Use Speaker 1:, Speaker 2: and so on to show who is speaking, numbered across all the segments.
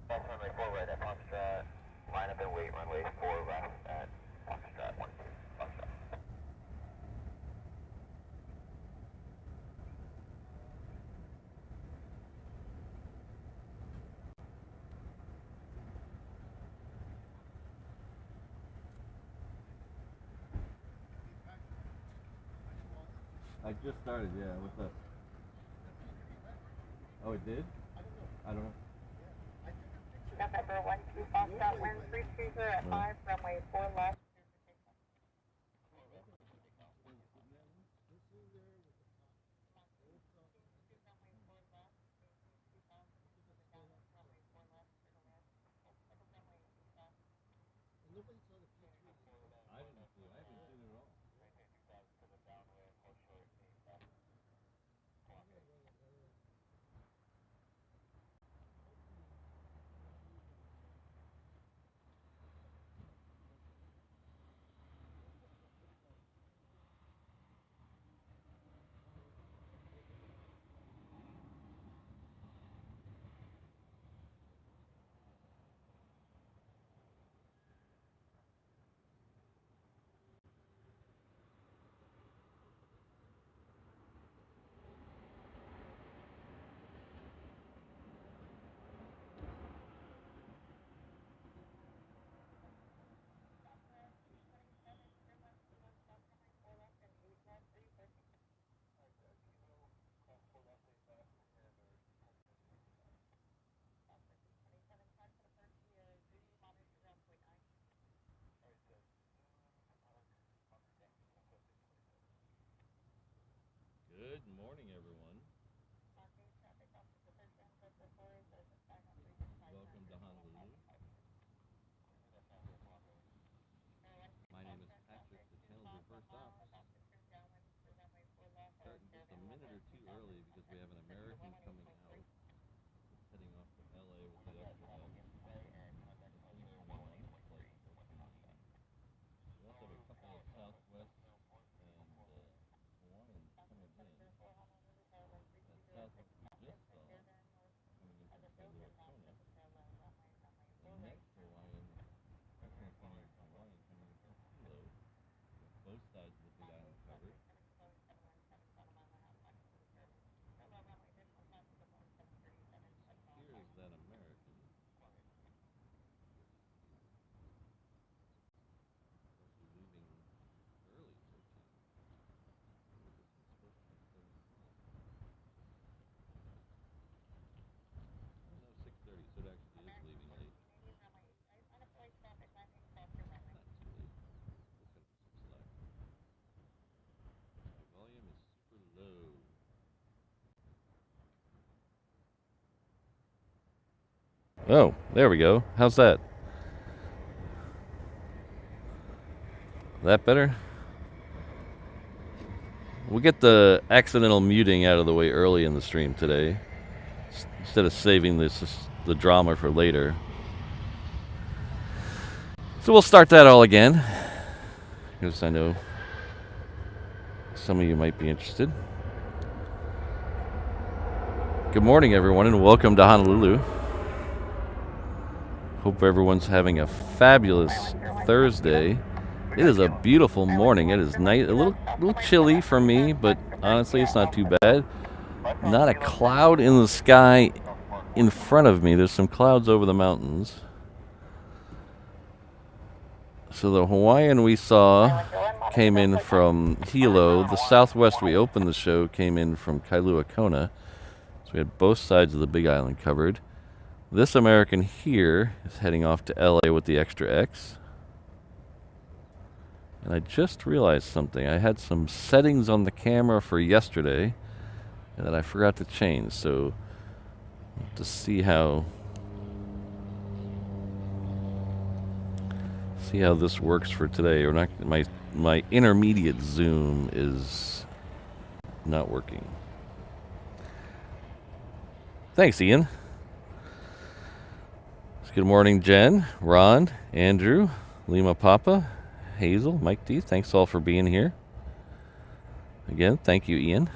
Speaker 1: Runway 4 right at Foxtrot. Line up and wait, runway 4 left at Foxtrot 1, Foxtrot.
Speaker 2: I just started, yeah. What's up? Oh, it did? I don't know.
Speaker 3: November 12 Foxtrot, wind 320 at 5, runway 4 left.
Speaker 2: I haven't seen it at all. Good morning, everyone. Welcome to Honolulu. My name is Patrick, the channel's your first ops. Starting just a minute or two early because we have an American coming out. It's heading off to LA with the extra F. We also have a couple of Southwest and Hawaiians coming in. That Southwest we just saw coming in from Kailua Kona. The next Hawaiian, National Canadian Hawaiian coming in from Hilo. Both sides of the Big Island covered. Here's that American. We're leaving early for a change. It's supposed to be 7:30. Oh no, 6:30, so it actually is leaving late. Not too late. Just gonna put some slack. My volume is super low. Oh, there we go. How's that? That better? We'll get the accidental muting out of the way early in the stream today, instead of saving the drama for later. So we'll start that all again, because I know some of you might be interested. Good morning, everyone, and welcome to Honolulu. Hope everyone's having a fabulous Thursday. It is a beautiful morning. It is nice, a little chilly for me, but honestly, it's not too bad. Not a cloud in the sky in front of me. There's some clouds over the mountains. So the Hawaiian we saw came in from Hilo. The Southwest we opened the show came in from Kailua Kona. So we had both sides of the Big Island covered. This American here is heading off to LA with the extra X. And I just realized something. I had some settings on the camera for yesterday that I forgot to change. So to see how this works for today, or not, my intermediate zoom is not working. Thanks, Ian. Good morning, Jen, Ron, Andrew, Lima Papa, Hazel, Mike D. Thanks all for being here. Again, thank you, Ian.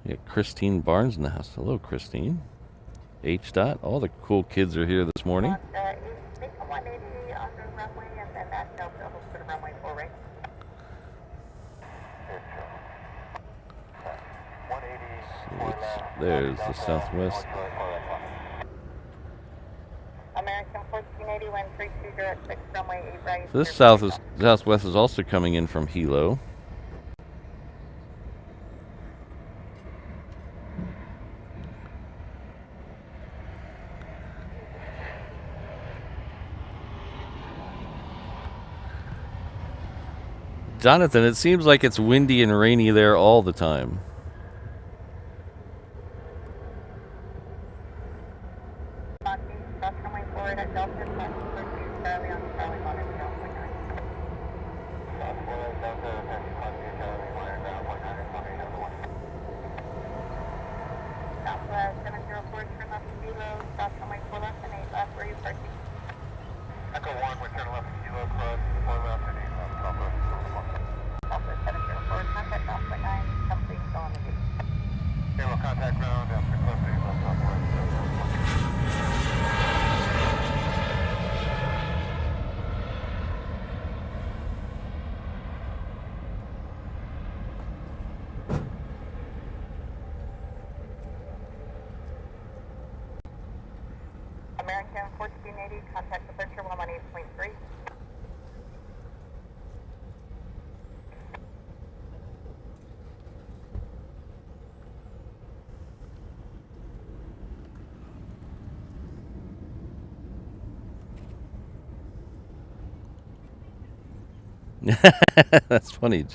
Speaker 2: We got Christine Barnes in the house. Hello, Christine. H. Dot. All the cool kids are here this morning.
Speaker 3: Make a 180 on the runway and then that Delta will put a runway 4 right.
Speaker 1: 180.
Speaker 2: There's the Southwest.
Speaker 3: American 1480, wind 320 at 6, runway 8 right.
Speaker 2: So this Southwest is also coming in from Hilo. Jonathan, it seems like it's windy and rainy there all the time.
Speaker 1: Echo 1, return left kilo, cross 4 left and 8 left, top left, Halo contact ground after close 8 left, top left.
Speaker 3: American 1480, contact departure 118.3.
Speaker 2: That's funny,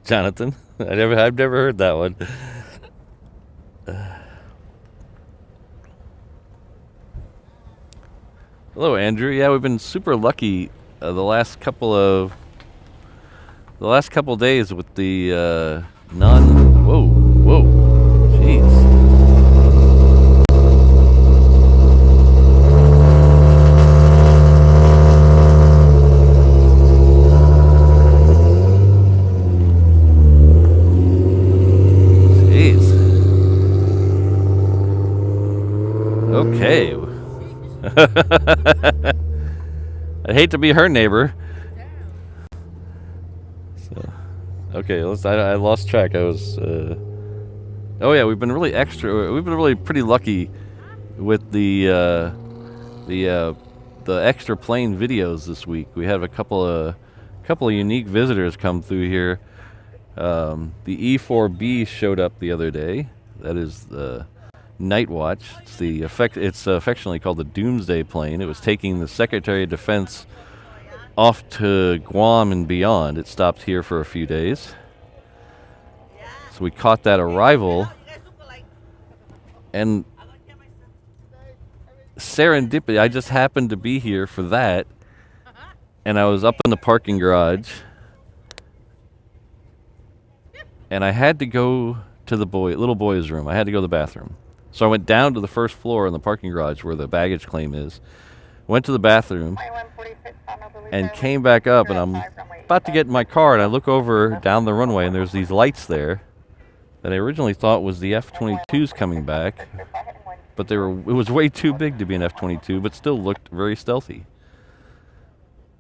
Speaker 2: Jonathan. I've never heard that one. Hello, Andrew. Yeah, we've been super lucky the last couple days with the non. Whoa, jeez. Okay. I'd hate to be her neighbor. So, okay, I lost track. I was. Oh yeah, we've been really pretty lucky with the extra plane videos this week. We have a couple of unique visitors come through here. The E4B showed up the other day. That is the Night Watch. It's affectionately called the Doomsday Plane. It was taking the Secretary of Defense off to Guam and beyond. It stopped here for a few days. So we caught that arrival, and serendipity, I just happened to be here for that, and I was up in the parking garage, and I had to go to the little boy's room. I had to go to the bathroom. So I went down to the first floor in the parking garage where the baggage claim is, went to the bathroom, and came back up, and I'm about to get in my car, and I look over down the runway, and there's these lights there that I originally thought was the F-22s coming back, but it was way too big to be an F-22, but still looked very stealthy.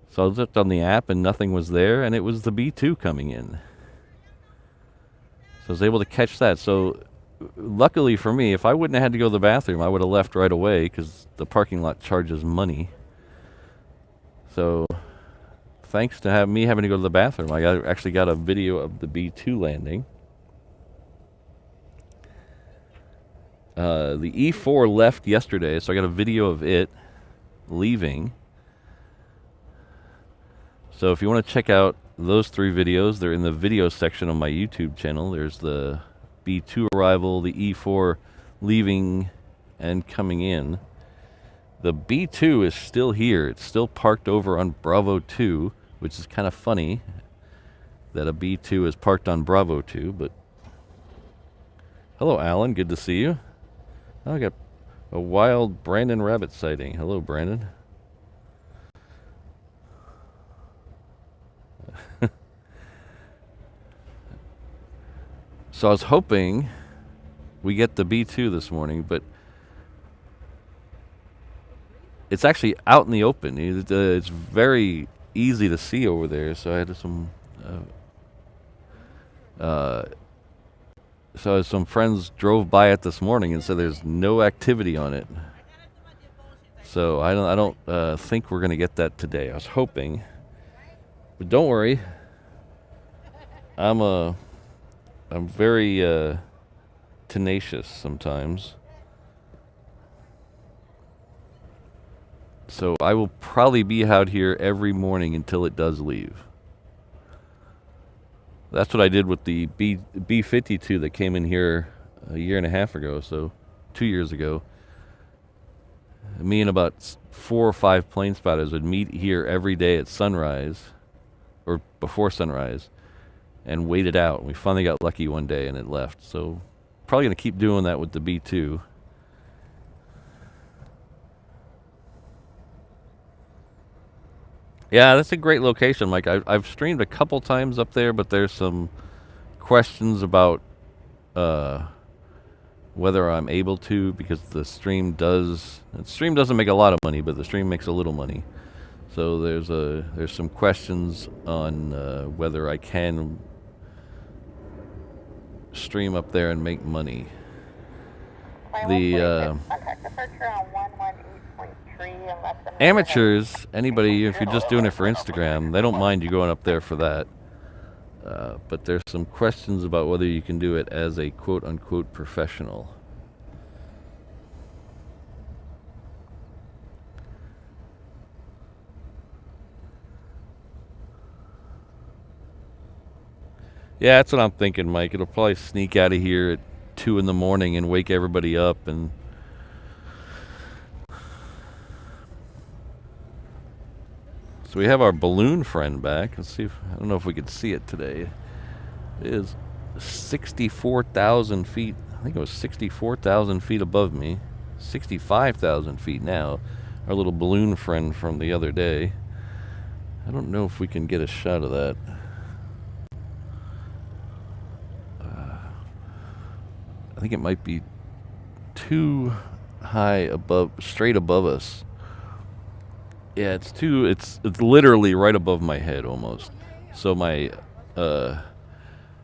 Speaker 2: So I looked on the app, and nothing was there, and it was the B-2 coming in. So I was able to catch that. So luckily for me, if I wouldn't have had to go to the bathroom, I would have left right away because the parking lot charges money. So thanks to me having to go to the bathroom, I actually got a video of the B-2 landing. The E4 left yesterday, so I got a video of it leaving. So if you want to check out those 3 videos, they're in the video section of my YouTube channel. There's the B-2 arrival, the E4 leaving and coming in. The B-2 is still here. It's still parked over on Bravo 2, which is kind of funny that a B-2 is parked on Bravo 2, but hello, Alan. Good to see you. Oh, I got a wild Brandon rabbit sighting. Hello, Brandon. So I was hoping we get the B2 this morning, but it's actually out in the open. It's very easy to see over there. So I had some some friends drove by it this morning and said there's no activity on it. So I don't think we're gonna get that today. I was hoping, but don't worry. I'm very tenacious sometimes. So I will probably be out here every morning until it does leave. That's what I did with the B-52 that came in here a year and a half ago, so 2 years ago. Me and about 4 or 5 plane spotters would meet here every day at sunrise, or before sunrise, and wait it out. We finally got lucky one day and it left. So probably going to keep doing that with the B2. Yeah, that's a great location, Mike. I've streamed a couple times up there, but there's some questions about whether I'm able to, because the stream doesn't make a lot of money, but the stream makes a little money. So there's some questions on whether I can stream up there and make money. The amateurs, anybody, if you're just doing it for Instagram, they don't mind you going up there for that. But there's some questions about whether you can do it as a quote-unquote professional. Yeah, that's what I'm thinking, Mike. It'll probably sneak out of here at 2 in the morning and wake everybody up. And so we have our balloon friend back. Let's see if, I don't know if we can see it today. It is 64,000 feet. I think it was 64,000 feet above me. 65,000 feet now. Our little balloon friend from the other day. I don't know if we can get a shot of that. I think it might be too high above, straight above us. Yeah, it's literally right above my head almost. So my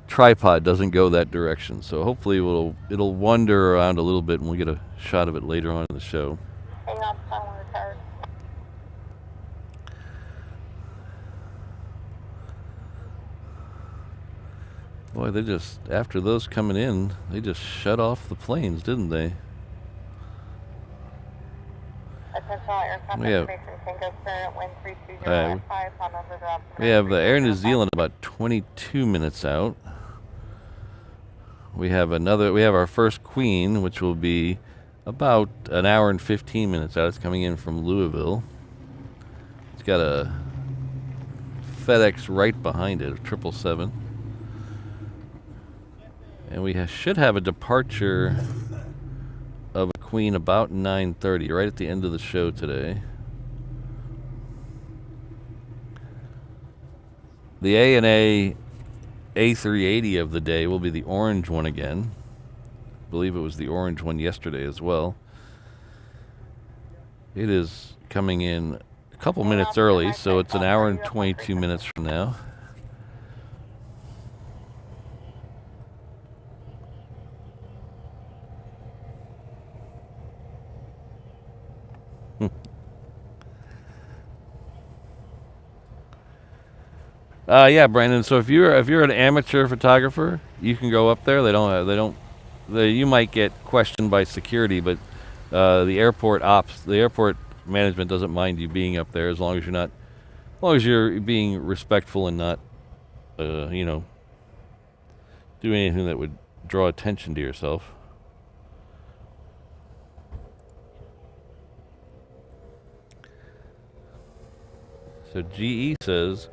Speaker 2: tripod doesn't go that direction. So hopefully it'll wander around a little bit and we'll get a shot of it later on in the show.
Speaker 3: Hang on, someone retired.
Speaker 2: Boy, they just, after those coming in, they just shut off the planes, didn't they? We have Air New Zealand about 22 minutes out. We have our first Queen, which will be about an hour and 15 minutes out. It's coming in from Louisville. It's got a FedEx right behind it, a 777. And we should have a departure of a Queen about 9:30, right at the end of the show today. The ANA A380 of the day will be the orange one again. I believe it was the orange one yesterday as well. It is coming in a couple minutes early, so it's an hour and 22 minutes from now. Yeah, Brandon. So if you're an amateur photographer, you can go up there. You might get questioned by security, but the airport management doesn't mind you being up there as long as you're being respectful and not, doing anything that would draw attention to yourself. So GE says,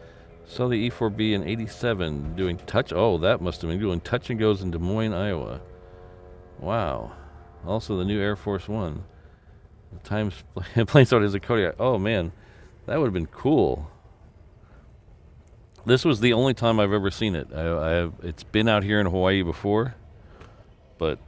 Speaker 2: saw the E4B in 87 doing touch. Oh, that must have been doing touch and goes in Des Moines, Iowa. Wow. Also the new Air Force One. The Times plane started as a Kodiak. Oh man, that would have been cool. This was the only time I've ever seen it. It's been out here in Hawaii before, but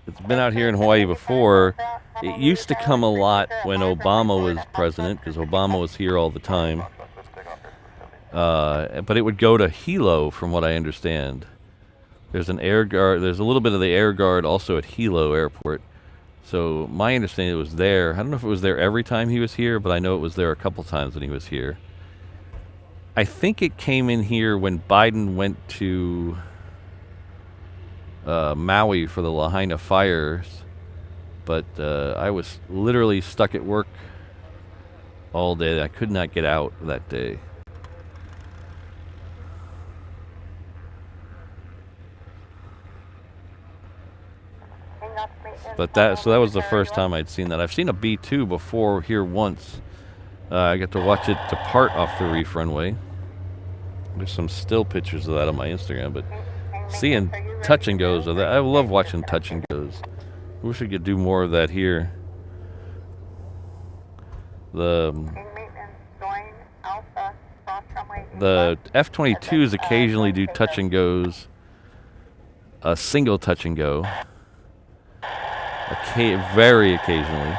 Speaker 2: it's been out here in Hawaii before. It used to come a lot when Obama was president, because Obama was here all the time. But it would go to Hilo, from what I understand. There's an air guard. There's a little bit of the air guard also at Hilo Airport. So my understanding it was there. I don't know if it was there every time he was here, but I know it was there a couple times when he was here. I think it came in here when Biden went to Maui for the Lahaina fires, but I was literally stuck at work all day. I could not get out that day. But that was the first time I'd seen that. I've seen a B-2 before here once. I got to watch it depart off the reef runway. There's some still pictures of that on my Instagram, but seeing touch and goes of that, I love watching touch and goes. I wish we could do more of that here. The F-22s occasionally do touch and goes, a single touch and go. Very occasionally.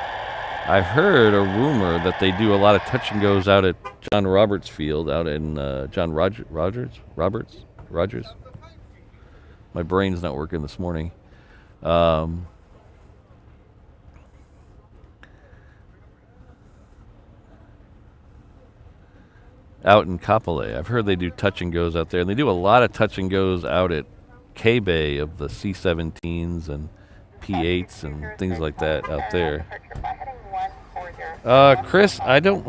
Speaker 2: I've heard a rumor that they do a lot of touch and goes out at John Roberts Field, out in John Rogers. My brain's not working this morning. Out in Kapolei. I've heard they do touch and goes out there, and they do a lot of touch and goes out at K-Bay of the C-17s and P-8s and things like that out there. Chris, I don't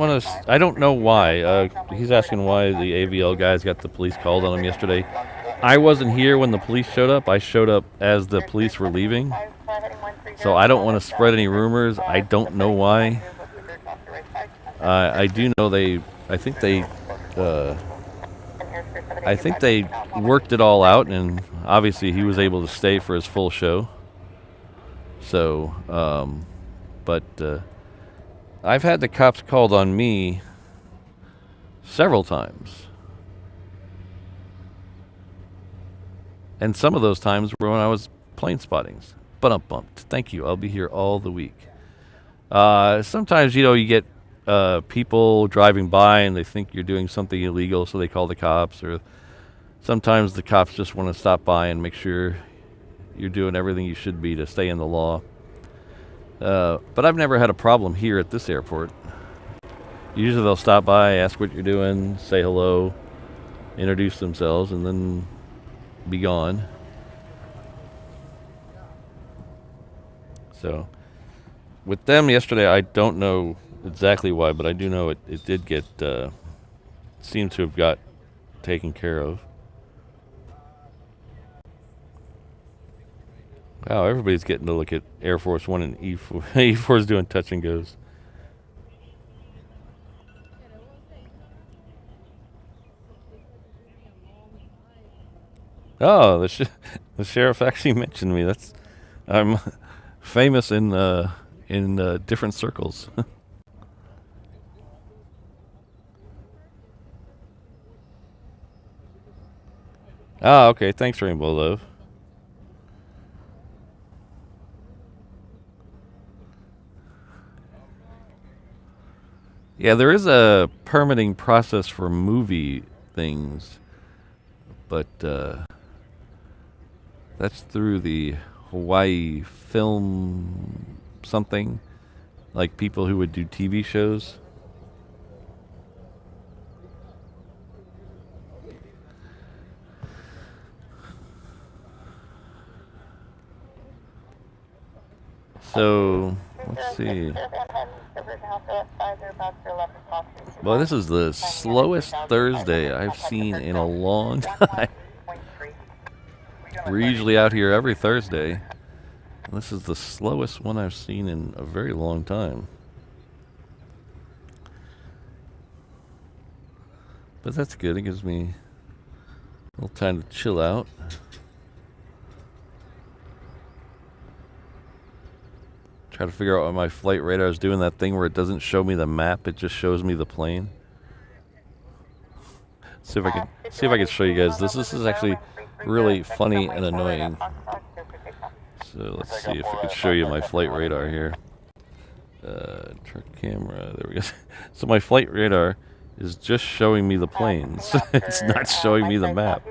Speaker 2: know why. He's asking why the AVL guys got the police called on him yesterday. I wasn't here when the police showed up. I showed up as the police were leaving. So I don't want to spread any rumors. I don't know why. I do know I think they worked it all out, and obviously he was able to stay for his full show. So, but I've had the cops called on me several times. And some of those times were when I was plane spotting. Bumped. Thank you. I'll be here all the week. Sometimes, you get people driving by and they think you're doing something illegal, so they call the cops. Or sometimes the cops just want to stop by and make sure you're doing everything you should be to stay in the law. But I've never had a problem here at this airport. Usually they'll stop by, ask what you're doing, say hello, introduce themselves, and then be gone. So with them yesterday, I don't know exactly why, but I do know it did get seemed to have got taken care of. Wow, everybody's getting to look at Air Force One and E4. E4 is doing touch and goes. Oh, the sheriff actually mentioned me. I'm famous in different circles. Okay. Thanks, Rainbow Love. Yeah, there is a permitting process for movie things, but that's through the Hawaii Film something, like people who would do TV shows. So, let's see. Well, this is the slowest Thursday I've seen in a long time. We're usually out here every Thursday. This is the slowest one I've seen in a very long time. But that's good. It gives me a little time to chill out. Try to figure out what my flight radar is doing, that thing where it doesn't show me the map, it just shows me the plane. See if I can show you guys this. This is actually really funny and annoying. So let's see if I can show you my flight radar here. Truck camera. There we go. So my flight radar is just showing me the planes. It's not showing me the map.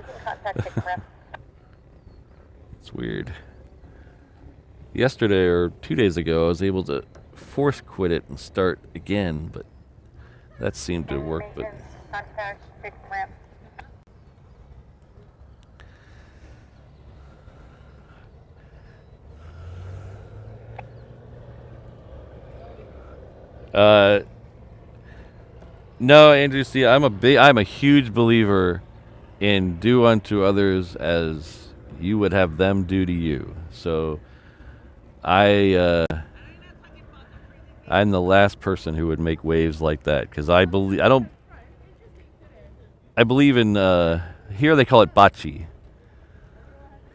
Speaker 2: It's weird. Yesterday or 2 days ago, I was able to force quit it and start again, but that seemed to work. But no, Andrew. See, I'm a huge believer in do unto others as you would have them do to you. So I'm the last person who would make waves like that, because I believe in here they call it bachi.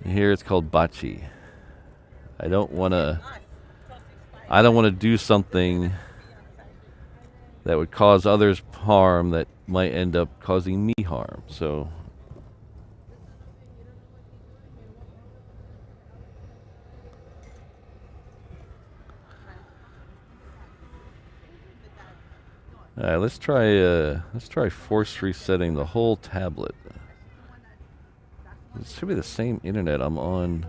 Speaker 2: Here it's called bachi. I don't want to do something that would cause others harm that might end up causing me harm. So all right, let's try force resetting the whole tablet. It should be the same internet I'm on.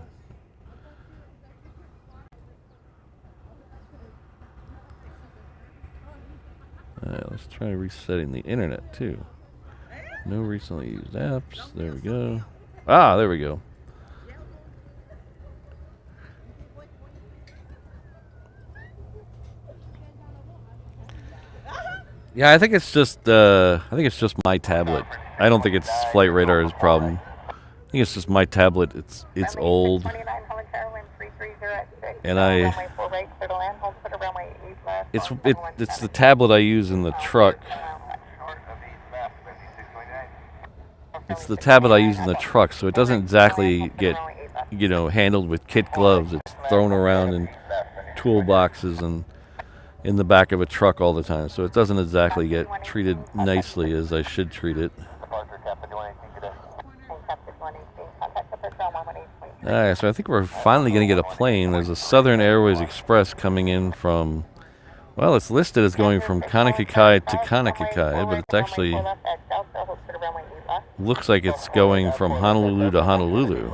Speaker 2: Alright, let's try resetting the internet too. No recently used apps. There we go. Ah, there we go. Yeah, I think it's just my tablet. I don't think it's Flight Radar's problem. I think it's just my tablet. It's old. And it's the tablet I use in the truck. It's the tablet I use in the truck, so it doesn't exactly get, handled with kid gloves. It's thrown around in toolboxes and in the back of a truck all the time, so it doesn't exactly get treated nicely as I should treat it. Alright, so I think we're finally going to get a plane. There's a Southern Airways Express coming in from, well, it's listed as going from Kaunakakai to Kaunakakai, but it's actually looks like it's going from Honolulu to Honolulu.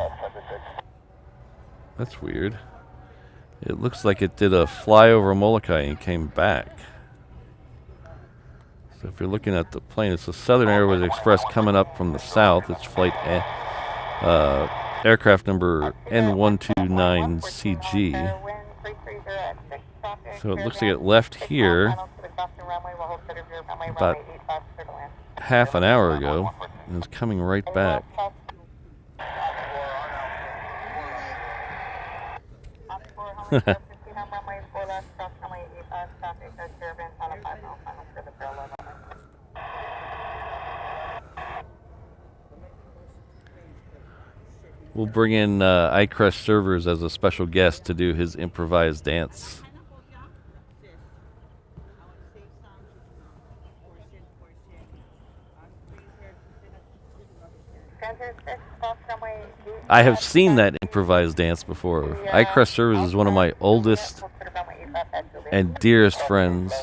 Speaker 2: That's weird. It looks like it did a flyover Molokai and came back. So if you're looking at the plane, it's a Southern Airways Express coming up from the south. It's flight aircraft number N129CG. So it looks like it left here about half an hour ago and is coming right back. We'll bring in iCrush Servers as a special guest to do his improvised dance. I have seen that improvised dance before. iCrush Servers is one of my oldest and dearest friends.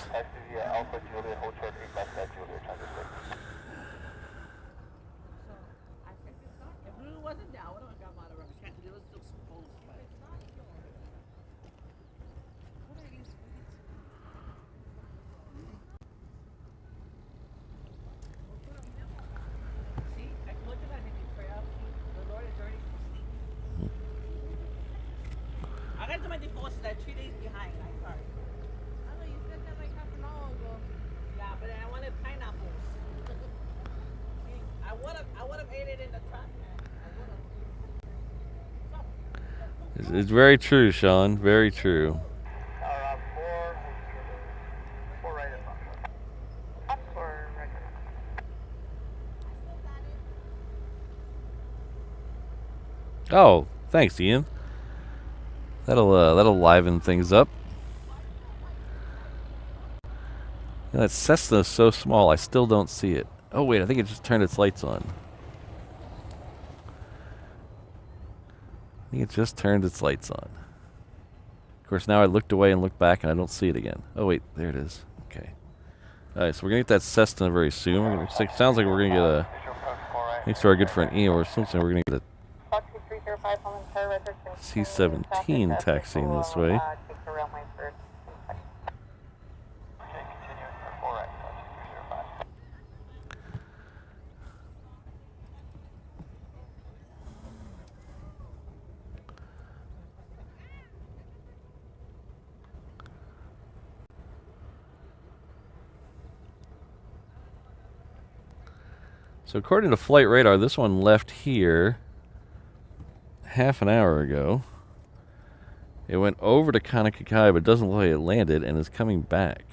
Speaker 2: It's very true, Sean. Very true. Oh, thanks, Ian. That'll liven things up. That Cessna is so small, I still don't see it. Oh wait, I think it just turned its lights on. I think it just turned its lights on. Of course, now I looked away and looked back and I don't see it again. Oh wait, there it is. Okay. Alright, so we're gonna get that Cessna very soon. It sounds like we're gonna get a... Thanks to our good friend Ian or something, we're gonna get a C-17 taxiing this way. So according to Flight Radar, this one left here half an hour ago. It went over to Kaunakakai, but doesn't look like it landed, and is coming back.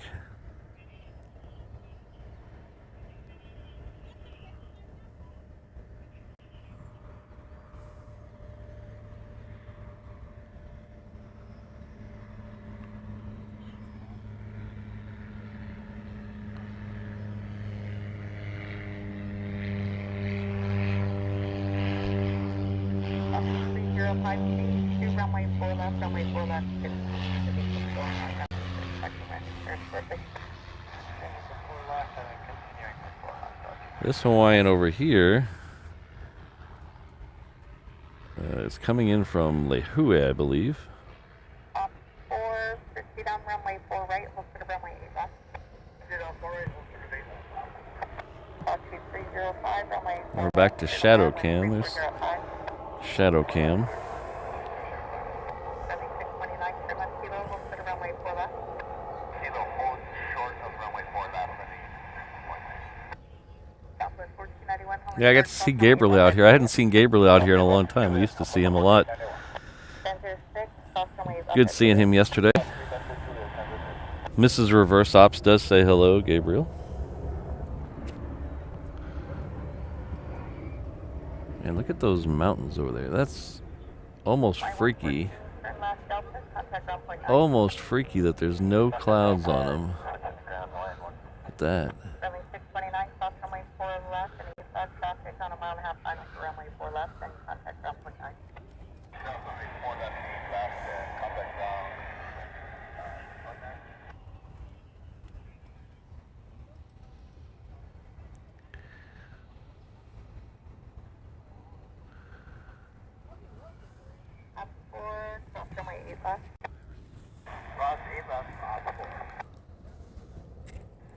Speaker 2: This Hawaiian over here is coming in from Lehue, I believe.
Speaker 3: 4, proceed on runway 4 right, hold for the runway 8 left. 2305, runway 4
Speaker 2: We're back to shadow cam. There's shadow cam.
Speaker 3: 7629, trim on kilo, hold for the runway 4 left.
Speaker 1: Kilo, hold short of runway 4 left.
Speaker 3: Southwest 1491,
Speaker 2: Yeah, I got to see Gabriel out here. I hadn't seen Gabriel out here in a long time. We used to see him a lot. Good seeing him yesterday. Mrs. Reverse Ops does say hello, Gabriel. And look at those mountains over there. That's almost freaky. Almost freaky that there's no clouds on them. Look at that.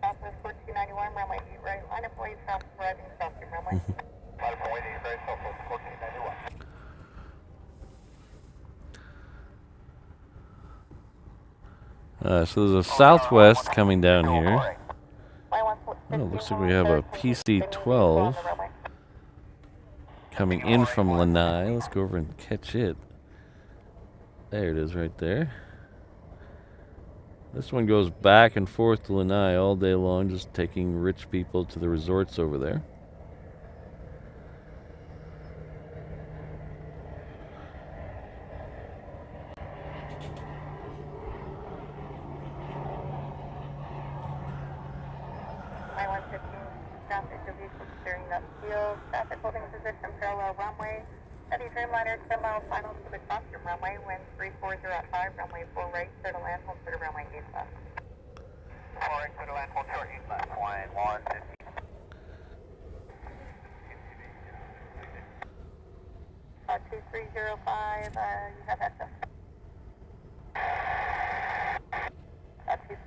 Speaker 3: Southwest 1491, runway 8 right, line up way south, arriving south to runway.
Speaker 2: So there's a Southwest coming down here. Oh, looks like we have a PC-12 coming in from Lanai. Let's go over and catch it. There it is right there. This one goes back and forth to Lanai all day long, just taking rich people to the resorts over there.
Speaker 3: Traffic, the vehicle steering up field, traffic holding position parallel runway. Heavy Dreamliner 10 mile final to the costume runway, wind 3405, runway 4 right, clear to land, hold for the runway 8 left.
Speaker 1: 4 right, clear to land, hold short 8 left, line 150.
Speaker 3: Uh, 2305, you have access.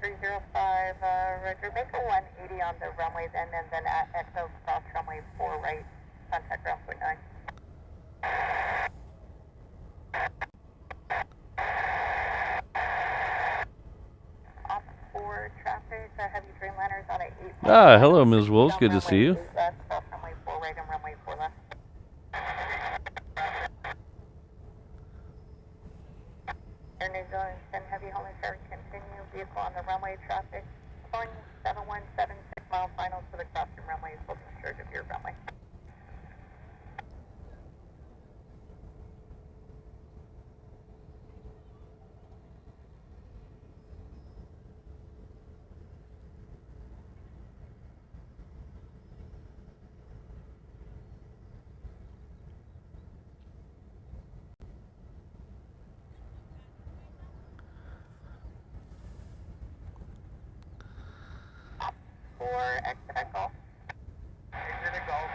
Speaker 3: 2305, Roger, make a 180 on the runway then, and then at Echo cross runway 4 right, contact ground point 9. Op 4 traffic, heavy Dreamliners on at 8.
Speaker 2: Ah, hello, Ms. Wolves. Good to see you.
Speaker 3: Cross runway 4 right and runway 4 left. Air New Zealand 10 heavy homing ferry continue, vehicle on the runway traffic, going 7176 mile final to the costume runway, holding short of your runway. Contact Golf.
Speaker 1: Exit Golf.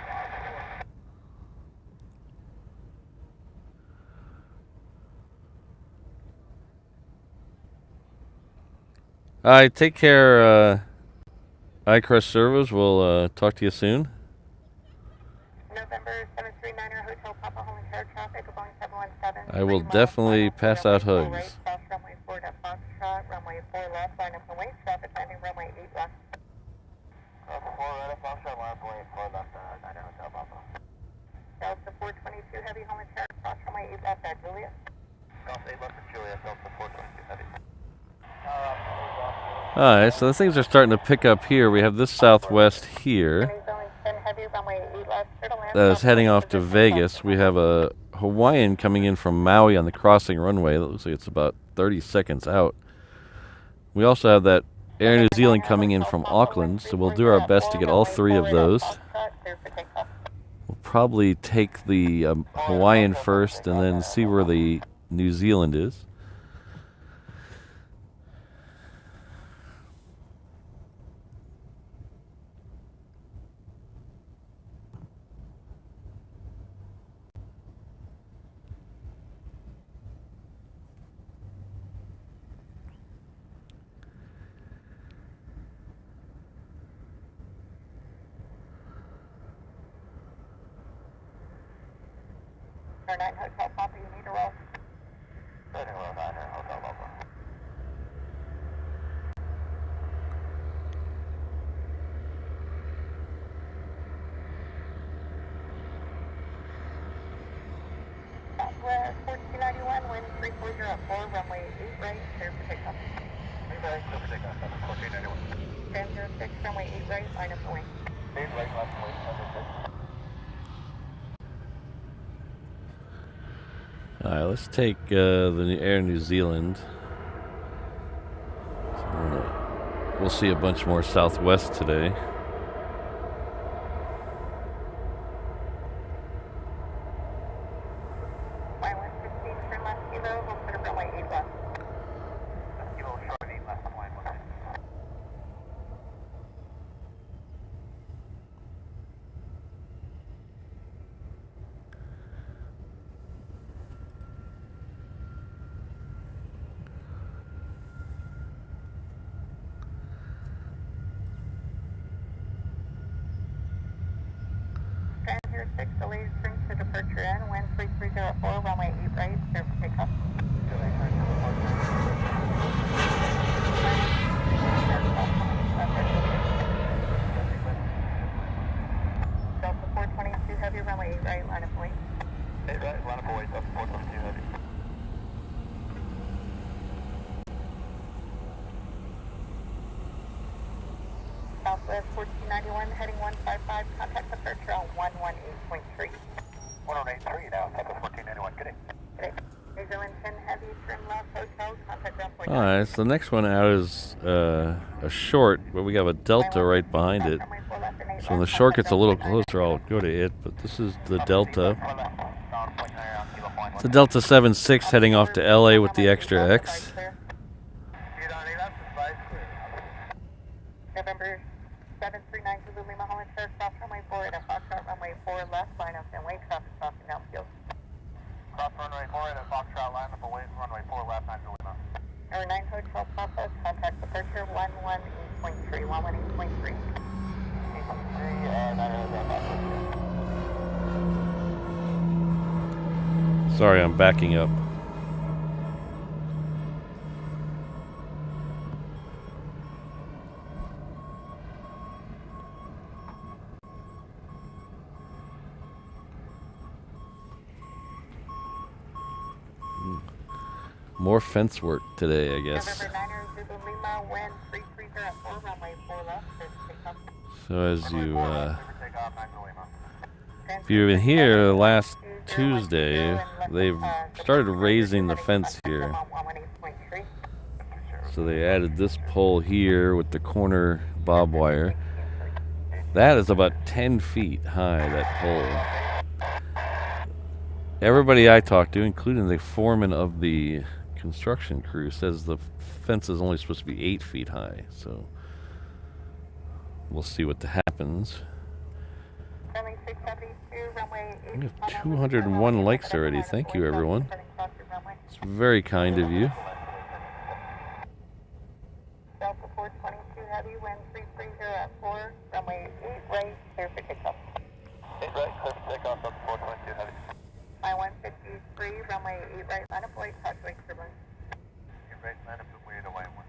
Speaker 2: All right, take care, iCrush Servos. We'll talk to you soon.
Speaker 3: November 739er Hotel Papa Holding Air traffic Boeing 717.
Speaker 2: I will definitely pass out hugs.
Speaker 3: Right, cross runway 4 to Foxtrot, runway 4 left, line up and wait, traffic landing runway 8 left.
Speaker 1: Cross 4 right at Foxtrot, line up and wait, 4 left, 9 Hotel Papa.
Speaker 3: Delta 422 Heavy Holding Air, cross runway 8 left at Juliet.
Speaker 1: Cross 8 left at Juliet, Delta 422 Heavy.
Speaker 2: Alright, so the things are starting to pick up here. We have this Southwest here that is heading off to Vegas. We have a Hawaiian coming in from Maui on the crossing runway. That looks like it's about 30 seconds out. We also have that Air New Zealand coming in from Auckland, so we'll do our best to get all three of those. We'll probably take the Hawaiian first and then see where the New Zealand is.
Speaker 3: Or 9 Hotel Papa, you need a roll.
Speaker 1: Setting roll 9 Hotel Papa.
Speaker 3: Southwest 1491, wind 340 at 4, runway 8 right, clear for takeoff.
Speaker 1: 8 right, clear for takeoff, 1491.
Speaker 3: Stand 06, runway 8 right, line up and wait.
Speaker 1: 8 right, left and wait, 76.
Speaker 2: Alright, let's take the Air New Zealand. So we'll see a bunch more Southwest today.
Speaker 3: Y115, turn left, kilo, we'll put a runway 8 left.
Speaker 1: Kilo short 8 left, line 1.
Speaker 3: Transit 6, delayed springs to departure in, wind 3304, runway 8 right, clear for takeoff. Delta 422 Heavy, runway 8 right, line up and wait.
Speaker 1: 8 right, line up and wait, Delta 422 Heavy.
Speaker 3: Southwest 1491, heading 155, contact departure on 118.3.
Speaker 1: 118.3 now, Southwest 1491, good day.
Speaker 3: Okay. New Zealand 10 Heavy, trim left, hotel, contact ground point.
Speaker 2: Alright, so the next one out is a short, but we have a Delta right behind it. So when the short gets a little closer, I'll go to it, but this is the Delta. It's a Delta 7-6 heading off to LA with the extra X.
Speaker 3: November 739 Zulu Lima Holland Square, cross runway 4 at a Foxtrot, runway 4 left, line up and wait, traffic crossing downfield.
Speaker 1: Cross runway 4 at a Foxtrot, line up and wait, runway 4 left, 9 Lima.
Speaker 3: Number 9 Hotel Papa, contact departure 118.3, 118.3.
Speaker 1: 9
Speaker 2: Sorry, I'm backing up. More fence work today, I guess.
Speaker 3: November 9er Zulu Lima, wind 330 at 4, runway 4 left, clear for takeoff.
Speaker 2: So as you, if you've been here last Tuesday, they've started raising the fence here. So they added this pole here with the corner barbed wire. That is about 10 feet high, that pole. Everybody I talked to, including the foreman of the construction crew, says the fence is only supposed to be 8 feet high. So we'll see what happens.
Speaker 3: Runway 672, runway 8.
Speaker 2: We have 201 likes already. Thank you, everyone. It's very kind of you.
Speaker 3: Delta 422 Heavy, wind 330 at 4, runway 8 right, clear for takeoff.
Speaker 1: 8 right, clear for takeoff, Delta 422 Heavy.
Speaker 3: My 153, runway 8 right, line of flight, touch wake turbulence.
Speaker 1: 8 right, line up and wait away, 1.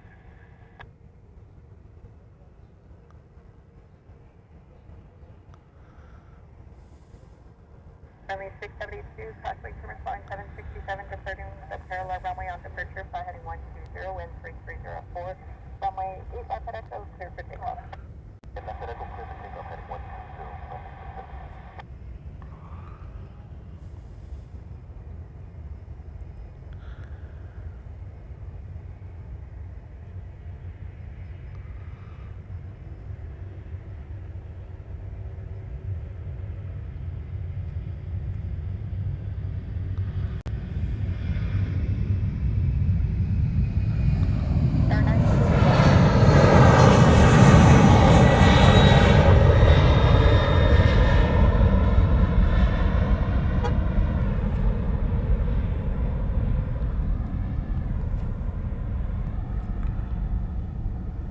Speaker 3: Runway 672, touch wake turbulence, flying 767, departing the parallel runway on departure, fly heading 120, wind 330 at 4, runway 8 left at echo, clear for takeoff.
Speaker 1: Left at echo, clear for takeoff, heading 120.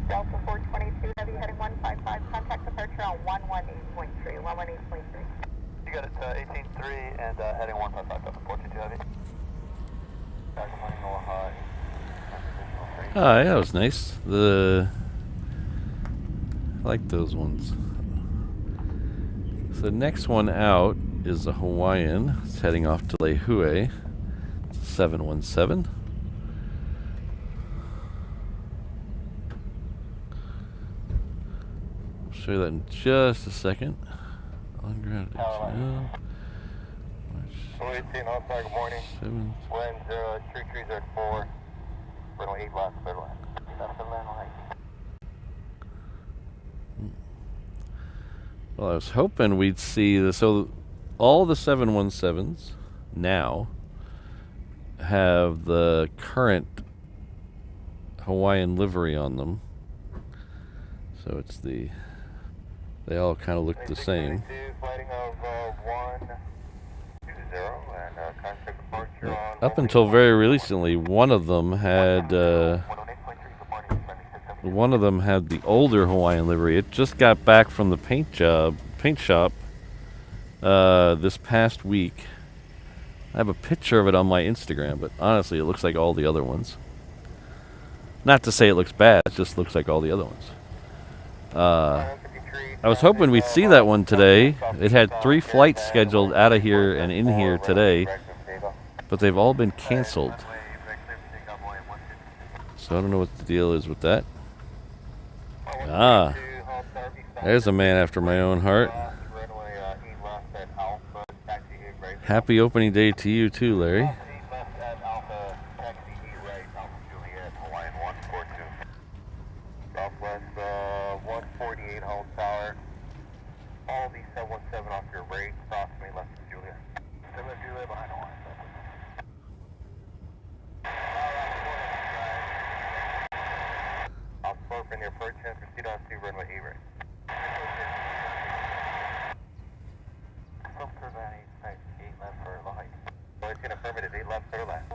Speaker 3: Delta 422 Heavy, heading 155, contact departure on 118.3, 118.3.
Speaker 1: You got it, 18.3 and heading 155, Delta 422 Heavy. Back morning, Aloha.
Speaker 2: Hi, that was nice. I like those ones. So the next one out is a Hawaiian. It's heading off to Lehue. 717. I'll show you that in just a second. On ground. HNL.
Speaker 1: 418, outside, good morning.
Speaker 2: 7.
Speaker 1: Wind 330 runway 8 left, clear line. Left of land line.
Speaker 2: Well, I was hoping we'd see the, so all the 717s now have the current Hawaiian livery on them. So it's the, they all kind of look the same.
Speaker 1: Flighting of 120 and contact departure on
Speaker 2: Up until very recently, one of them had the older Hawaiian livery. It just got back from the paint shop this past week. I have a picture of it on my Instagram, but honestly, it looks like all the other ones. Not to say it looks bad, it just looks like all the other ones. I was hoping we'd see that one today. It had 3 flights scheduled out of here and in here today, but they've all been canceled. So I don't know what the deal is with that. Ah, there's a man after my own heart. Happy opening day to you too, Larry.
Speaker 1: Southwest 148 Home Tower. All these 717 off your rate. Cross me left of Julia. Left of Julia behind the line. I'll slow from your approach and proceed on to runway 8 right. Filter that 8 left for the height. So it's going to affirmative 8 left for the left.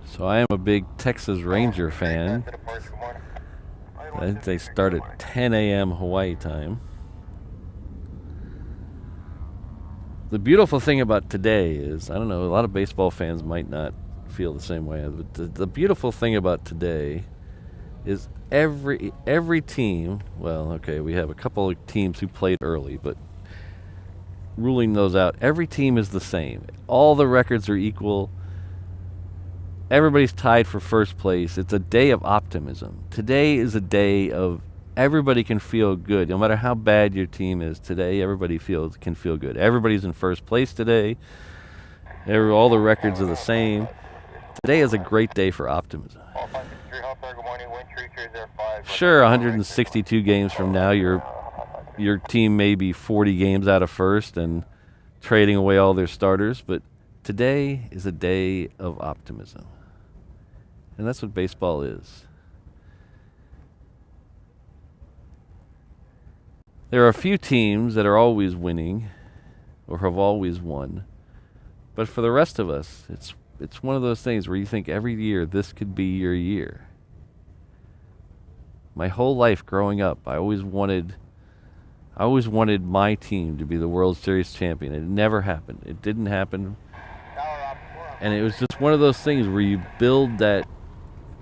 Speaker 2: So I am a big Texas Ranger fan. I think they start at 10 a.m. Hawaii time. The beautiful thing about today is, I don't know, a lot of baseball fans might not feel the same way, but the beautiful thing about today is every team, well, okay, we have a couple of teams who played early, but ruling those out, every team is the same. All the records are equal. Everybody's tied for first place. It's a day of optimism. Today is a day of everybody can feel good. No matter how bad your team is today, everybody can feel good. Everybody's in first place today. All the records are the same. Today is a great day for optimism. Sure, 162 games from now, your team may be 40 games out of first and trading away all their starters, but today is a day of optimism. And that's what baseball is. There are a few teams that are always winning or have always won. But for the rest of us, it's one of those things where you think every year this could be your year. My whole life growing up, I always wanted my team to be the World Series champion. It never happened. It didn't happen. And it was just one of those things where you build that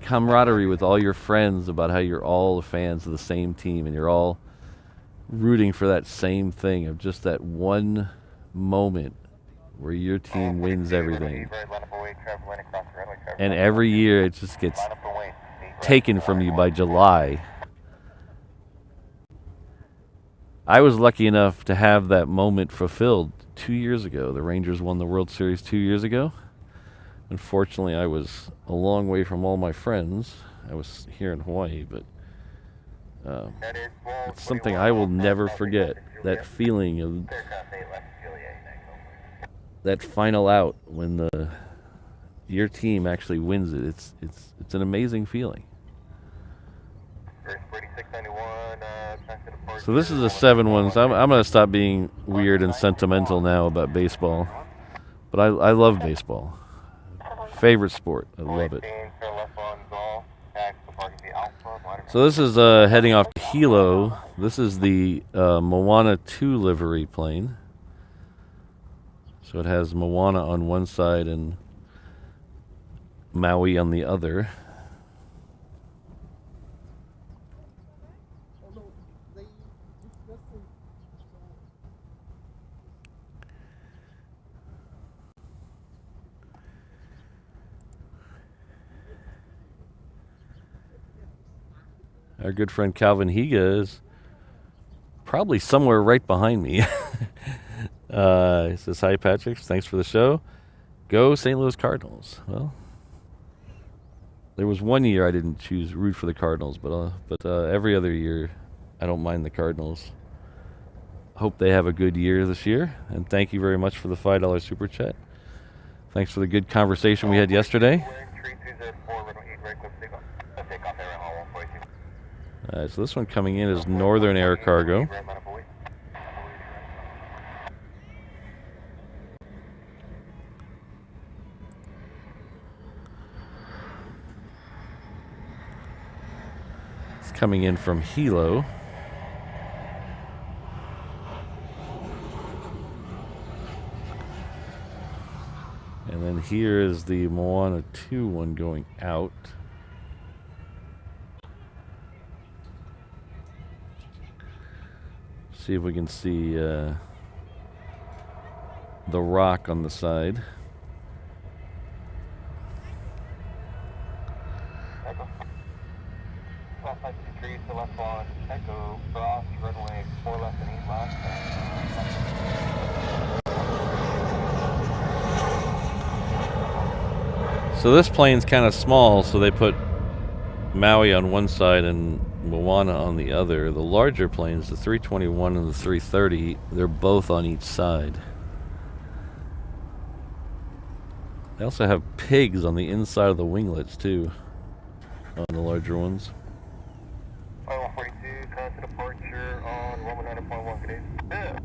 Speaker 2: camaraderie with all your friends about how you're all fans of the same team and you're all rooting for that same thing of just that one moment where your team wins everything. And every year it just gets taken from you by July. I was lucky enough to have that moment fulfilled 2 years ago. The Rangers won the World Series 2 years ago. Unfortunately, I was a long way from all my friends. I was here in Hawaii, but it's something I will never forget. That feeling of that final out when your team actually wins it. It's an amazing feeling. So this is a 7-1. So I'm going to stop being weird and sentimental now about baseball. But I love baseball. Favorite sport. I love it. So this is heading off to Hilo. This is the Moana 2 livery plane. So it has Moana on one side and Maui on the other. Our good friend Calvin Higa is probably somewhere right behind me. He says, hi, Patrick. Thanks for the show. Go St. Louis Cardinals. Well, there was one year I didn't root for the Cardinals, but every other year I don't mind the Cardinals. Hope they have a good year this year. And thank you very much for the $5 super chat. Thanks for the good conversation we had yesterday. So this one coming in is Northern Air Cargo. It's coming in from Hilo. And then here is the Moana 2 one going out. See if we can see the rock on the side. So this plane's kind of small, so they put Maui on one side and Moana on the other. The larger planes, the 321 and the 330, they're both on each side. They also have pigs on the inside of the winglets too, on the larger ones.
Speaker 1: 142, constant departure on 119.1 good day.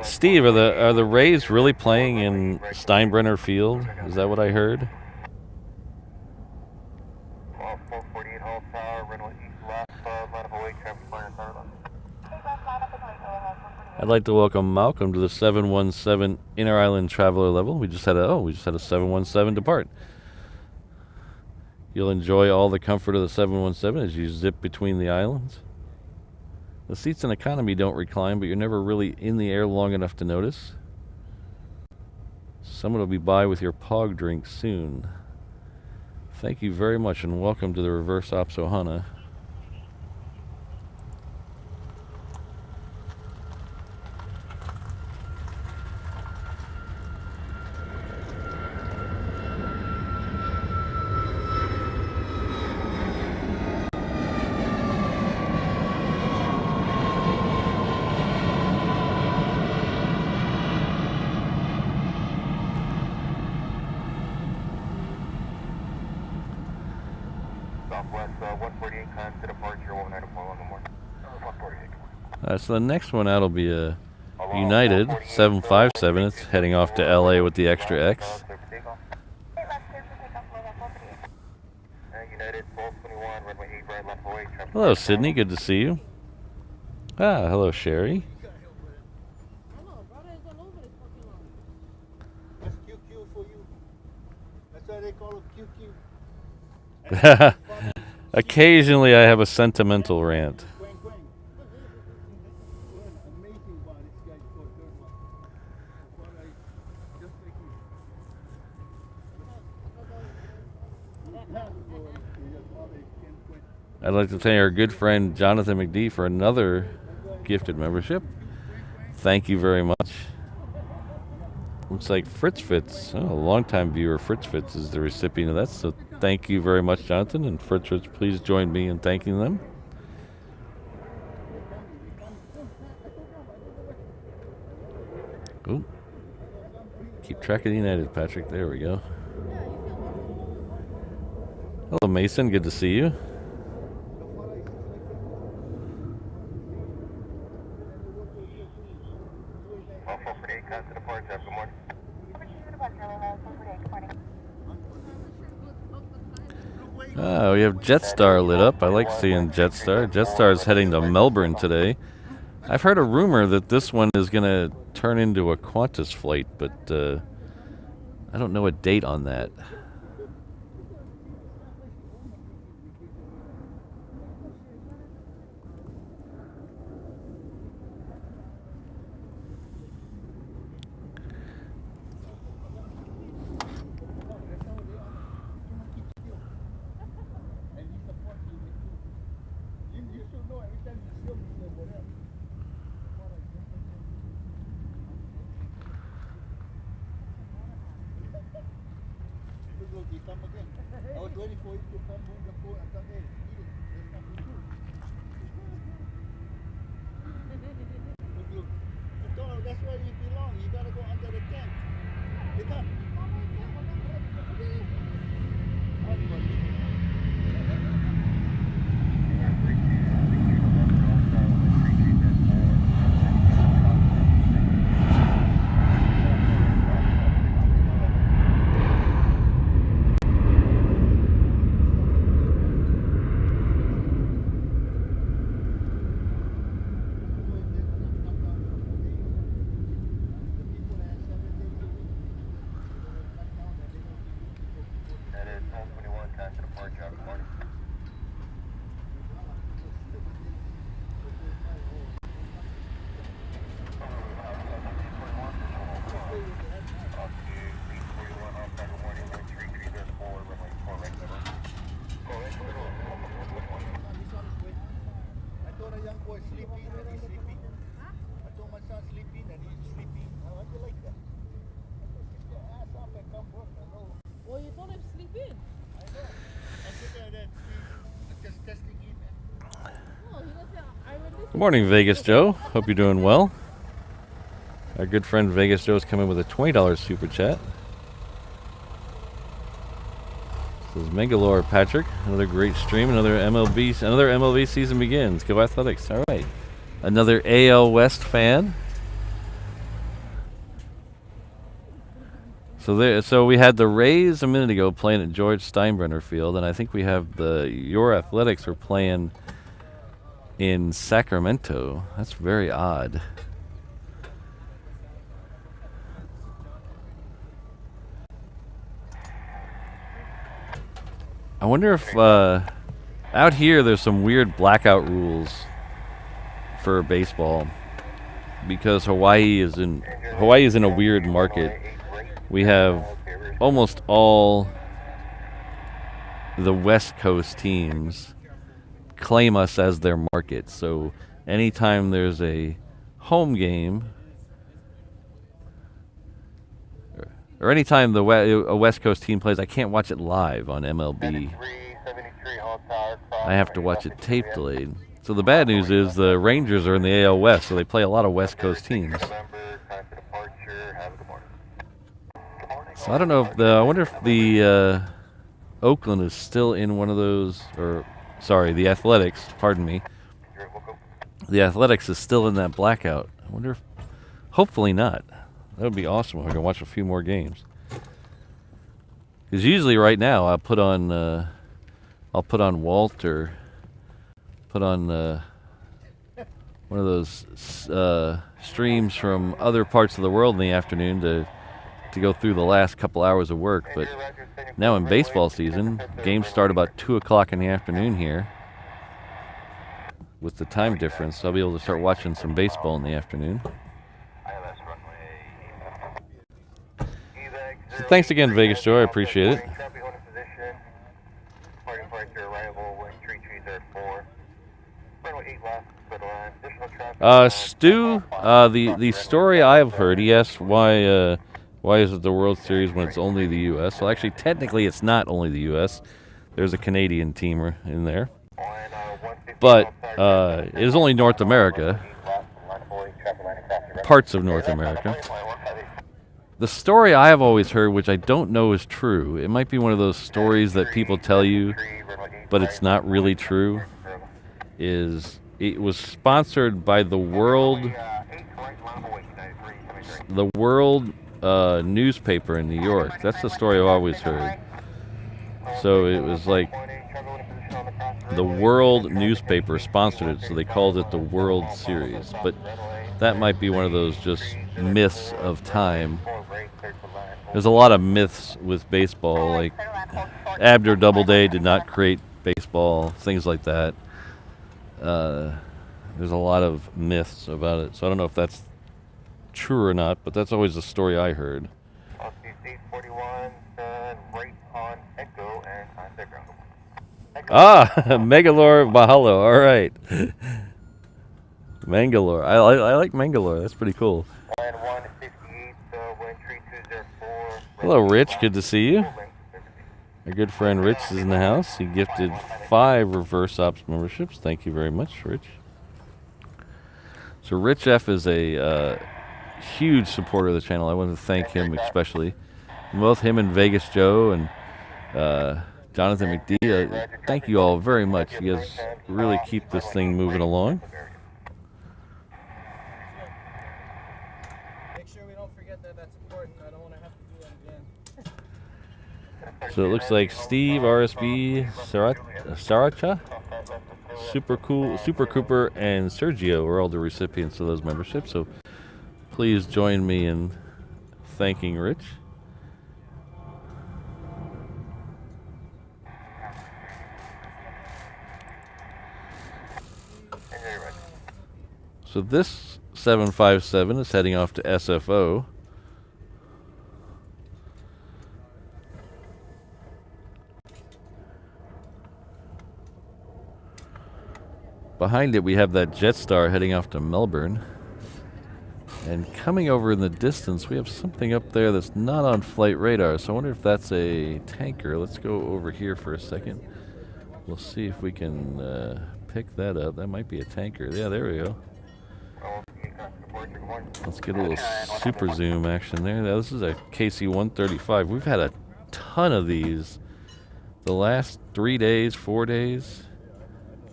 Speaker 2: Steve, are the Rays really playing in Steinbrenner Field? Is that what I heard?
Speaker 1: 448 Hall Tower, runway east left, line up away, traffic fire,
Speaker 2: I'd like to welcome Malcolm to the 717 Inner Island Traveler level. We just had a 717 depart. You'll enjoy all the comfort of the 717 as you zip between the islands. The seats in economy don't recline, but you're never really in the air long enough to notice. Someone will be by with your POG drink soon. Thank you very much, and welcome to the Reverse Ops Ohana.
Speaker 1: Southwest 148, time to departure, 194 in the morning. 148.
Speaker 2: So the next one out will be a United 757. It's heading off to LA with the extra X.
Speaker 1: United 1221, runway 8 right, left away.
Speaker 2: Hello, Sydney. Good to see you. Ah, hello, Sherry.
Speaker 4: That's QQ for you. That's why they call it QQ.
Speaker 2: Occasionally, I have a sentimental rant.
Speaker 4: Quang Quang. What an amazing one this guy called Thermal. What I just like
Speaker 2: I'd like to thank our good friend Jonathan McD for another gifted membership. Thank you very much. Looks like Fritz Fitz, a longtime viewer, Fritz Fitz is the recipient of that. So thank you very much, Jonathan. And Fritz Fitz, please join me in thanking them. Ooh. Keep track of the United, Patrick. There we go. Hello, Mason. Good to see you. We have Jetstar lit up. I like seeing Jetstar. Jetstar is heading to Melbourne today. I've heard a rumor that this one is going to turn into a Qantas flight, but I don't know a date on that.
Speaker 4: I was waiting for you to come on the phone. I thought, hey, there's nothing to do. Look. I told him that's where you belong. You gotta go under the tent. Get up.
Speaker 2: Good morning, Vegas Joe. Hope you're doing well. Our good friend Vegas Joe is coming with a $20 super chat. This is Mangalore Patrick. Another great stream. Another MLB season begins. Go Athletics. All right. Another AL West fan. So we had the Rays a minute ago playing at George Steinbrenner Field, and I think we have your Athletics are playing in Sacramento. That's very odd. I wonder if out here there's some weird blackout rules for baseball because Hawaii is in a weird market. We have almost all the West Coast teams claim us as their market. So anytime there's a home game, or anytime a West Coast team plays, I can't watch it live on MLB. I have to watch it tape delayed. So the bad news is the Rangers are in the AL West, so they play a lot of West Coast teams. So I don't know if I wonder if the Oakland is still in one of those, or sorry, the Athletics, pardon me. The Athletics is still in that blackout. I wonder if, hopefully not. That would be awesome if I can watch a few more games. Because usually right now I'll put on Walt, or put on one of those streams from other parts of the world in the afternoon to go through the last couple hours of work. But now in baseball season, games start about 2 o'clock in the afternoon here. With the time difference, I'll be able to start watching some baseball in the afternoon. So thanks again, Vegas Joe. I appreciate it. Stu, the story I've heard, he asked why is it the World Series when it's only the U.S.? Well, actually, technically, it's not only the U.S. There's a Canadian team in there. But it is only North America, parts of North America. The story I have always heard, which I don't know is true, it might be one of those stories that people tell you, but it's not really true, is it was sponsored by the World newspaper in New York. That's the story I've always heard. So it was like the World newspaper sponsored it, so they called it the World Series. But that might be one of those just myths of time. There's a lot of myths with baseball, like Abner Doubleday did not create baseball, things like that. There's a lot of myths about it, so I don't know if that's true or not, but that's always the story I heard. Ah, Megalore Mahalo, all right. Mangalore, I like Mangalore, that's pretty cool. Hello, Rich, good to see you. Our good friend Rich is in the house. He gifted 5 Reverse Ops memberships. Thank you very much, Rich. So Rich F is a huge supporter of the channel. I want to thank him especially. Both him and Vegas Joe and Jonathan McDee. Thank you all very much. You guys really keep this thing moving along.
Speaker 4: Make sure we don't forget that that's important. I don't want to have to do that again.
Speaker 2: So it looks like Steve, RSB, Saracha, Super Cooper, and Sergio are all the recipients of those memberships. So please join me in thanking Rich. So this 757 is heading off to SFO. Behind it, we have that Jetstar heading off to Melbourne. And coming over in the distance, we have something up there that's not on flight radar. So I wonder if that's a tanker. Let's go over here for a second. We'll see if we can pick that up. That might be a tanker. Yeah, there we go. Let's get a little super zoom action there. Now, this is a KC-135. We've had a ton of these the last 3 days, 4 days.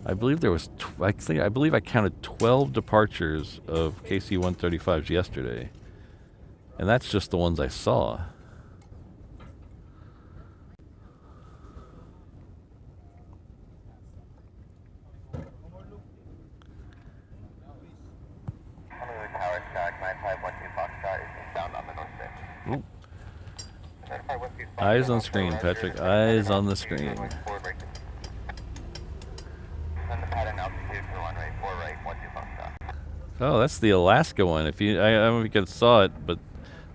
Speaker 2: I believe there was, I believe I counted 12 departures of KC-135s yesterday. And that's just the ones I saw. Ooh. Eyes on screen, Patrick. Eyes on the screen. Oh, that's the Alaska one. If you, I don't know if you guys saw it, but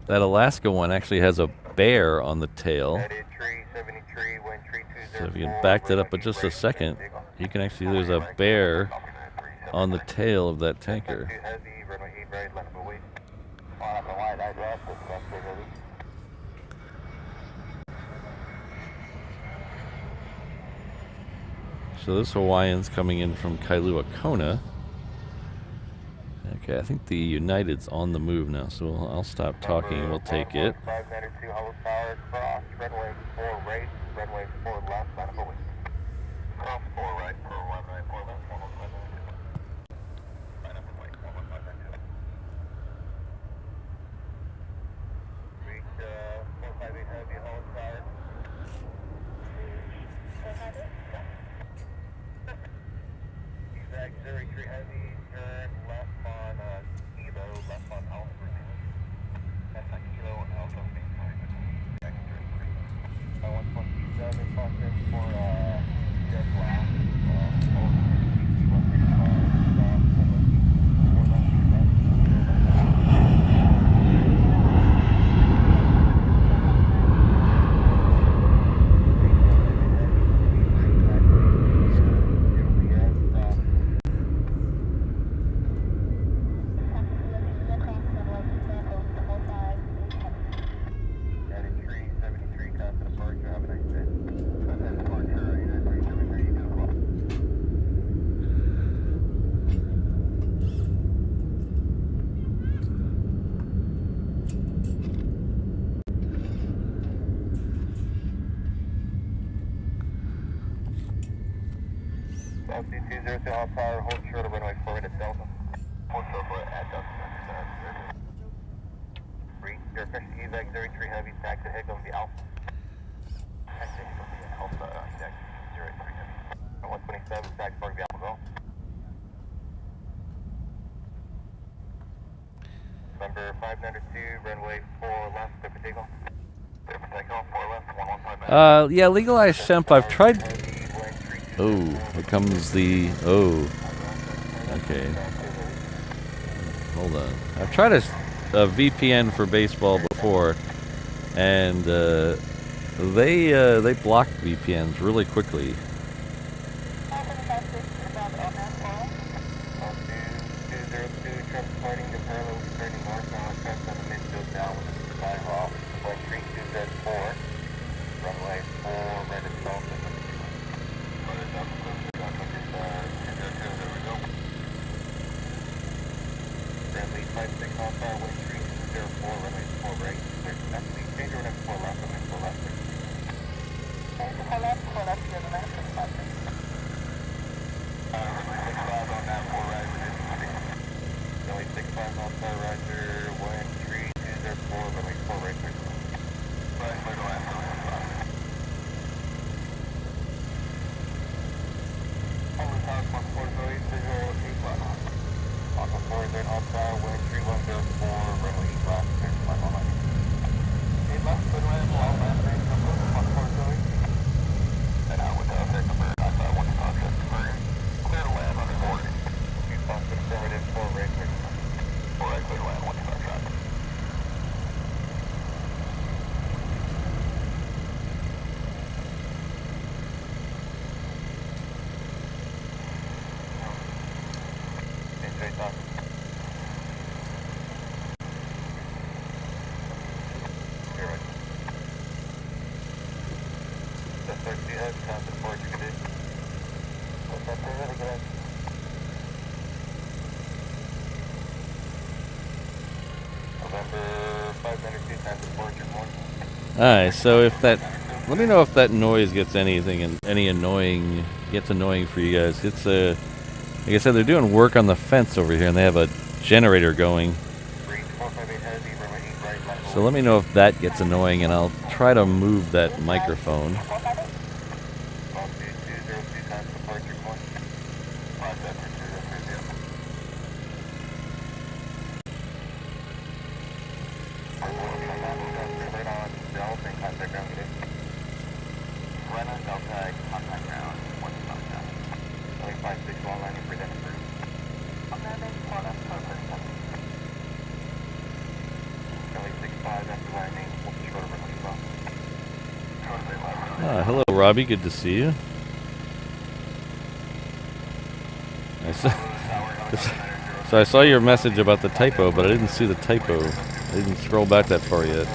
Speaker 2: that Alaska one actually has a bear on the tail. So if you can back that up for just a second, you can actually, there's a bear on the tail of that tanker. So this Hawaiian's coming in from Kailua Kona. Okay, I think the United's on the move now, so I'll stop talking and we'll take it.
Speaker 1: 592 Hollow Tower, cross, runway 4 right, runway 4 left, line of away. Cross 4 right, 4 right, 4 left, 115. Line of away, 115. Reach 458 Heavy Hollow Tower. Exact 03 Heavy, turn left on Kilo, left on Alpha. That's a Kilo Alpha main time. Exact 03. 127, process for jet blast. L220 Hot Tower, hold short of runway 4 at Delta. Hold short for at Delta. Reach your fish evac 03 Heavy, taxi ahead going to be Alpha. Taxi ahead going to be Alpha, evac 03 Heavy. 127, taxi going to be Alpha, go. Number 592, runway 4 left, clear for takeoff. Clear for takeoff, 4 left, 115.
Speaker 2: Yeah, legalized SEMP, I've tried. Oh, here comes the, okay. Hold on. I've tried a VPN for baseball before, and they block VPNs really quickly. Alright, so if that, let me know if that noise gets anything, any annoying, gets annoying for you guys. It's like I said, they're doing work on the fence over here, and they have a generator going. So let me know if that gets annoying, and I'll try to move that microphone. Robbie. Good to see you. So I saw your message about the typo, but I didn't see the typo. I didn't scroll back that far yet.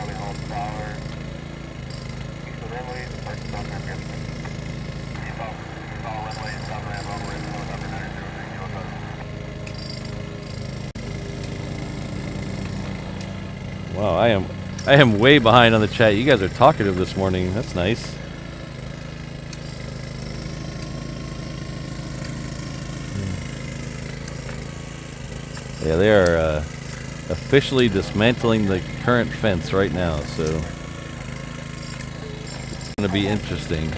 Speaker 2: Wow, I am way behind on the chat. You guys are talkative this morning. That's nice. Yeah, they are officially dismantling the current fence right now, so it's going to be interesting.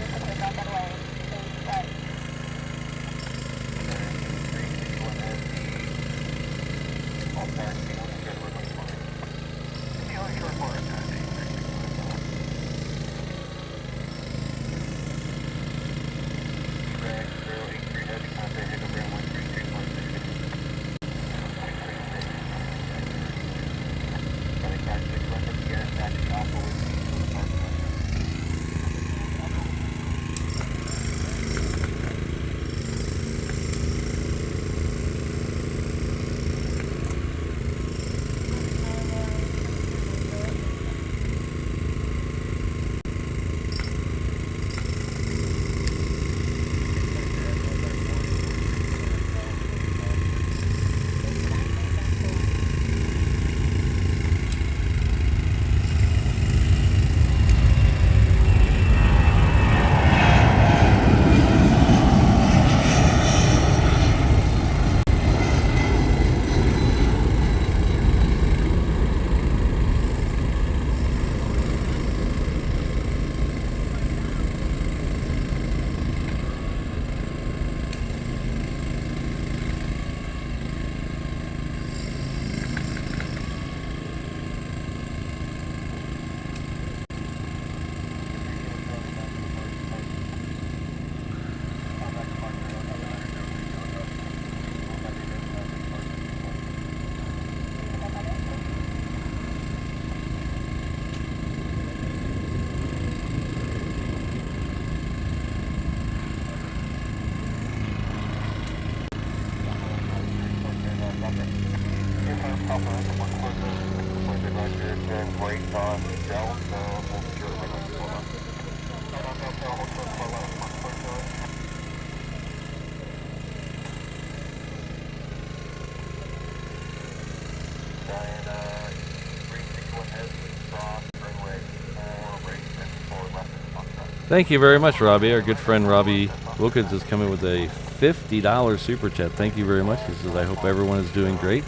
Speaker 2: Thank you very much, Robbie. Our good friend Robbie Wilkins is coming with a $50 super chat. Thank you very much. He says, I hope everyone is doing great.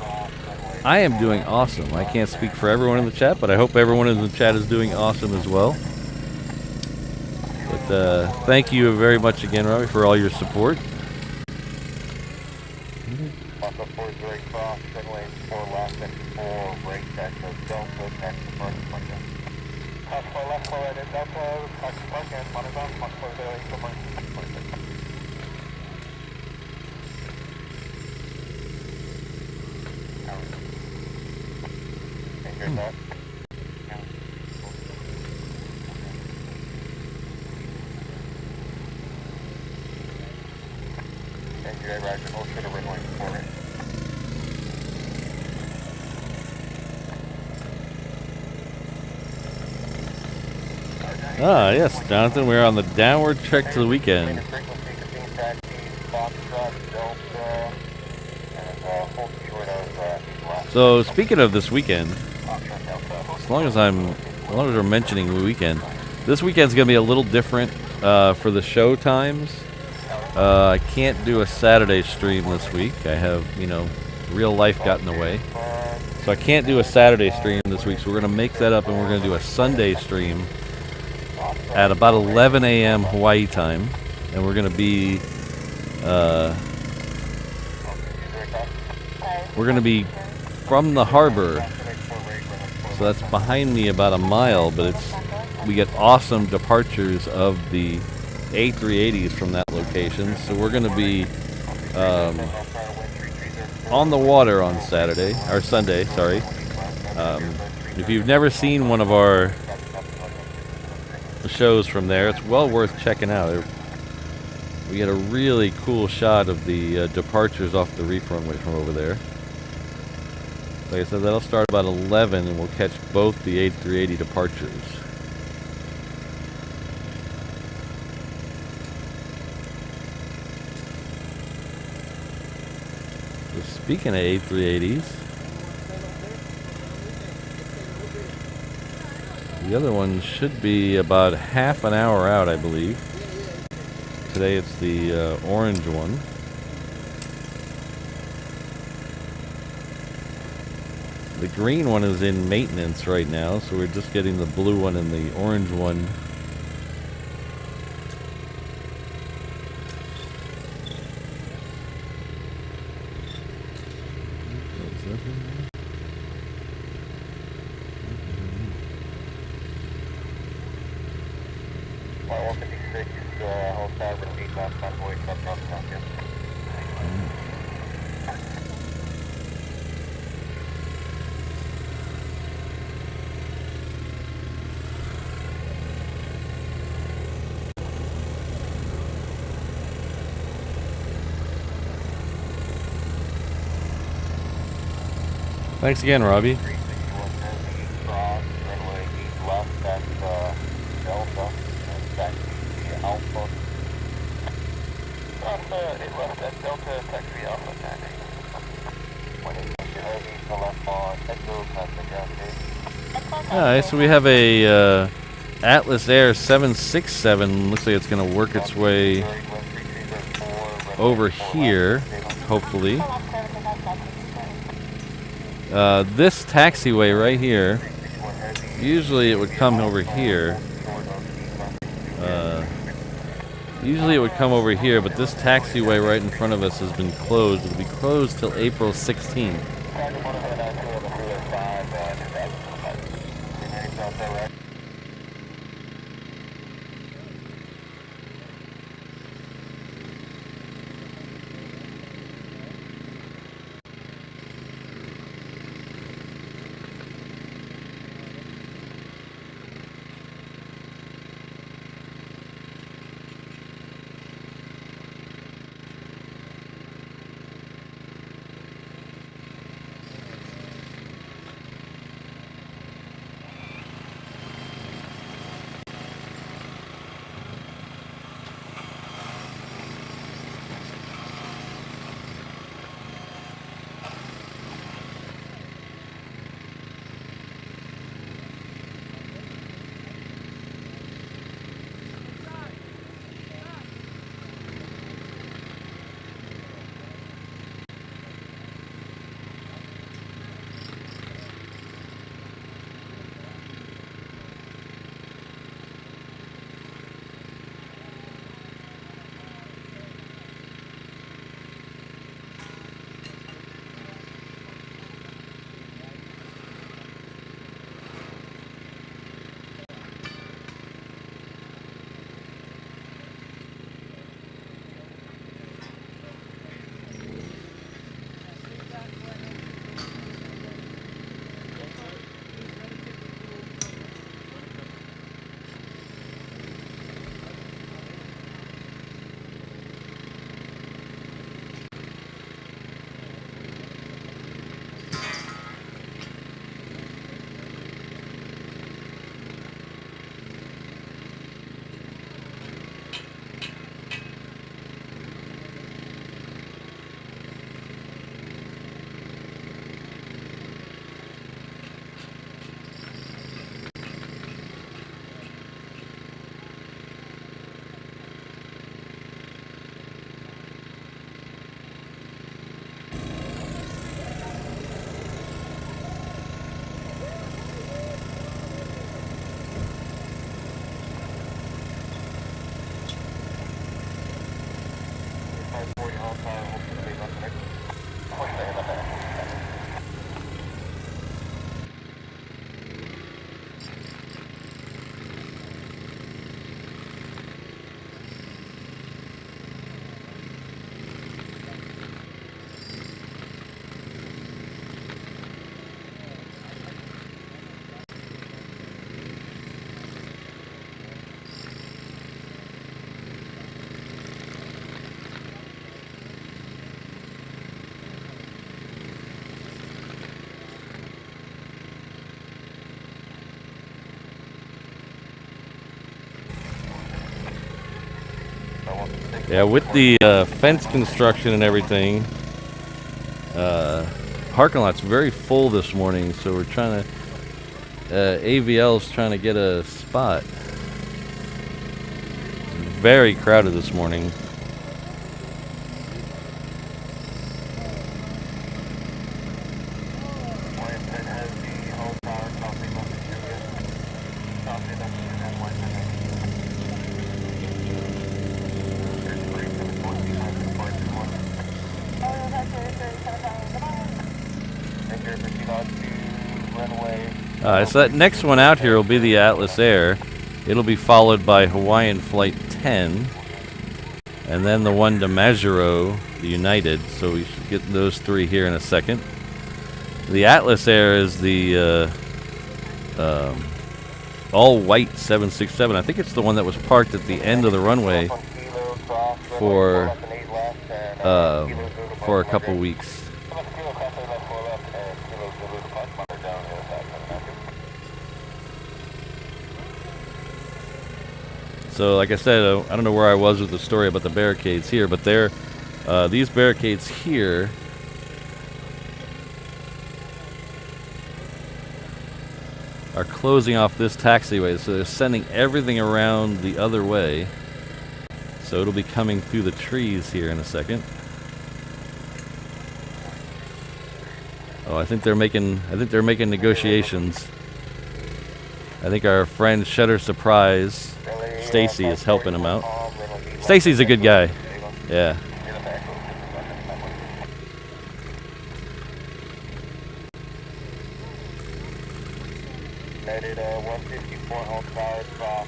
Speaker 2: I am doing awesome. I can't speak for everyone in the chat, but I hope everyone in the chat is doing awesome as well. But thank you very much again, Robbie, for all your support. Ah, yes, Jonathan, we're on the downward trek to the weekend. So, speaking of this weekend, as long as we're mentioning the weekend, this weekend's going to be a little different for the show times. I can't do a Saturday stream this week. I have, real life got in the way. So I can't do a Saturday stream this week, so we're going to make that up and we're going to do a Sunday stream at about 11 a.m. Hawaii time, and we're going to be from the harbor, so that's behind me about a mile, but we get awesome departures of the A380s from that location, so we're going to be on the water on Sunday, sorry. If you've never seen one of our the shows from there. It's well worth checking out. We get a really cool shot of the departures off the reef runway from over there. Like I said, that'll start about 11 and we'll catch both the A380 departures. So speaking of A380s, the other one should be about half an hour out, I believe. Today it's the orange one. The green one is in maintenance right now, so we're just getting the blue one and the orange one. Thanks again, Robbie.
Speaker 1: 361 Heavy, cross, runway 8 left, that's Delta, and back to the Alpha. Cross 8 left, that's Delta, taxi Alpha, taxi. 182 Heavy, to left on, Echo, passing ground gate.
Speaker 2: Alright, so we have a Atlas Air 767. Looks like it's going to work its way over here, hopefully. This taxiway right here, usually it would come over here. But this taxiway right in front of us has been closed. It'll be closed till April 16th. Yeah, with the fence construction and everything, parking lot's very full this morning, so we're trying to, AVL's trying to get a spot. Very crowded this morning. So that next one out here will be the Atlas Air. It'll be followed by Hawaiian Flight 10, and then the one to Majuro, the United. So we should get those three here in a second. The Atlas Air is the all-white 767. I think it's the one that was parked at the end of the runway for a couple weeks. So, like I said, I don't know where I was with the story about the barricades here, but these barricades here are closing off this taxiway, so they're sending everything around the other way. So it'll be coming through the trees here in a second. Oh, I think they're making negotiations. I think our friend Shutter Surprise, Stacy, is helping him out. Stacy's a good guy. Yeah.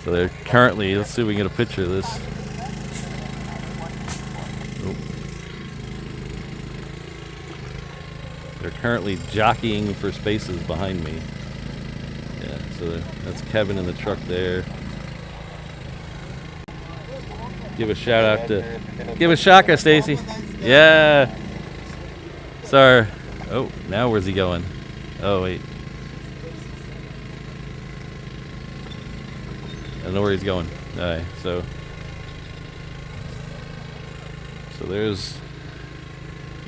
Speaker 2: So they're currently, let's see if we can get a picture of this. Oh. They're currently jockeying for spaces behind me. Yeah, so that's Kevin in the truck there. Give a shout out to, give a shaka, Stacy. Yeah. Sorry. Oh, now where's he going? Oh, wait. I don't know where he's going. Alright, so there's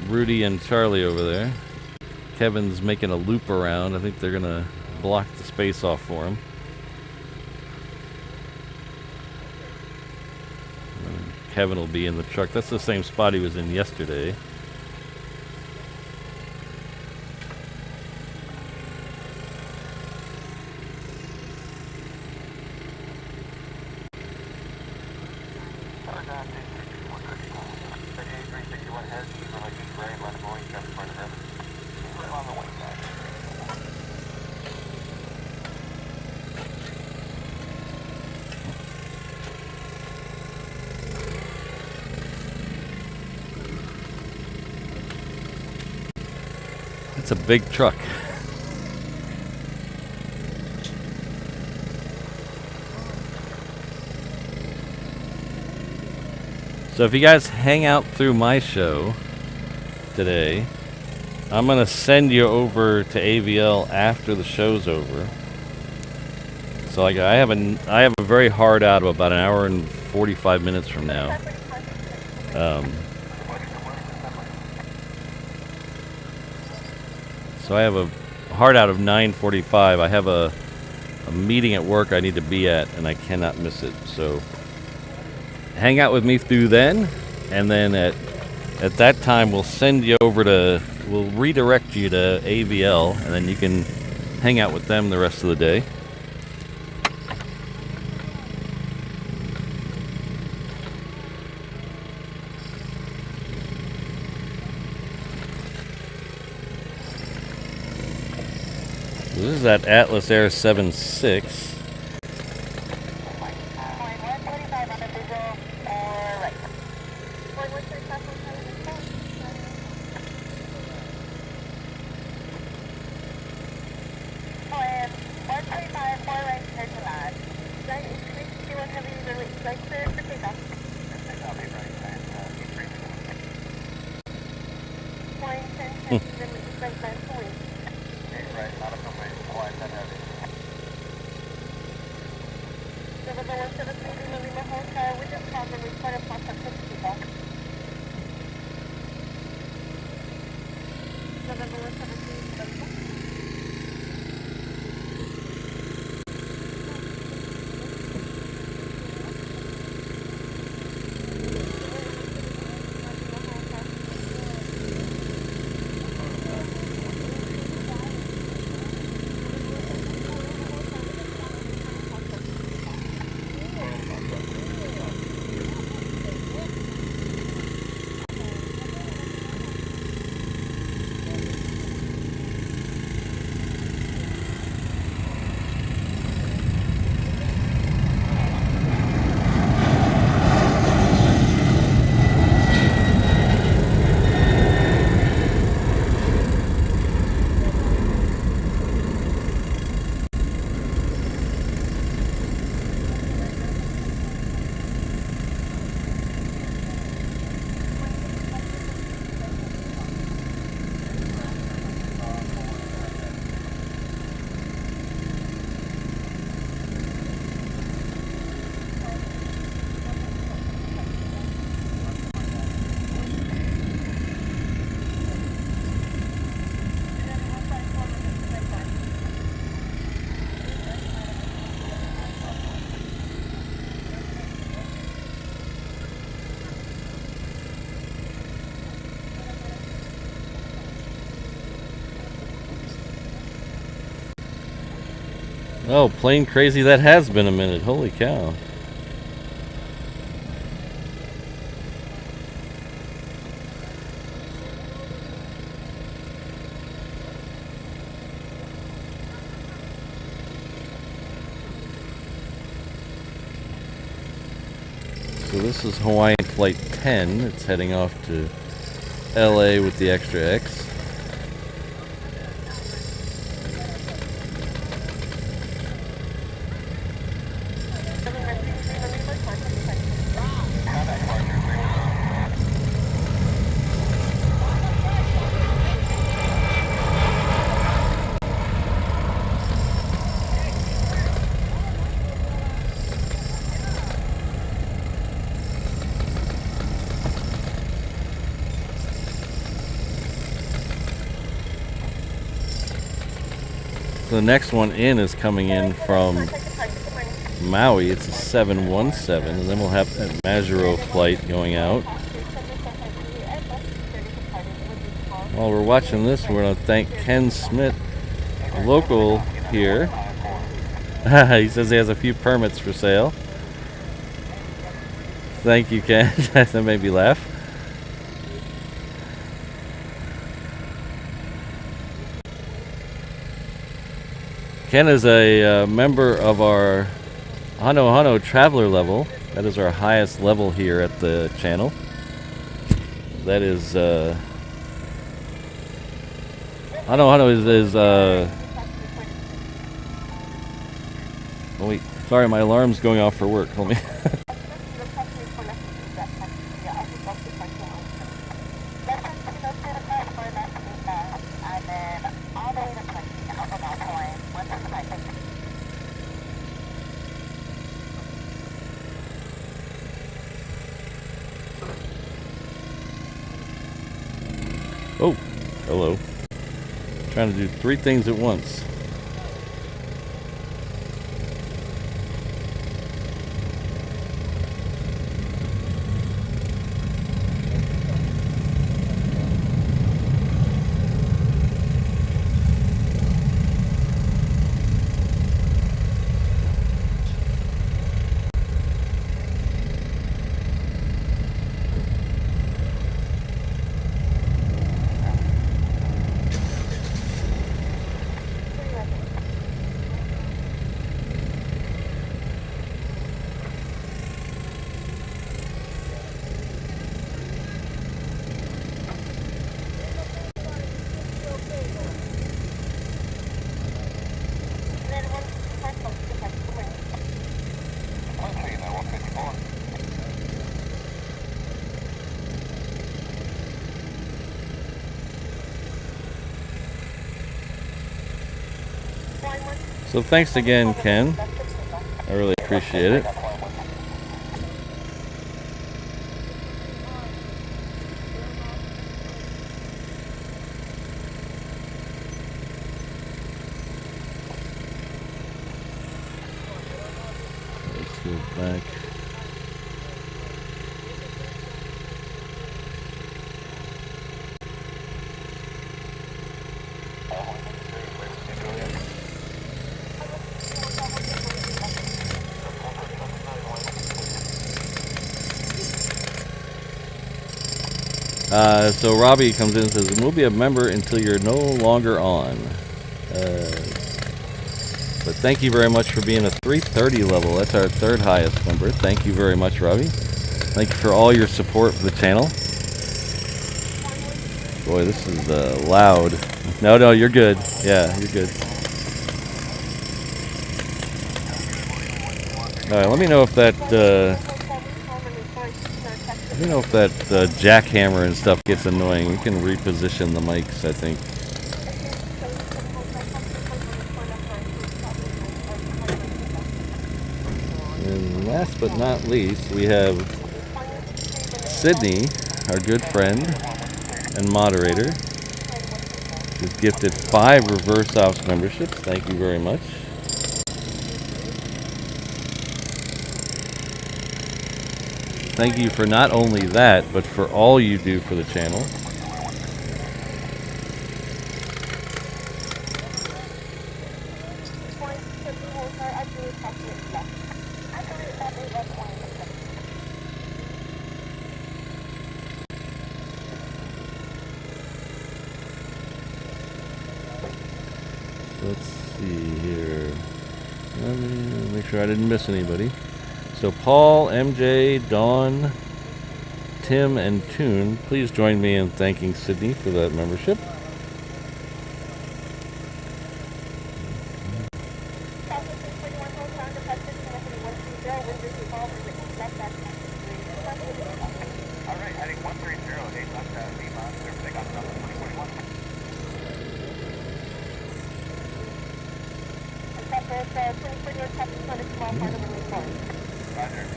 Speaker 2: Rudy and Charlie over there. Kevin's making a loop around. I think they're gonna block the space off for him. And Kevin will be in the truck. That's the same spot he was in yesterday. It's a big truck. So if you guys hang out through my show today, I'm gonna send you over to AVL after the show's over. So like I have a very hard out of about an hour and 45 minutes from now. So I have a hard out of 9:45. I have a meeting at work I need to be at, and I cannot miss it. So hang out with me through then, and then at that time we'll send you over to, we'll redirect you to AVL, and then you can hang out with them the rest of the day. This is that Atlas Air 76. Oh, plane crazy, that has been a minute. Holy cow. So this is Hawaiian Flight 10. It's heading off to LA with the Extra X. The next one in is coming in from Maui. It's a 717, and then we'll have that Majuro flight going out. While we're watching this, we're going to thank Ken Smith, a local here. He says he has a few permits for sale. Thank you, Ken. That made me laugh. Ken is a member of our Honu Traveler level. That is our highest level here at the channel. That is Honu is oh wait, sorry, my alarm's going off for work. Hold me. Oh, hello. Trying to do 3 things at once. So thanks again, Ken. I really appreciate it. back. So Robbie comes in and says, we'll be a member until you're no longer on. But thank you very much for being a 330 level. That's our third highest number. Thank you very much, Robbie. Thank you for all your support for the channel. Boy, this is loud. No, you're good. Yeah, you're good. All right, let me know if that jackhammer and stuff gets annoying. We can reposition the mics, I think. And last but not least, we have Sydney, our good friend and moderator. She's gifted 5 reverse ops memberships. Thank you very much. Thank you for not only that, but for all you do for the channel. Let's see here. Let me make sure I didn't miss anybody. So Paul, MJ, Dawn, Tim, and Toon, please join me in thanking Sydney for that membership.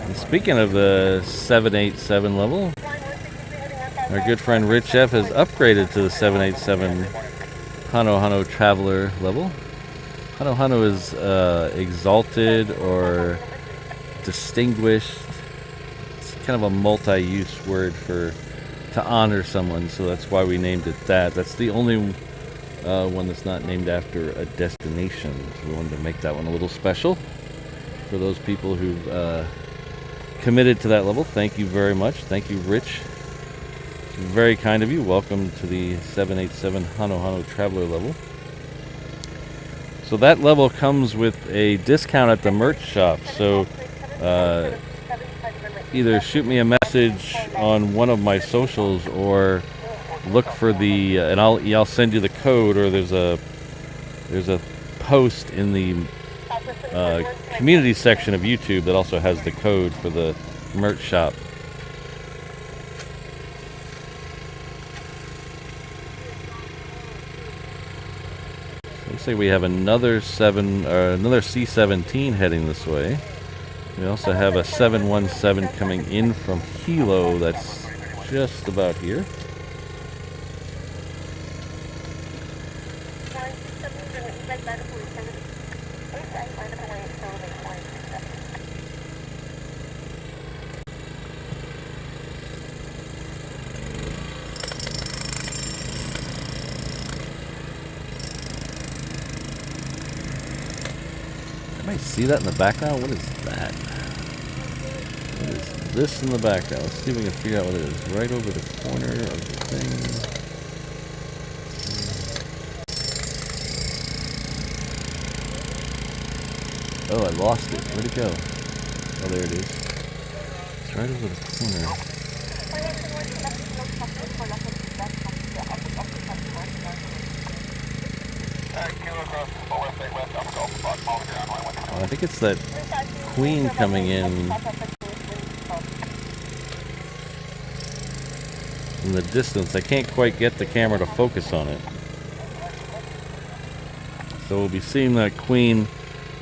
Speaker 2: And speaking of the 787 level, our good friend Rich F has upgraded to the 787 Honu Traveler level. Honu is exalted or distinguished. It's kind of a multi-use word for to honor someone, so that's why we named it that. That's the only one that's not named after a destination. So we wanted to make that one a little special for those people who've committed to that level. Thank you very much. Thank you, Rich. It's very kind of you. Welcome to the 787 Honu Traveler level. So that level comes with a discount at the merch shop. So either shoot me a message on one of my socials or look for the and I'll send you the code, or there's a post in the community section of YouTube that also has the code for the merch shop. Looks like we have another C-17 heading this way. We also have a 717 coming in from Hilo that's just about here. See that in the background? What is that? What is this in the background? Let's see if we can figure out what it is. Right over the corner of the thing. Oh, I lost it. Where'd it go? Oh, there it is. It's right over the corner. I think it's that Queen coming in the distance. I can't quite get the camera to focus on it. So we'll be seeing that Queen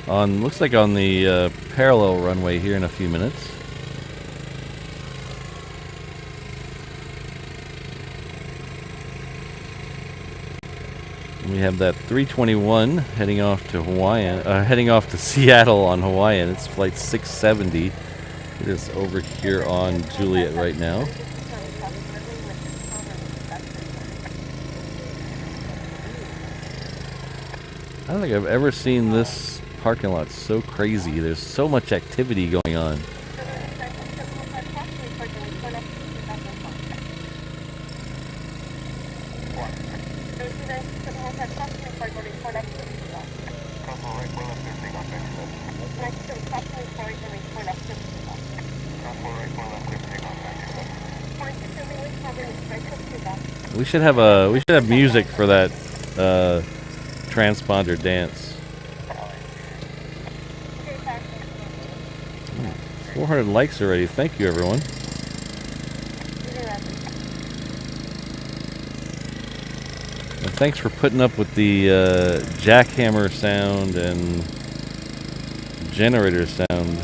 Speaker 2: on, looks like on the parallel runway here in a few minutes. We have that 321 heading off to Seattle on Hawaiian. It's flight 670. It is over here on Juliet right now. I don't think I've ever seen this parking lot so crazy. There's so much activity going on. We should have music for that transponder dance. 400 likes already. Thank you, everyone. And thanks for putting up with the jackhammer sound and generator sound.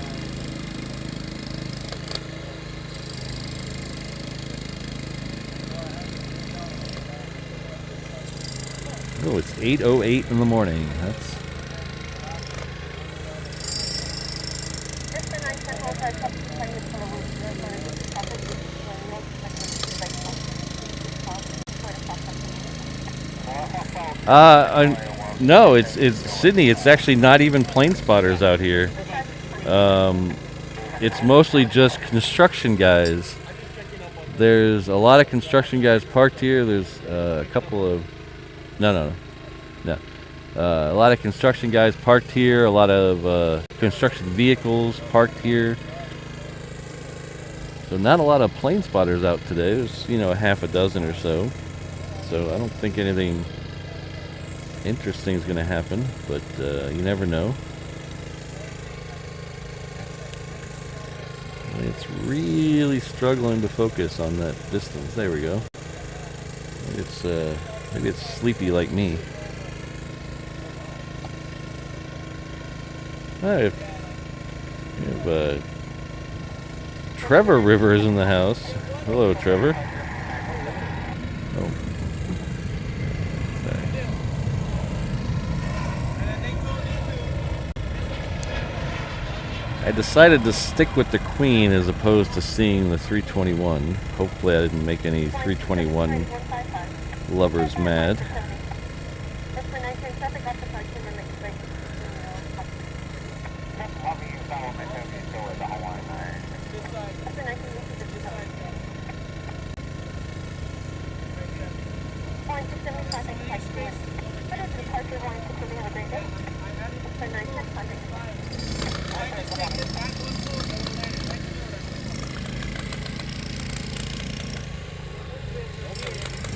Speaker 2: Oh, it's 8:08 in the morning. That's no, it's Sydney. It's actually not even plane spotters out here. It's mostly just construction guys. There's a lot of construction guys parked here. There's a couple of no. A lot of construction guys parked here. A lot of construction vehicles parked here. So not a lot of plane spotters out today. There's, you know, a half a dozen or so. So I don't think anything interesting is going to happen, but you never know. It's really struggling to focus on that distance. There we go. Maybe it's sleepy like me. We have Trevor Rivers in the house. Hello, Trevor. Oh. Sorry. I decided to stick with the Queen as opposed to seeing the 321. Hopefully I didn't make any 321 lovers mad.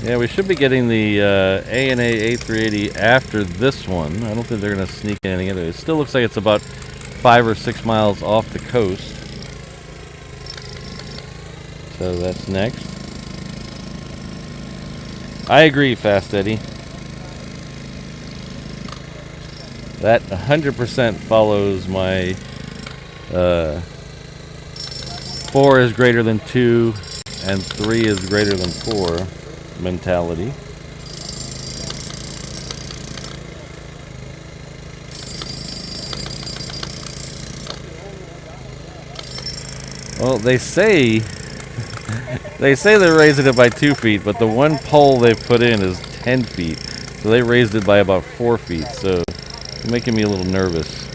Speaker 2: Yeah, we should be getting the ANA A380 after this one. I don't think they're going to sneak anything in. It still looks like it's about 5 or 6 miles off the coast. So that's next. I agree, Fast Eddie. That 100% follows my 4 is greater than 2 and 3 is greater than 4 mentality. Well, they say they're raising it by 2 feet, but the one pole they've put in is 10 feet. So they raised it by about 4 feet. So it's making me a little nervous.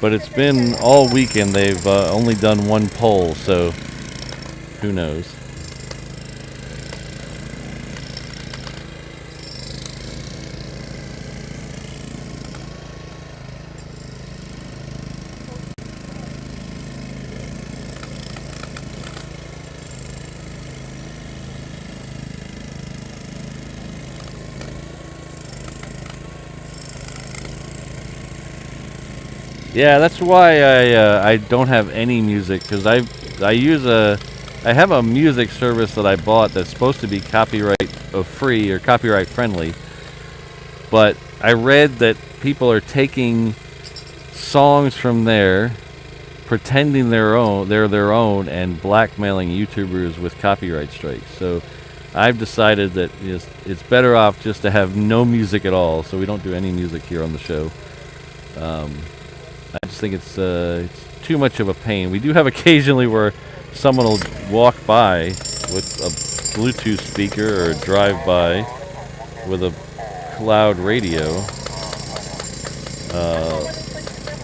Speaker 2: But it's been all weekend. They've only done one pole, so who knows? Yeah, that's why I don't have any music, because I have a music service that I bought that's supposed to be copyright free or copyright friendly, but I read that people are taking songs from there, pretending they're their own, and blackmailing YouTubers with copyright strikes. So I've decided that it's better off just to have no music at all, so we don't do any music here on the show. I just think it's too much of a pain. We do have occasionally where someone will walk by with a Bluetooth speaker or drive by with a cloud radio.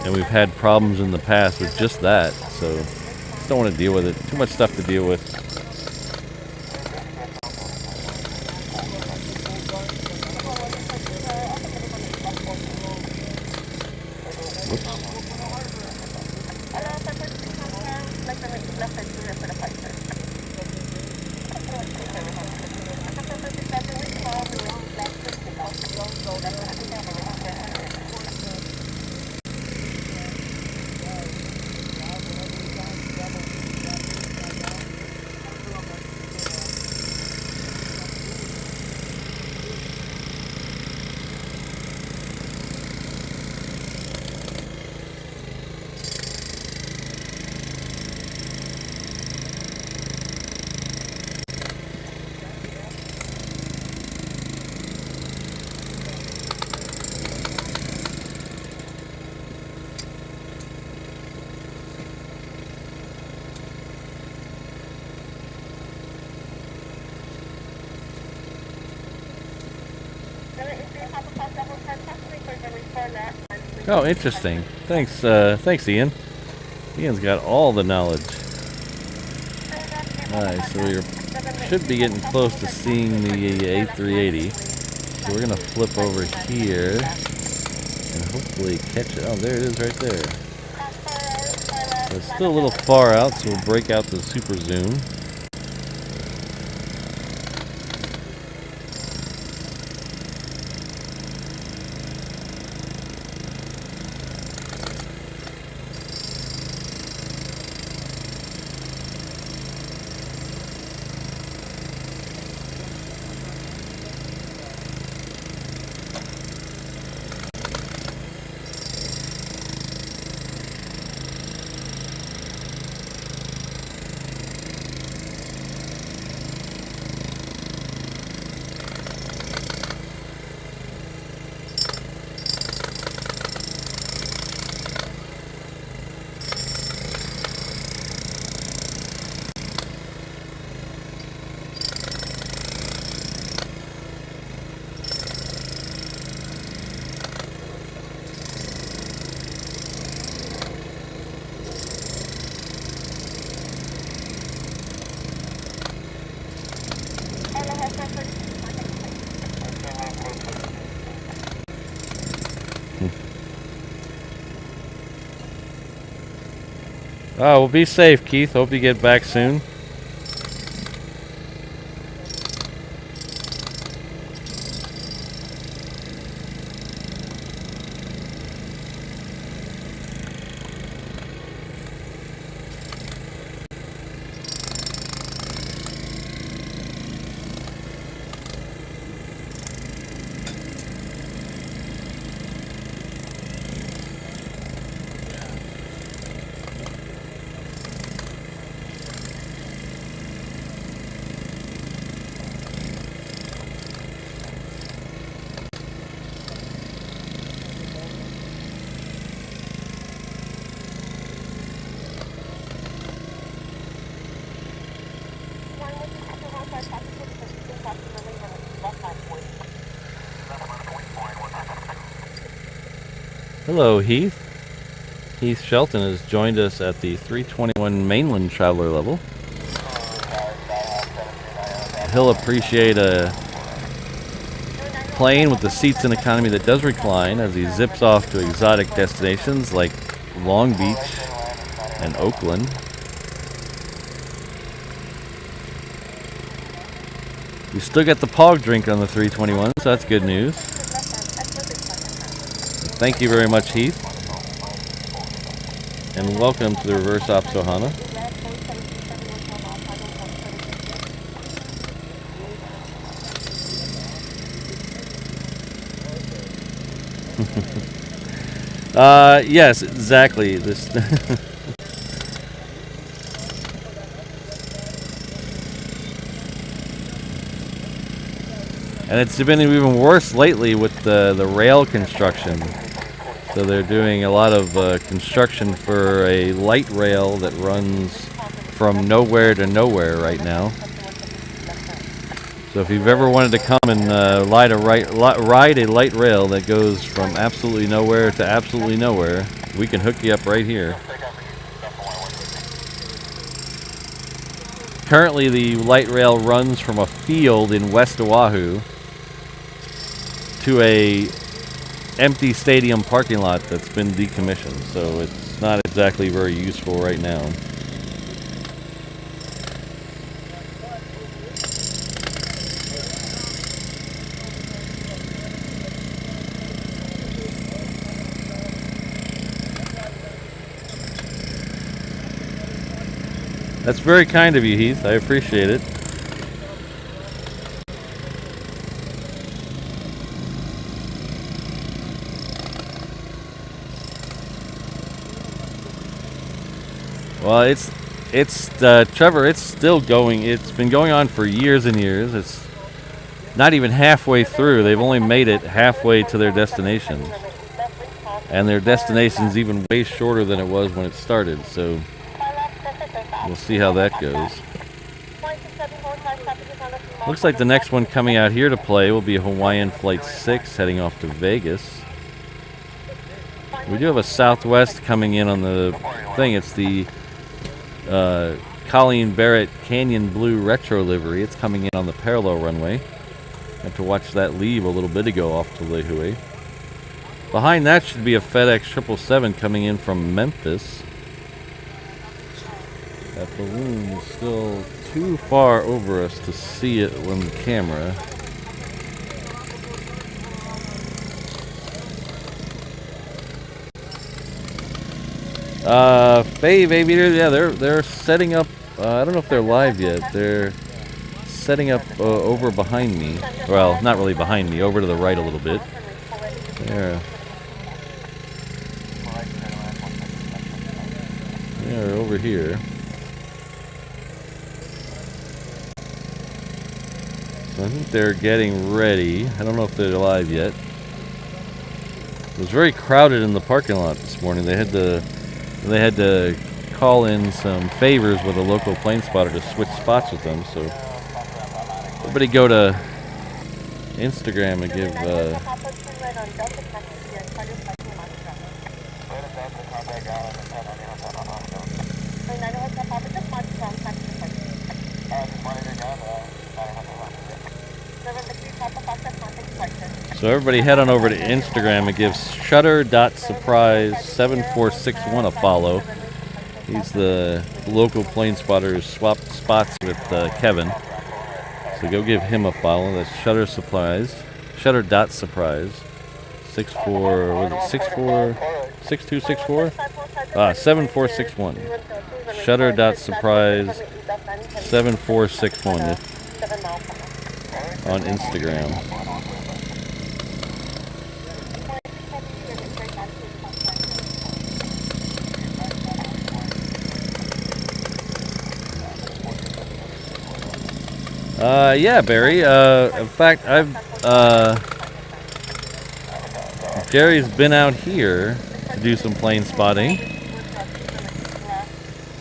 Speaker 2: And we've had problems in the past with just that, so just don't want to deal with it. Too much stuff to deal with. Oh, interesting. Thanks, thanks, Ian. Ian's got all the knowledge. Alright, so we should be getting close to seeing the A380. So we're gonna flip over here and hopefully catch it. Oh, there it is right there. So it's still a little far out, so we'll break out the super zoom. Oh, well, be safe, Keith. Hope you get back soon. Hello, Heath. Heath Shelton has joined us at the 321 mainland traveler level. He'll appreciate a plane with the seats in economy that does recline as he zips off to exotic destinations like Long Beach and Oakland. We still get the POG drink on the 321, so that's good news. Thank you very much, Heath. And welcome to the Reverse Ops Ohana. Yes, exactly. This And it's been even worse lately with the rail construction. So they're doing a lot of construction for a light rail that runs from nowhere to nowhere right now. So if you've ever wanted to come and ride a light rail that goes from absolutely nowhere to absolutely nowhere, we can hook you up right here. Currently, the light rail runs from a field in West Oahu to a empty stadium parking lot that's been decommissioned, so it's not exactly very useful right now. That's very kind of you, Heath. I appreciate it. Well, it's Trevor, it's still going. It's been going on for years and years. It's not even halfway through. They've only made it halfway to their destination. And their destination's even way shorter than it was when it started, so we'll see how that goes. Looks like the next one coming out here to play will be Hawaiian Flight 6 heading off to Vegas. We do have a Southwest coming in on the thing. It's the Colleen Barrett Canyon Blue Retro livery. It's coming in on the parallel runway. Had to watch that leave a little bit ago off to Lehue. Behind that should be a FedEx 777 coming in from Memphis. That balloon is still too far over us to see it on the camera. Fave Aviator, yeah, they're setting up. I don't know if they're live yet. They're setting up over behind me. Well, not really behind me, over to the right a little bit. There. They're over here. So I think they're getting ready. I don't know if they're live yet. It was very crowded in the parking lot this morning. They had to call in some favors with a local plane spotter to switch spots with them. So everybody go to Instagram and give so everybody head on over to Instagram and give shutter.surprise7461 a follow. He's the local plane spotter who swapped spots with Kevin. So go give him a follow. That's shutter.surprise 6264 7461. Shutter.surprise7461 on Instagram. Yeah, Barry. In fact, Jerry's been out here to do some plane spotting.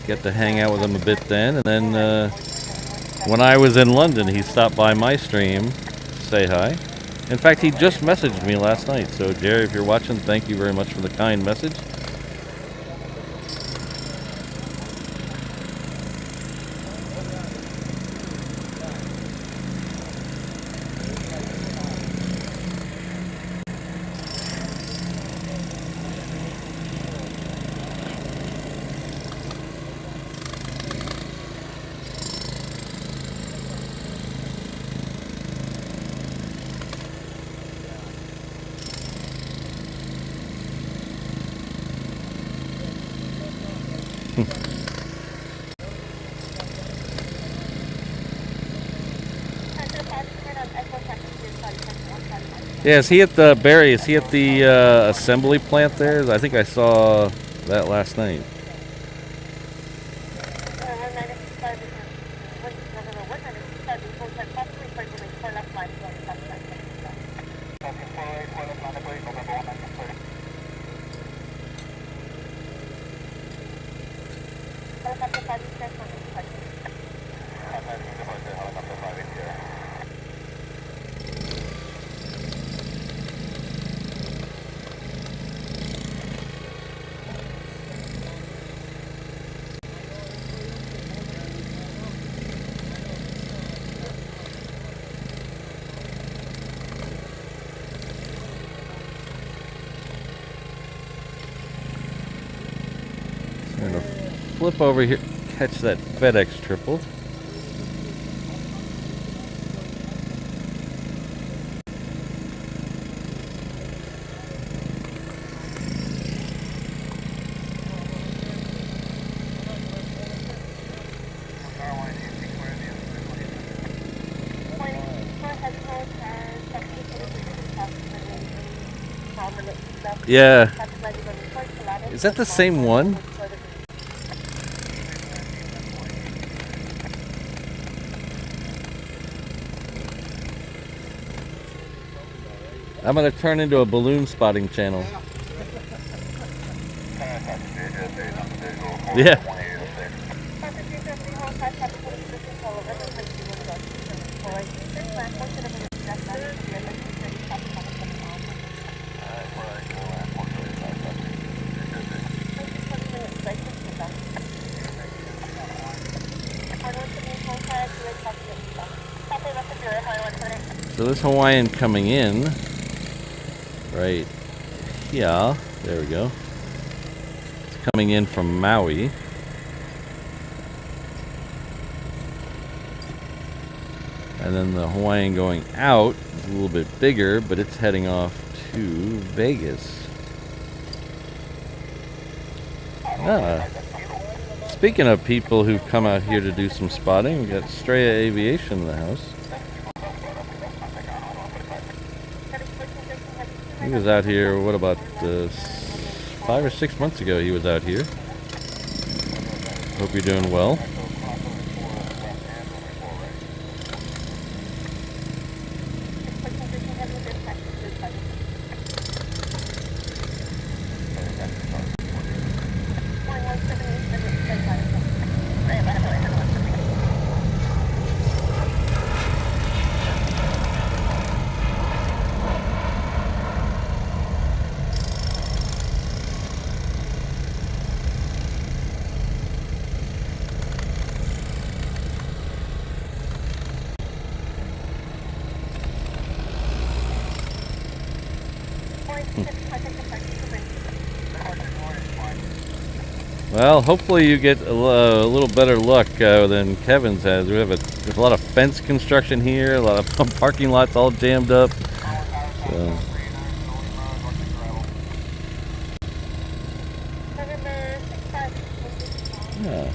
Speaker 2: Get to hang out with him a bit then, and then when I was in London, he stopped by my stream to say hi. In fact, he just messaged me last night. So, Jerry, if you're watching, thank you very much for the kind message. Yeah, is he at the Barry? Is he at the assembly plant there? I think I saw that last night. flip over here, catch that FedEx triple. Yeah. Is that the same one? I'm gonna turn into a balloon spotting channel. Yeah. So this Hawaiian coming in, right here, there we go. It's coming in from Maui. And then the Hawaiian going out is a little bit bigger, but it's heading off to Vegas. Speaking of people who come out here to do some spotting, we got Straya Aviation in the house. He was out here, what about 5 or 6 months ago he was out here. Hope you're doing well. Well, hopefully you get a little better luck than Kevin's has. We have there's a lot of fence construction here, a lot of parking lots all jammed up. So. Yeah.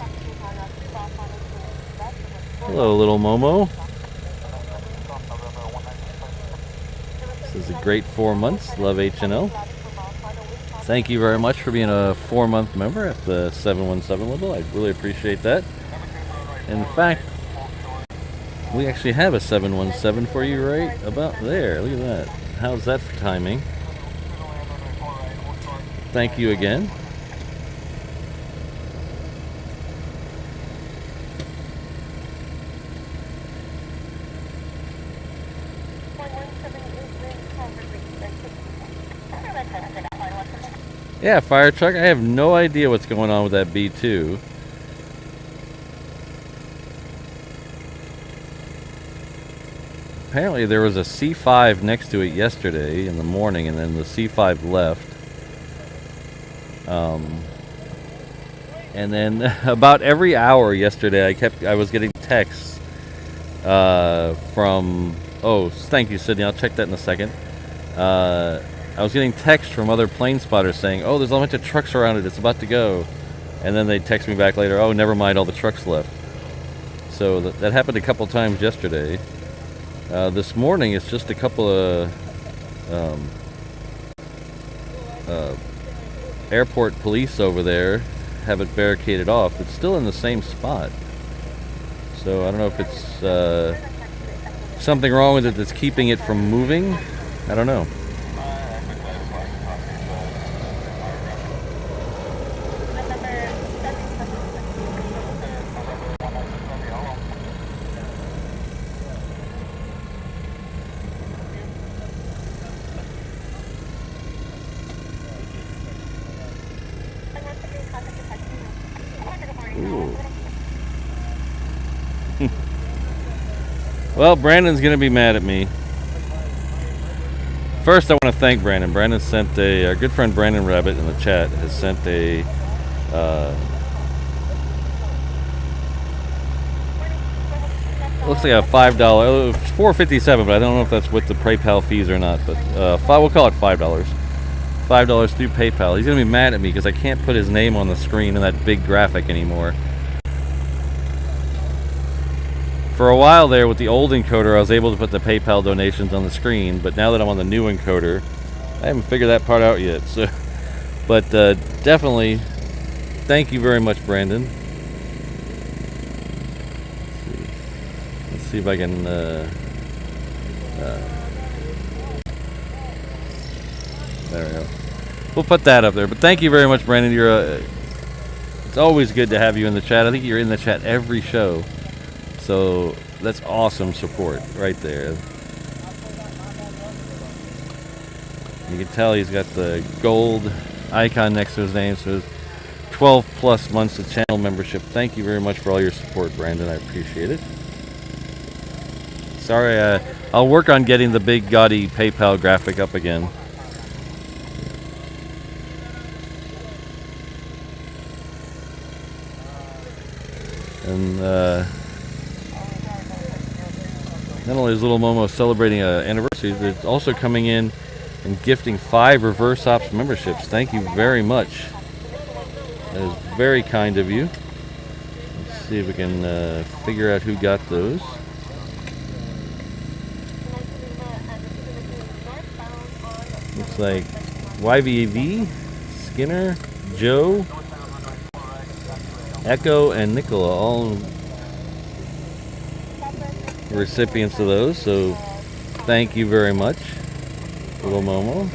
Speaker 2: Hello, little Momo. This is a great 4 months. Love HNL. Thank you very much for being a 4-month member at the 717 level. I really appreciate that. In fact, we actually have a 717 for you right about there. Look at that. How's that for timing? Thank you again. Yeah, fire truck. I have no idea what's going on with that B2. Apparently there was a C5 next to it yesterday in the morning, and then the C5 left. And then about every hour yesterday, I was getting texts from. Oh, thank you, Sydney. I'll check that in a second. I was getting texts from other plane spotters saying, "Oh, there's a bunch of trucks around it. It's about to go," and then they text me back later, "Oh, never mind. All the trucks left." So that happened a couple times yesterday. This morning, it's just a couple of airport police over there have it barricaded off. It's still in the same spot. So I don't know if it's something wrong with it that's keeping it from moving. I don't know. Well, Brandon's going to be mad at me. First, I want to thank Brandon. Brandon sent our good friend Brandon Rabbit in the chat has sent looks like a $5. It's $4.57, but I don't know if that's with the PayPal fees or not. But we'll call it $5. $5 through PayPal. He's gonna be mad at me because I can't put his name on the screen in that big graphic anymore. For a while there with the old encoder, I was able to put the PayPal donations on the screen, but now that I'm on the new encoder, I haven't figured that part out yet. So, but definitely, thank you very much, Brandon. Let's see if I can. There we go. We'll put that up there. But thank you very much, Brandon. You're. It's always good to have you in the chat. I think you're in the chat every show. So that's awesome support right there. You can tell he's got the gold icon next to his name, so it's 12 plus months of channel membership. Thank you very much for all your support, Brandon. I appreciate it. Sorry, I'll work on getting the big gaudy PayPal graphic up again. And not only is Little Momo celebrating an anniversary, they're also coming in and gifting 5 Reverse Ops memberships. Thank you very much. That is very kind of you. Let's see if we can figure out who got those. Looks like YVAV, Skinner, Joe, Echo, and Nicola, all recipients of those, so thank you very much, Little Momo.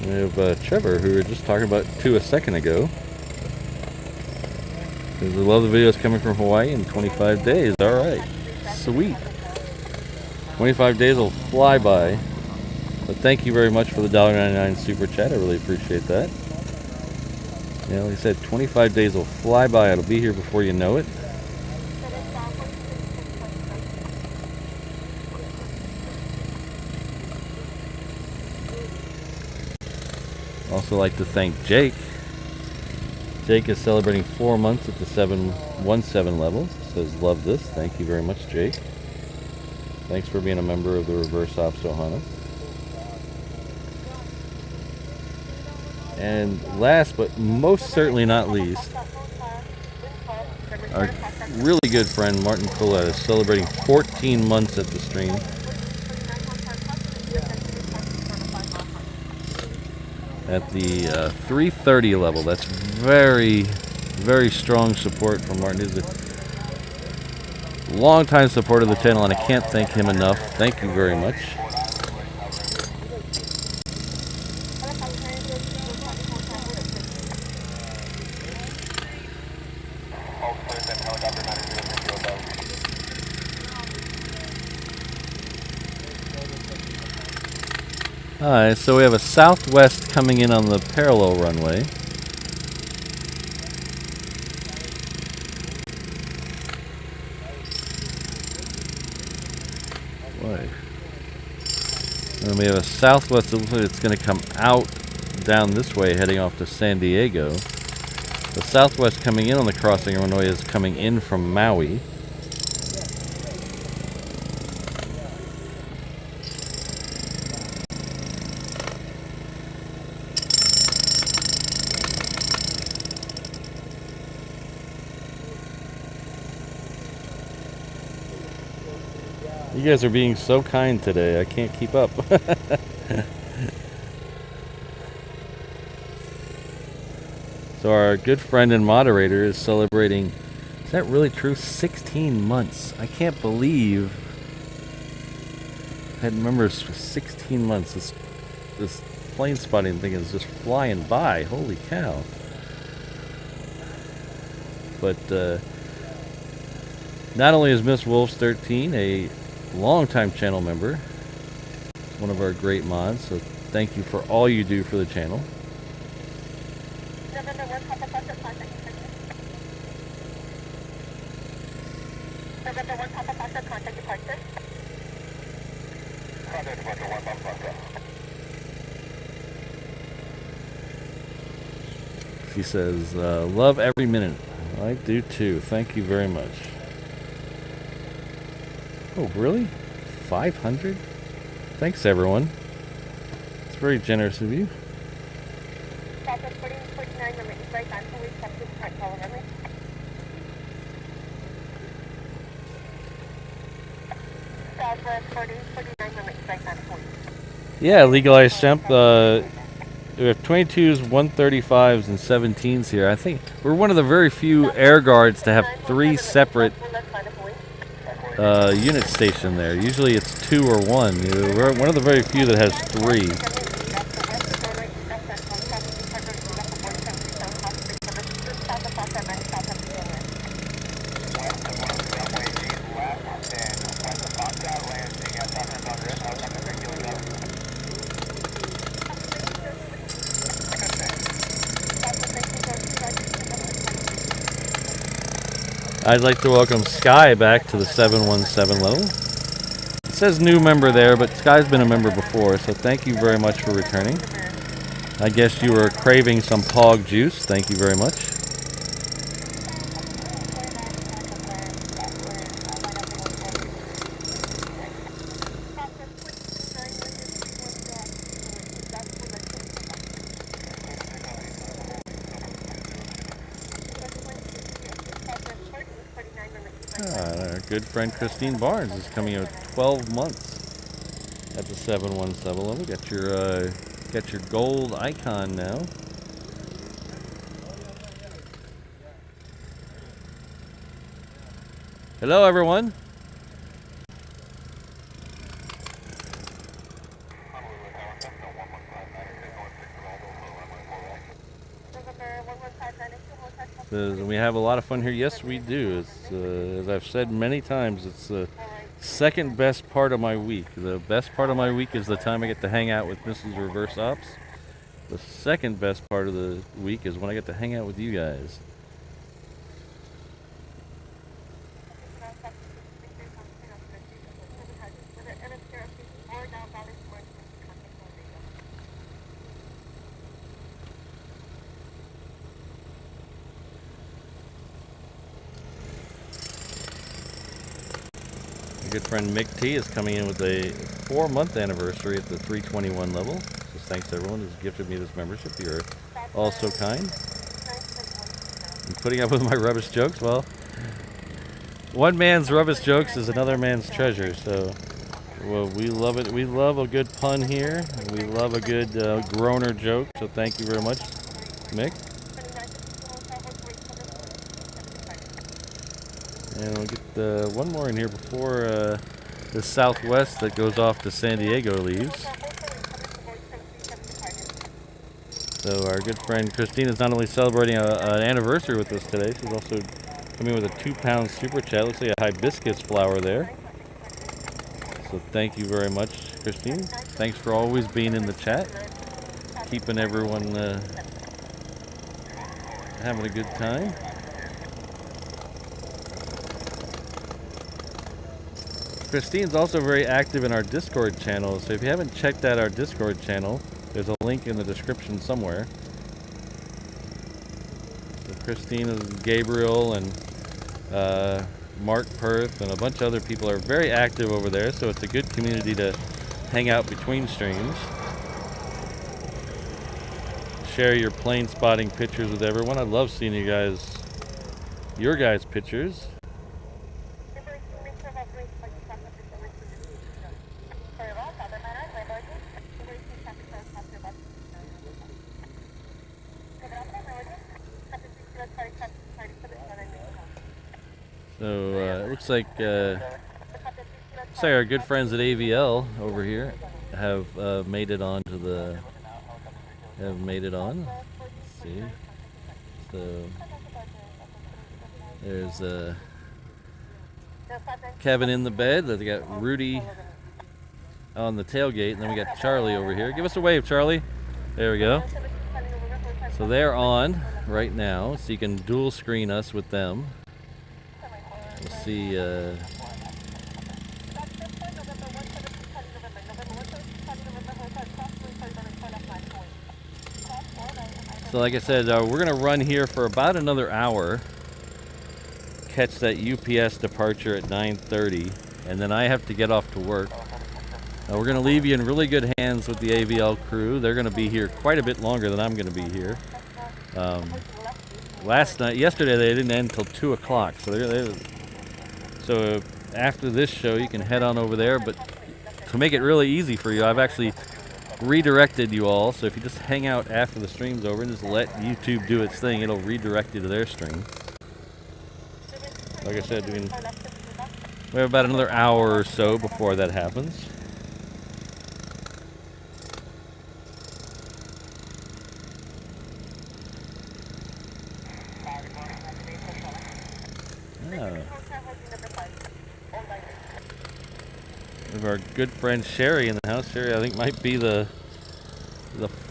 Speaker 2: We have Trevor, who we were just talking about a second ago. Because I love the videos coming from Hawaii in 25 days. Alright, sweet. 25 days will fly by. But thank you very much for the $1.99 super chat. I really appreciate that. Yeah, like I said, 25 days will fly by. It'll be here before you know it. Also like to thank Jake. Jake is celebrating 4 months at the 717 level. Says, love this. Thank you very much, Jake. Thanks for being a member of the Reverse Ops Ohana. And last but most certainly not least, our really good friend Martin Collette is celebrating 14 months at the stream. At the 330 level. That's very, very strong support from Martin. He's a long-time supporter of the channel, and I can't thank him enough. Thank you very much. Alright, so we have a Southwest coming in on the parallel runway. Boy. And then we have a Southwest that looks like it's going to come out down this way, heading off to San Diego. The Southwest coming in on the crossing runway is coming in from Maui. You guys are being so kind today, I can't keep up. So our good friend and moderator is celebrating, is that really true? 16 months. I can't believe I had members for 16 months. This plane spotting thing is just flying by. Holy cow. But not only is Miss Wolves 13 a longtime channel member, one of our great mods, so thank you for all you do for the channel. She says, love every minute. I do too. Thank you very much. Oh, really? 500? Thanks, everyone. It's very generous of you.
Speaker 3: Southwest 49, number 8 right on police, up to front call runway. Southwest 49, number 8 right on police.
Speaker 2: Yeah, legalized temp. We have 22s, 135s, and 17s here. I think we're one of the very few air guards to have 3 separate units stationed there. Usually it's 2 or 1. We're one of the very few that has 3. I'd like to welcome Sky back to the 717 level. It says new member there, but Sky's been a member before, so thank you very much for returning. I guess you were craving some Pog juice. Thank you very much. Our good friend Christine Barnes is coming in with 12 months at the 717 level. Got your gold icon now. Hello, everyone. We have a lot of fun here. Yes, we do. It's, as I've said many times, it's the second best part of my week. The best part of my week is the time I get to hang out with Mrs. Reverse Ops. The second best part of the week is when I get to hang out with you guys. Good friend Mick T is coming in with a 4-month anniversary at the 321 level. So thanks to everyone who's gifted me this membership. You're all so kind. And putting up with my rubbish jokes, well, one man's rubbish jokes is another man's treasure. So, well, we love it. We love a good pun here. We love a good groaner joke. So thank you very much, Mick. And we'll get one more in here before the Southwest that goes off to San Diego leaves. So our good friend Christine is not only celebrating an anniversary with us today, she's also coming with a 2-pound super chat. Looks like a hibiscus flower there. So thank you very much, Christine. Thanks for always being in the chat, keeping everyone having a good time. Christine's also very active in our Discord channel, so if you haven't checked out our Discord channel, there's a link in the description somewhere. So Christine and Gabriel and Mark Perth and a bunch of other people are very active over there, so it's a good community to hang out between streams. Share your plane spotting pictures with everyone. I love seeing your guys' pictures. So it looks like our good friends at AVL over here have made it on to the. Have made it on. Let's see. So there's Kevin in the bed. They got Rudy on the tailgate, and then we got Charlie over here. Give us a wave, Charlie. There we go. So they're on right now, so you can dual screen us with them. We'll see. So like I said, we're going to run here for about another hour. catch that UPS departure at 9:30, and then I have to get off to work. We're going to leave you in really good hands with the AVL crew. They're going to be here quite a bit longer than I'm going to be here. Yesterday they didn't end until 2 o'clock, so after this show you can head on over there. But to make it really easy for you, I've actually redirected you all, so if you just hang out after the stream's over and just let YouTube do its thing, it'll redirect you to their stream. Like I said, we have about another hour or so before that happens. We have our good friend Sherry in the house. Sherry, I think, might be the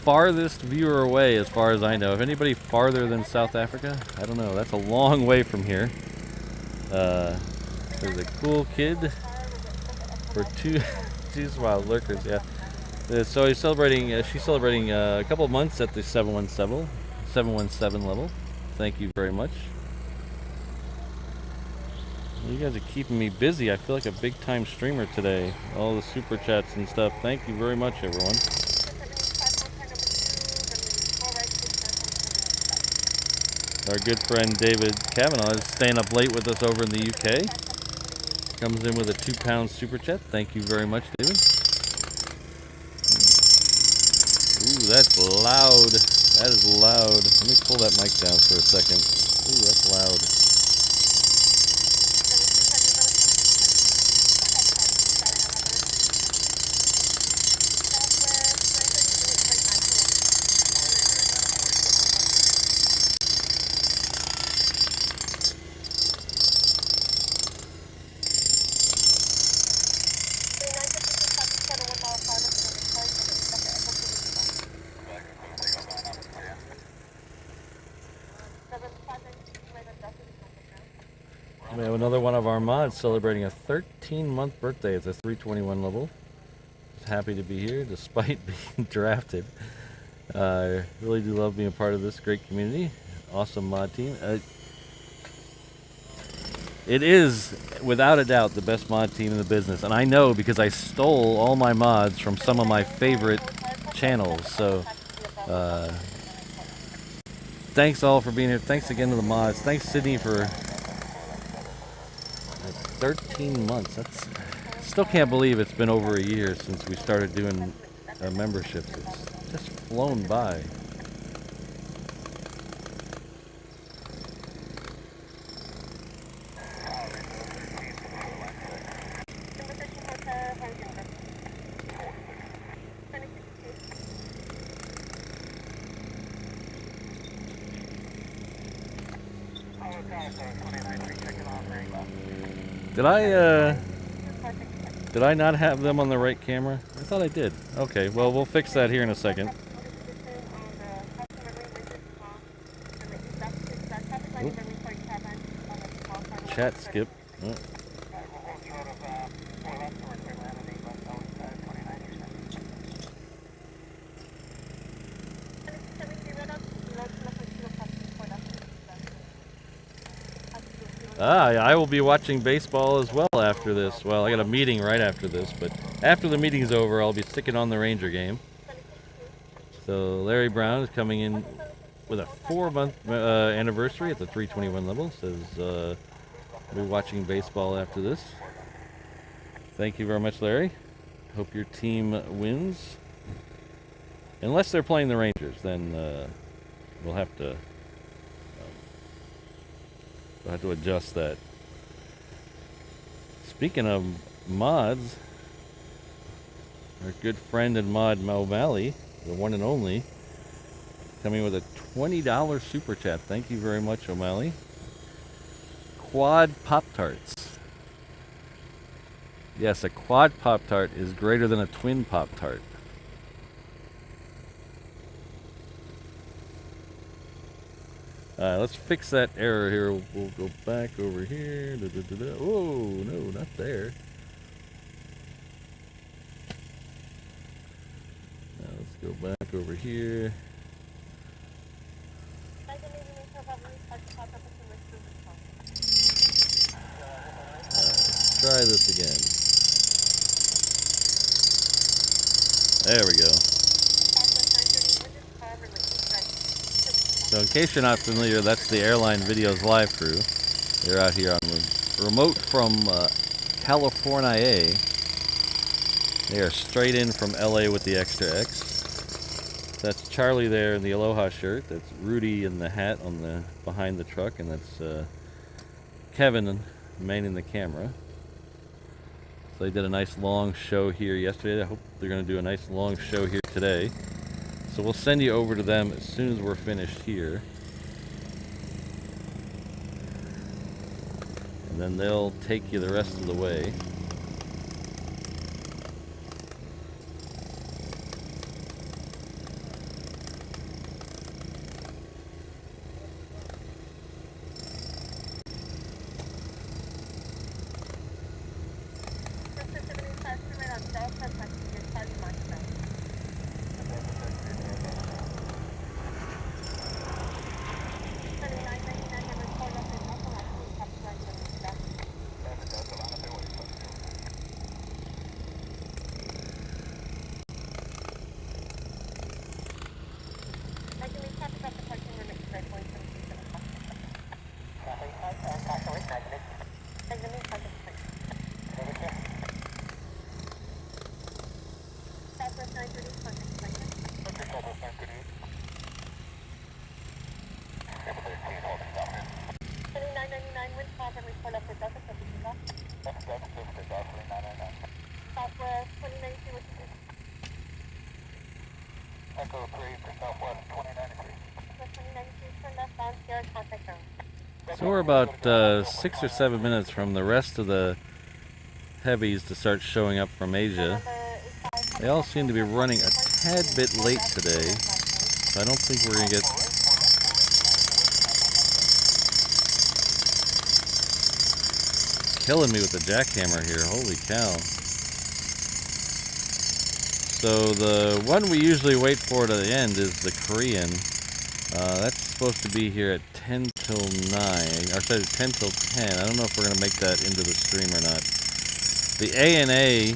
Speaker 2: farthest viewer away as far as I know. If anybody farther than South Africa, I don't know. That's a long way from here. There's a cool kid for two wild lurkers. Yeah. So he's celebrating. She's celebrating a couple of months at the 717 level. Thank you very much. You guys are keeping me busy. I feel like a big-time streamer today. All the super chats and stuff. Thank you very much, everyone. Our good friend David Kavanaugh is staying up late with us over in the UK. Comes in with a 2-pound super chat. Thank you very much, David. Ooh, that's loud. That is loud. Let me pull that mic down for a second. Ooh, that's loud. We have another one of our mods celebrating a 13-month birthday at the 321 level. Just happy to be here despite being drafted. I really do love being a part of this great community. Awesome mod team. It is, without a doubt, the best mod team in the business. And I know because I stole all my mods from some of my favorite channels. So, thanks all for being here. Thanks again to the mods. Thanks, Sydney, for 13 months. That's, still can't believe it's been over a year since we started doing memberships. It's just flown by. Did I not have them on the right camera? I thought I did. Okay, well, we'll fix that here in a second. Oop. Chat skip. Oh. I will be watching baseball as well after this. Well, I got a meeting right after this, but after the meeting's over, I'll be sticking on the Ranger game. So Larry Brown is coming in with a 4-month anniversary at the 321 level. Says we'll be watching baseball after this. Thank you very much, Larry. Hope your team wins. Unless they're playing the Rangers, then we'll have to adjust that. Speaking of mods, our good friend and mod O'Malley, the one and only, coming with a $20 super chat. Thank you very much, O'Malley. Quad Pop-Tarts. Yes, a quad Pop-Tart is greater than a twin Pop-Tart. Let's fix that error here. We'll go back over here. Oh, no, not there. Now let's go back over here. try this again. There we go. So in case you're not familiar, that's the Airline Videos live crew. They're out here on the remote from California. They are straight in from LA with the Extra X. That's Charlie there in the Aloha shirt. That's Rudy in the hat on the behind the truck, and that's Kevin manning the camera. So they did a nice long show here yesterday. I hope they're going to do a nice long show here today. So we'll send you over to them as soon as we're finished here. And then they'll take you the rest of the way. So we're about 6 or 7 minutes from the rest of the Heavies to start showing up from Asia. They all seem to be running a tad bit late today, so I don't think we're going to get... Killing me with the jackhammer here, holy cow. So the one we usually wait for to the end is the Korean. That's supposed to be here at 10 till 9, or sorry, 10 till 10. I don't know if we're going to make that into the stream or not. The ANA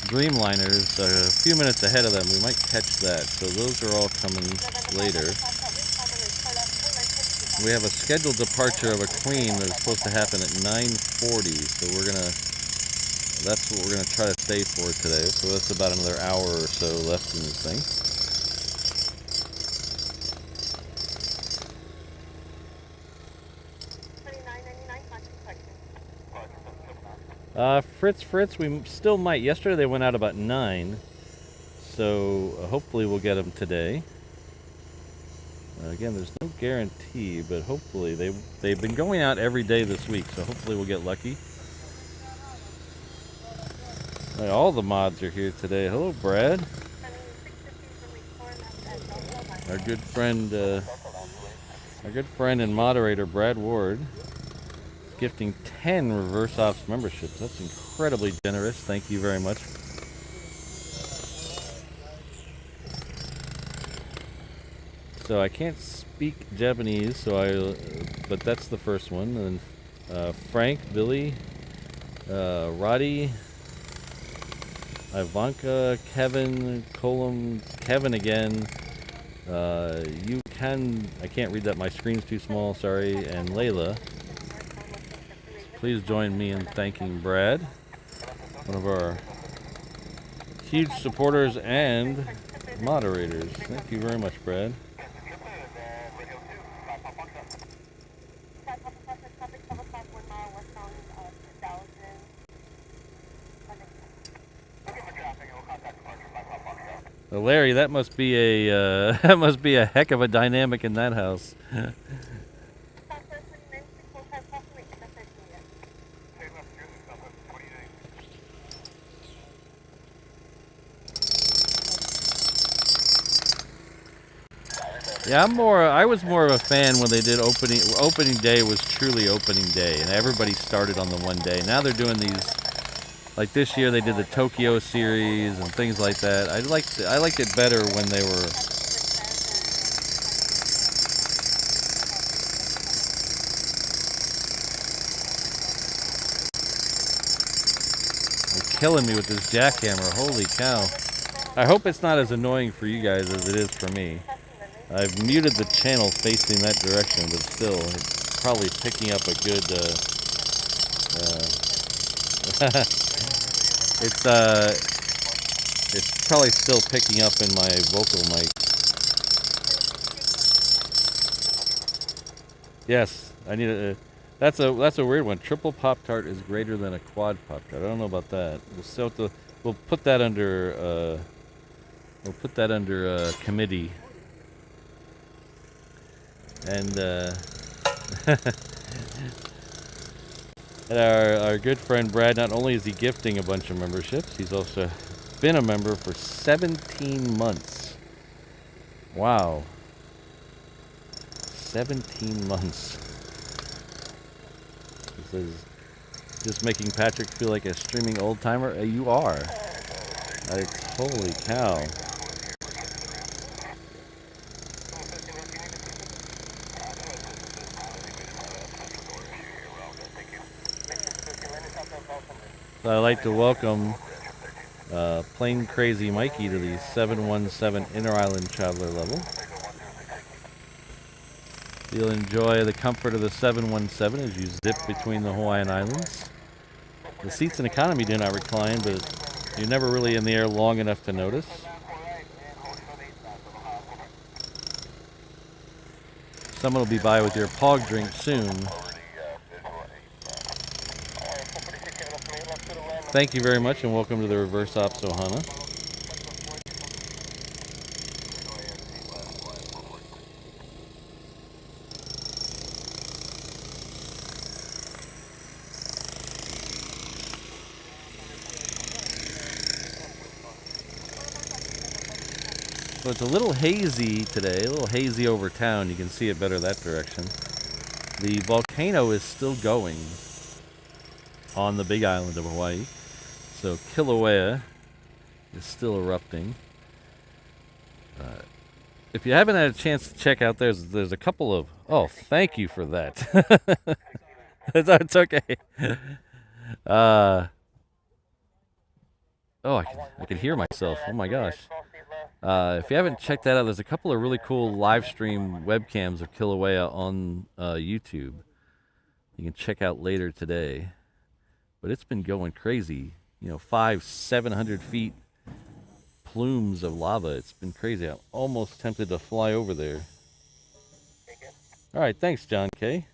Speaker 2: Dreamliners are a few minutes ahead of them. We might catch that. So those are all coming later. We have a scheduled departure of a Queen that's supposed to happen at 9:40. So that's what we're going to try to stay for today. So that's about another hour or so left in this thing. Fritz, we still might. Yesterday they went out about 9, so hopefully we'll get them today. Again, there's no guarantee, but hopefully they've been going out every day this week, so hopefully we'll get lucky. All the mods are here today. Hello, Brad. Our good friend and moderator, Brad Ward, gifting 10 Reverse Ops memberships. That's incredibly generous. Thank you very much. So I can't speak Japanese, but that's the first one. And Frank, Billy, Roddy, Ivanka, Kevin, Colum, Kevin again. I can't read that. My screen's too small. Sorry. And Layla. Please join me in thanking Brad, one of our huge supporters and moderators. Thank you very much, Brad. Well, Larry, that must be a heck of a dynamic in that house. Yeah, I was more of a fan when they did opening day was truly opening day, and everybody started on the one day. Now they're doing these, like this year they did the Tokyo series and things like that. I liked it better when they were. killing me with this jackhammer. Holy cow. I hope it's not as annoying for you guys as it is for me. I've muted the channel facing that direction, but still, it's probably picking up a good, it's probably still picking up in my vocal mic. Yes, I need a, that's a weird one. Triple Pop-Tart is greater than a quad Pop-Tart. I don't know about that. We'll still have to, we'll put that under, committee. And, and our good friend Brad, not only is he gifting a bunch of memberships, he's also been a member for 17 months. Wow. 17 months. He says, just making Patrick feel like a streaming old timer. You are. Holy cow. So I'd like to welcome Plane Crazy Mikey to the 717 Inter-Island Traveler level. You'll enjoy the comfort of the 717 as you zip between the Hawaiian Islands. The seats in economy do not recline, but you're never really in the air long enough to notice. Someone will be by with your POG drink soon. Thank you very much and welcome to the Reverse Ops Ohana. So it's a little hazy today, a little hazy over town. You can see it better that direction. The volcano is still going on the big island of Hawaii. So Kilauea is still erupting. If you haven't had a chance to check out, there's a couple of... Oh, thank you for that. It's okay. Oh, I can hear myself. Oh my gosh. If you haven't checked that out, there's a couple of really cool live stream webcams of Kilauea on YouTube. You can check out later today. But it's been going crazy. You know, 500-700 feet plumes of lava. It's been crazy. I'm almost tempted to fly over there. All right, thanks, John K.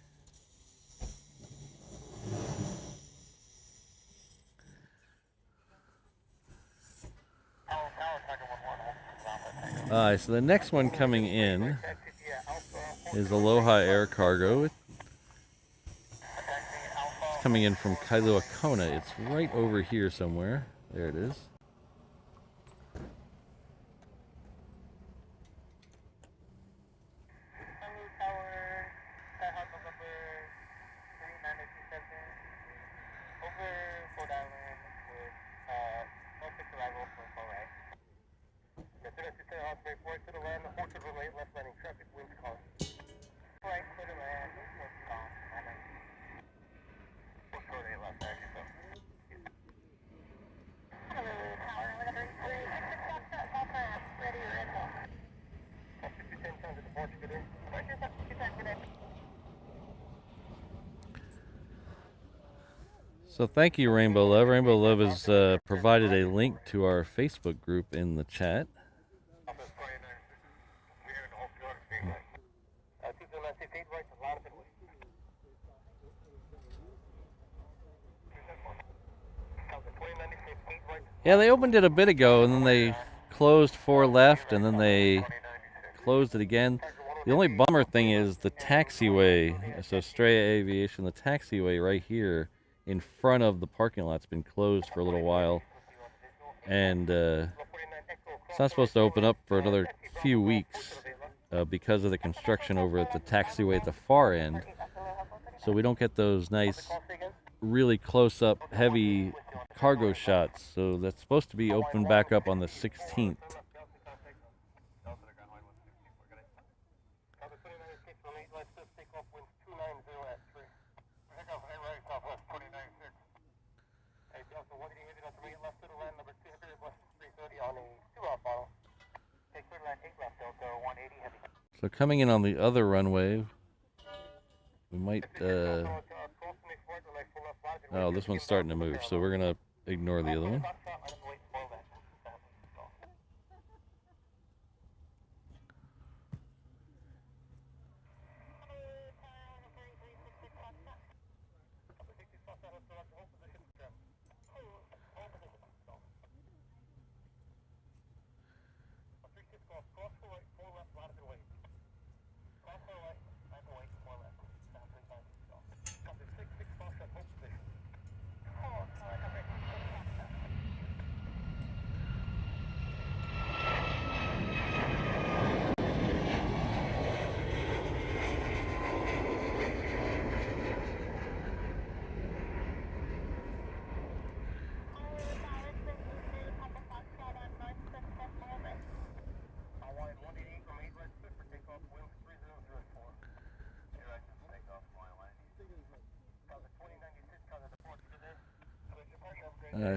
Speaker 2: All right, so the next one coming in is Aloha Air Cargo. It's coming in from Kailua Kona. It's right over here somewhere. There it is. So thank you, Rainbow Love. Rainbow Love has provided a link to our Facebook group in the chat. Yeah, they opened it a bit ago, and then they closed 4 left, and then they closed it again. The only bummer thing is the taxiway. So Straya Aviation, the taxiway right here in front of the parking lot's been closed for a little while. And it's not supposed to open up for another few weeks because of the construction over at the taxiway at the far end. So we don't get those nice, really close-up, heavy cargo shots. So that's supposed to be opened back up on the 16th. So coming in on the other runway, we might, oh, this one's starting to move, so we're gonna ignore the other one.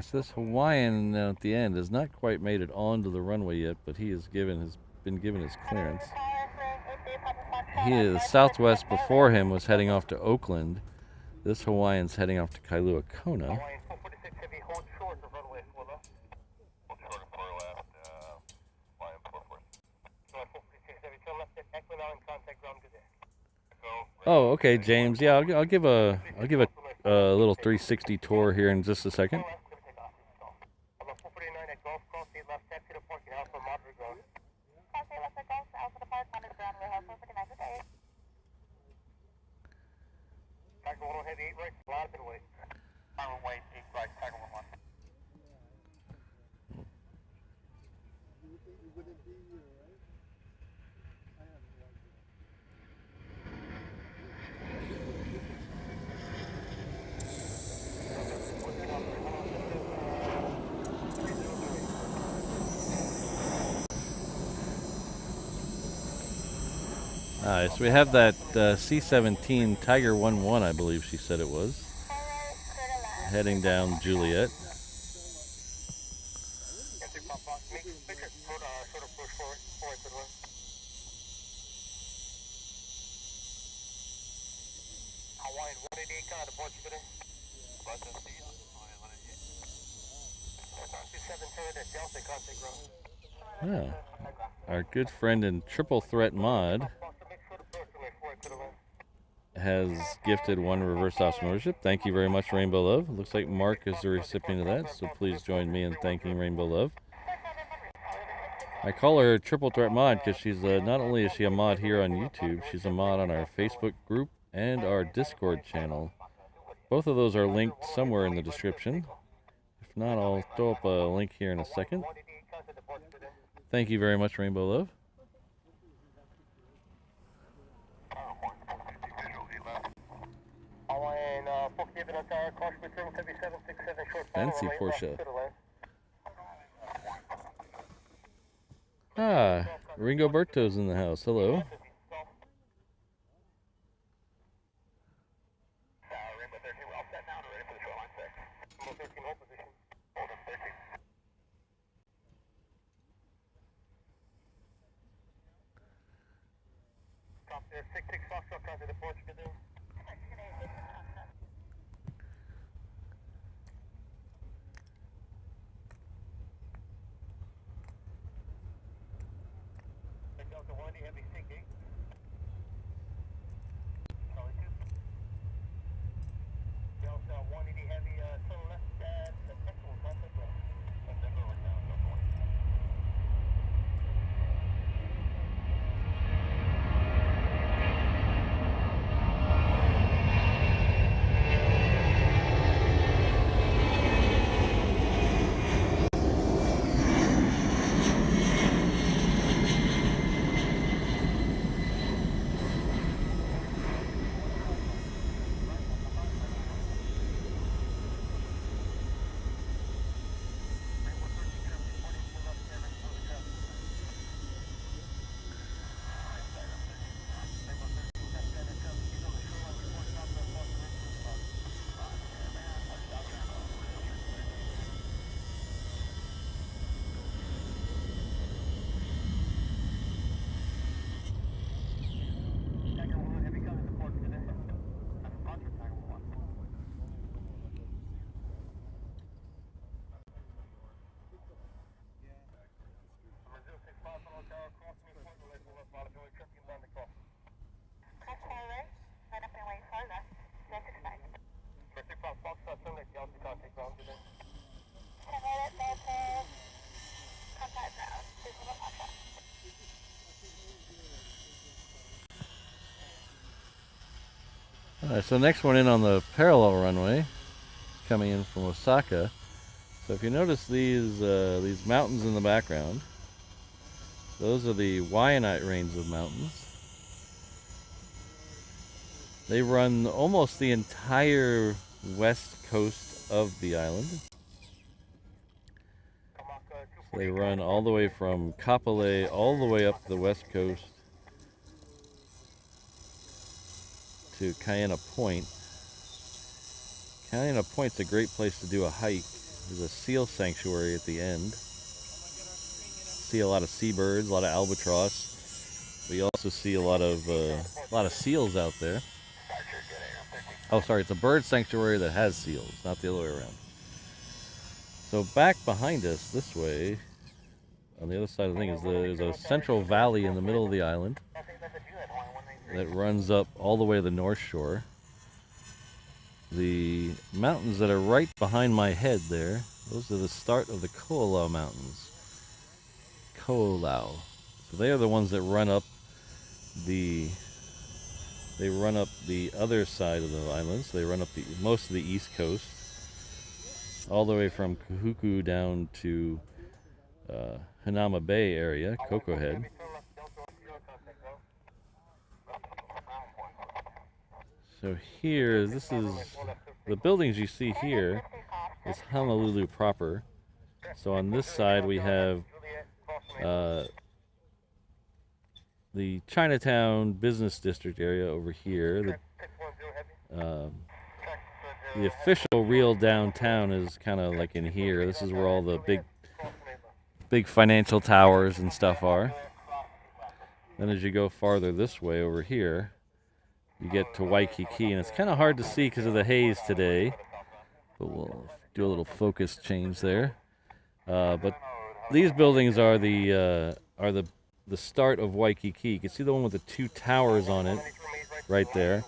Speaker 2: So this Hawaiian at the end has not quite made it onto the runway yet, but he has been given his clearance. The Southwest before him was heading off to Oakland. This Hawaiian's heading off to Kailua Kona. Oh, okay, James. Yeah, I'll give a little 360 tour here in just a second. Alright, so we have that C-17 Tiger 1-1, I believe she said it was, heading down Juliet. Yeah. Our good friend in Triple Threat Mod has gifted one reverse osmosis. Thank you very much, Rainbow Love. Looks like Mark is the recipient of that, so please join me in thanking Rainbow Love. I call her Triple Threat Mod because she's not only is she a mod here on YouTube, she's a mod on our Facebook group and our Discord channel. Both of those are linked somewhere in the description. If not, I'll throw up a link here in a second. Thank you very much, Rainbow Love. Fancy Porsche. Ah, Ringo Berto's in the house. Hello. Alright, so next one in on the parallel runway, coming in from Osaka. So if you notice these mountains in the background, those are the Waianae range of mountains. They run almost the entire west coast of the island. So they run all the way from Kapolei all the way up the west coast to Kaena Point. Kaena Point's a great place to do a hike. There's a seal sanctuary at the end. See a lot of seabirds, a lot of albatross. We also see a lot of seals out there. Oh, sorry, it's a bird sanctuary that has seals, not the other way around. So back behind us, this way, on the other side of the thing, is there's a central valley in the middle of the island that runs up all the way to the north shore. The mountains that are right behind my head there, those are the start of the Ko'olau Mountains. Ko'olau. So they are the ones that run up the other side of the island. So they run up most of the east coast, all the way from Kahuku down to Hanama Bay area, Coco Head. So here, this is the buildings you see here is Honolulu proper. So on this side we have the Chinatown Business District area over here. The official real downtown is kind of like in here. This is where all the big financial towers and stuff are. Then as you go farther this way over here, you get to Waikiki, and it's kind of hard to see because of the haze today. But we'll do a little focus change there. But these buildings are the start of Waikiki. You can see the one with the two towers on it right there.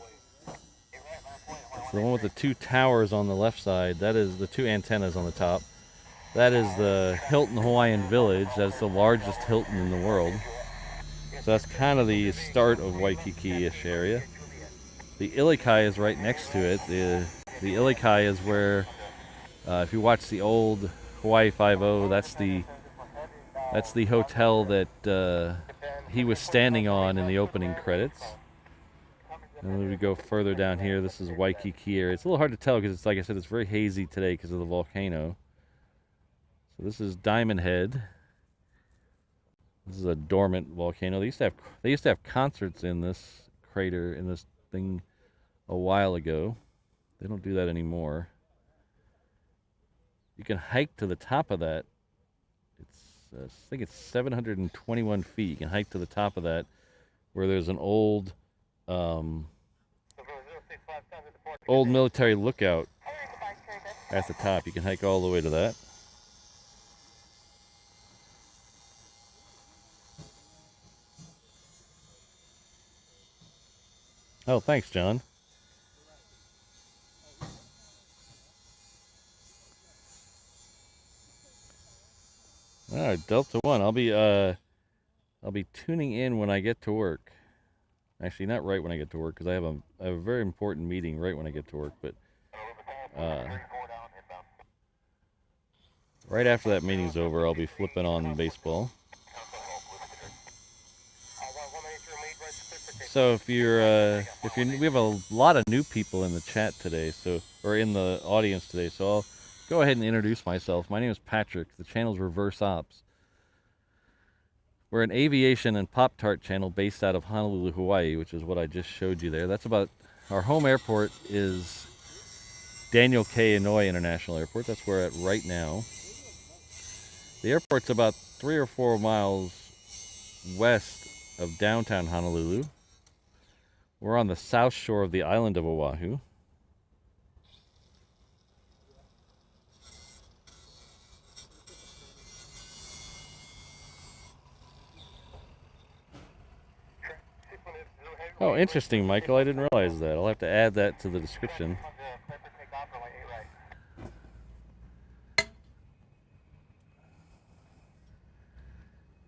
Speaker 2: So the one with the two towers on the left side, that is the two antennas on the top. That is the Hilton Hawaiian Village. That's the largest Hilton in the world. So that's kind of the start of Waikiki-ish area. The Ilikai is right next to it. The Ilikai is where, if you watch the old Hawaii Five-0, that's the hotel that he was standing on in the opening credits. And then we go further down here. This is Waikiki area. It's a little hard to tell because it's, like I said, it's very hazy today because of the volcano. So this is Diamond Head. This is a dormant volcano. They used to have concerts in this crater, in this thing, a while ago. They don't do that anymore. You can hike to the top of that. I think it's 721 feet. You can hike to the top of that, where there's an old military lookout at the top. You can hike all the way to that. Oh, thanks, John. All right, Delta One. I'll be tuning in when I get to work. Actually, not right when I get to work, because I have a very important meeting right when I get to work. But right after that meeting's over, I'll be flipping on baseball. So if we have a lot of new people in the chat today, or in the audience today. So I'll go ahead and introduce myself. My name is Patrick. The channel's Reverse Ops. We're an aviation and Pop-Tart channel based out of Honolulu, Hawaii, which is what I just showed you there. That's about, our home airport is Daniel K. Inouye International Airport. That's where we're at right now. The airport's about 3 or 4 miles west of downtown Honolulu. We're on the south shore of the island of Oahu. Oh, interesting, Michael. I didn't realize that. I'll have to add that to the description.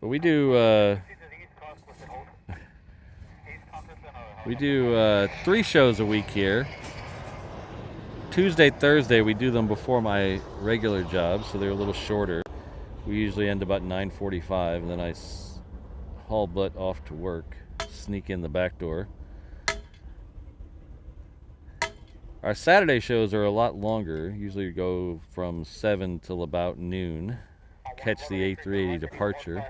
Speaker 2: But we do We do 3 shows a week here. Tuesday, Thursday, we do them before my regular job, so they're a little shorter. We usually end about 9:45, and then I haul butt off to work, sneak in the back door. Our Saturday shows are a lot longer. Usually go from 7 till about noon. Catch the A380 departure.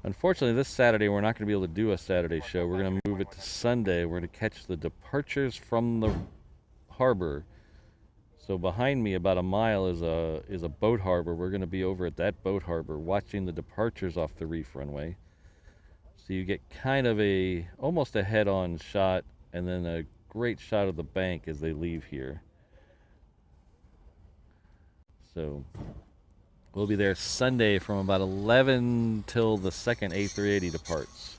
Speaker 2: Unfortunately, this Saturday we're not going to be able to do a Saturday show. We're going to move it to Sunday. We're going to catch the departures from the harbor. So behind me, about a mile, is a boat harbor. We're going to be over at that boat harbor watching the departures off the reef runway. So you get kind of almost a head-on shot, and then a great shot of the bank as they leave here. So we'll be there Sunday from about 11 till the second A380 departs.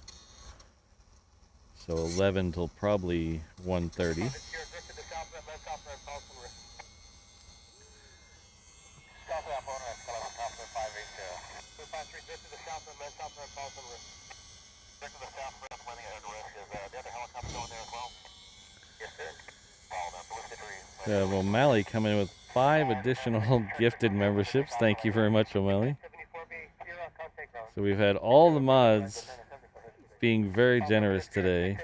Speaker 2: So 11 till probably 1:30. O'Malley coming in with 5 additional gifted memberships. Thank you very much, O'Malley. So we've had all the mods being very generous today.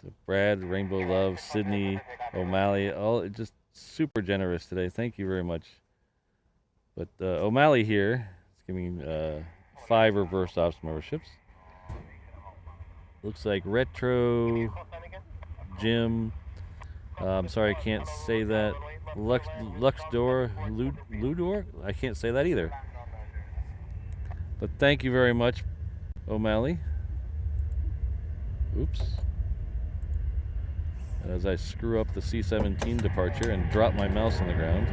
Speaker 2: So Brad, Rainbow Love, Sydney, O'Malley, all just super generous today. Thank you very much. But O'Malley here is giving 5 reverse ops memberships. Looks like Retro, Jim. I'm sorry, I can't say that. Luxdor, Ludor? I can't say that either. But thank you very much, O'Malley. Oops. As I screw up the C-17 departure and drop my mouse on the ground.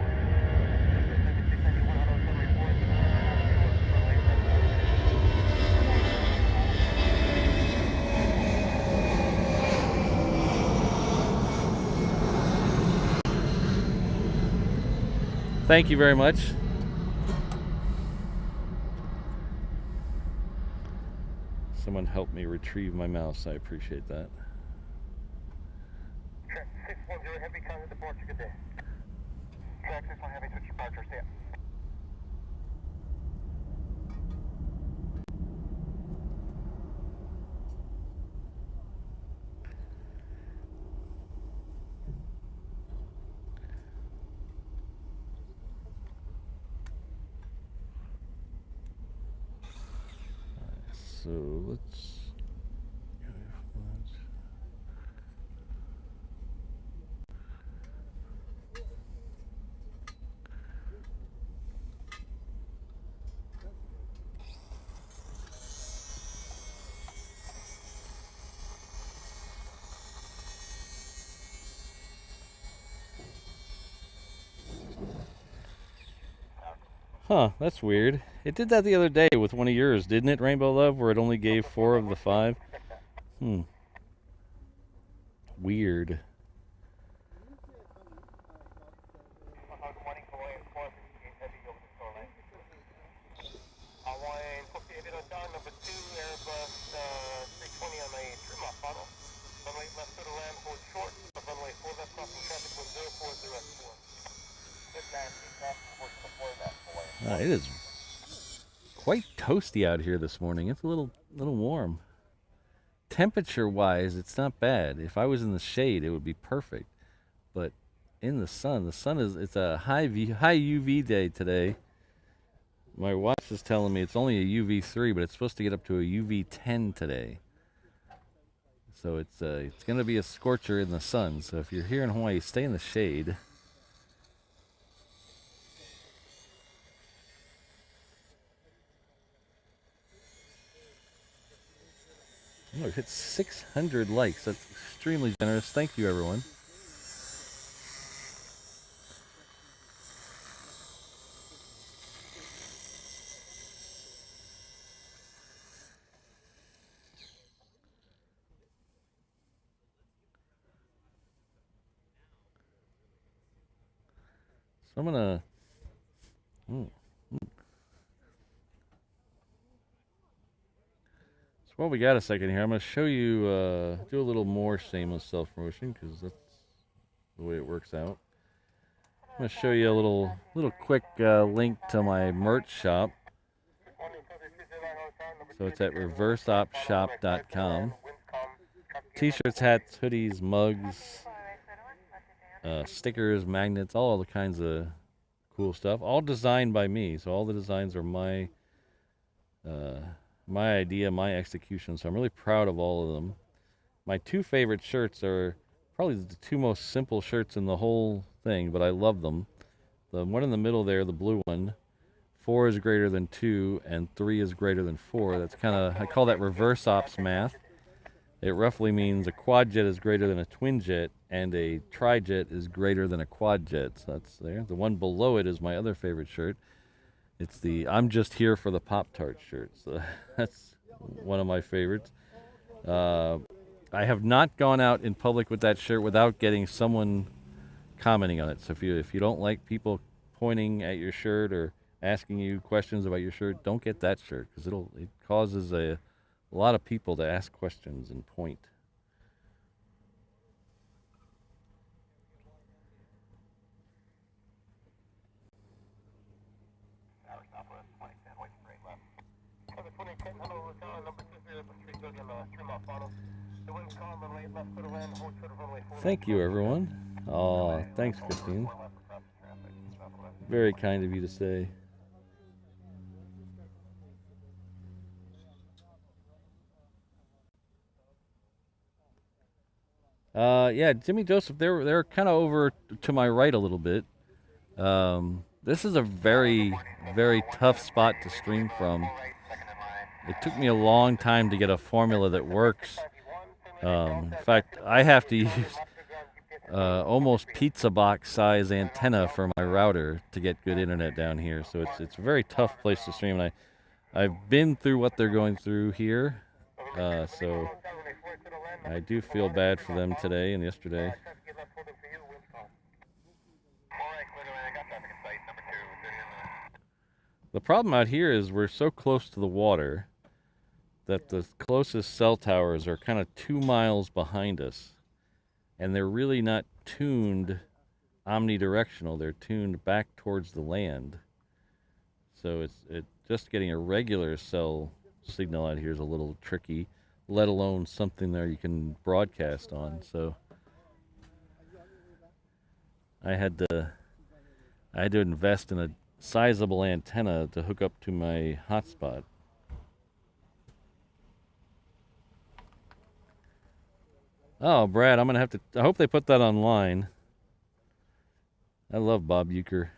Speaker 2: Thank you very much. Someone help me retrieve my mouse. I appreciate that.
Speaker 1: Track 610 Heavy, contact departure, good day. Track 610 Heavy, switch departure, stay up.
Speaker 2: So let's. Huh, that's weird. It did that the other day with one of yours, didn't it, Rainbow Love, where it only gave 4 of the 5? Weird.
Speaker 1: Good morning, Hawaii, Heavy over the shoreline. Hawaii, number 2, Airbus 320 on a trim-off funnel. Runway left to the land, hold short. Runway 4 left, crossing traffic with 040 at 4. Good nasty, traffic for support that Hawaii.
Speaker 2: It is quite toasty out here this morning. It's a little warm. Temperature-wise, it's not bad. If I was in the shade, it would be perfect. But in the sun it's a high UV day today. My watch is telling me it's only a UV 3, but it's supposed to get up to a UV 10 today. So it's going to be a scorcher in the sun. So if you're here in Hawaii, stay in the shade. Oh, it hit 600 likes. That's extremely generous. Thank you, everyone. So I'm gonna. So while we got a second here, I'm going to show you, do a little more shameless self-promotion because that's the way it works out. I'm going to show you a little quick link to my merch shop. So it's at reverseopshop.com. T-shirts, hats, hoodies, mugs, stickers, magnets, all the kinds of cool stuff. All designed by me. So all the designs are my idea, my execution. So I'm really proud of all of them. My two favorite shirts are probably the two most simple shirts in the whole thing, but I love them. The one in the middle there, the blue one, 4 is greater than 2 and 3 is greater than 4. That's kind of, I call that reverse ops math. It roughly means a quad jet is greater than a twin jet and a tri-jet is greater than a quad jet. So that's there. The one below it is my other favorite shirt. It's the I'm just here for the Pop-Tart shirt. So that's one of my favorites. I have not gone out in public with that shirt without getting someone commenting on it. So if you don't like people pointing at your shirt or asking you questions about your shirt, don't get that shirt because it causes a lot of people to ask questions and point. Thank you, everyone. Oh, thanks, Christine. Very kind of you to say. Yeah, Jimmy Joseph, they're kind of over to my right a little bit. This is a very, very tough spot to stream from. It took me a long time to get a formula that works. In fact, I have to use almost pizza box size antenna for my router to get good internet down here. So it's a very tough place to stream. And I've been through what they're going through here, so I do feel bad for them today and yesterday. The problem out here is we're so close to the water that the closest cell towers are kind of 2 miles behind us. And they're really not tuned omnidirectional. They're tuned back towards the land. So it's just getting a regular cell signal out here is a little tricky, let alone something there you can broadcast on. So I had to invest in a sizable antenna to hook up to my hotspot. Oh, Brad, I'm going to have to... I hope they put that online. I love Bob Euchre.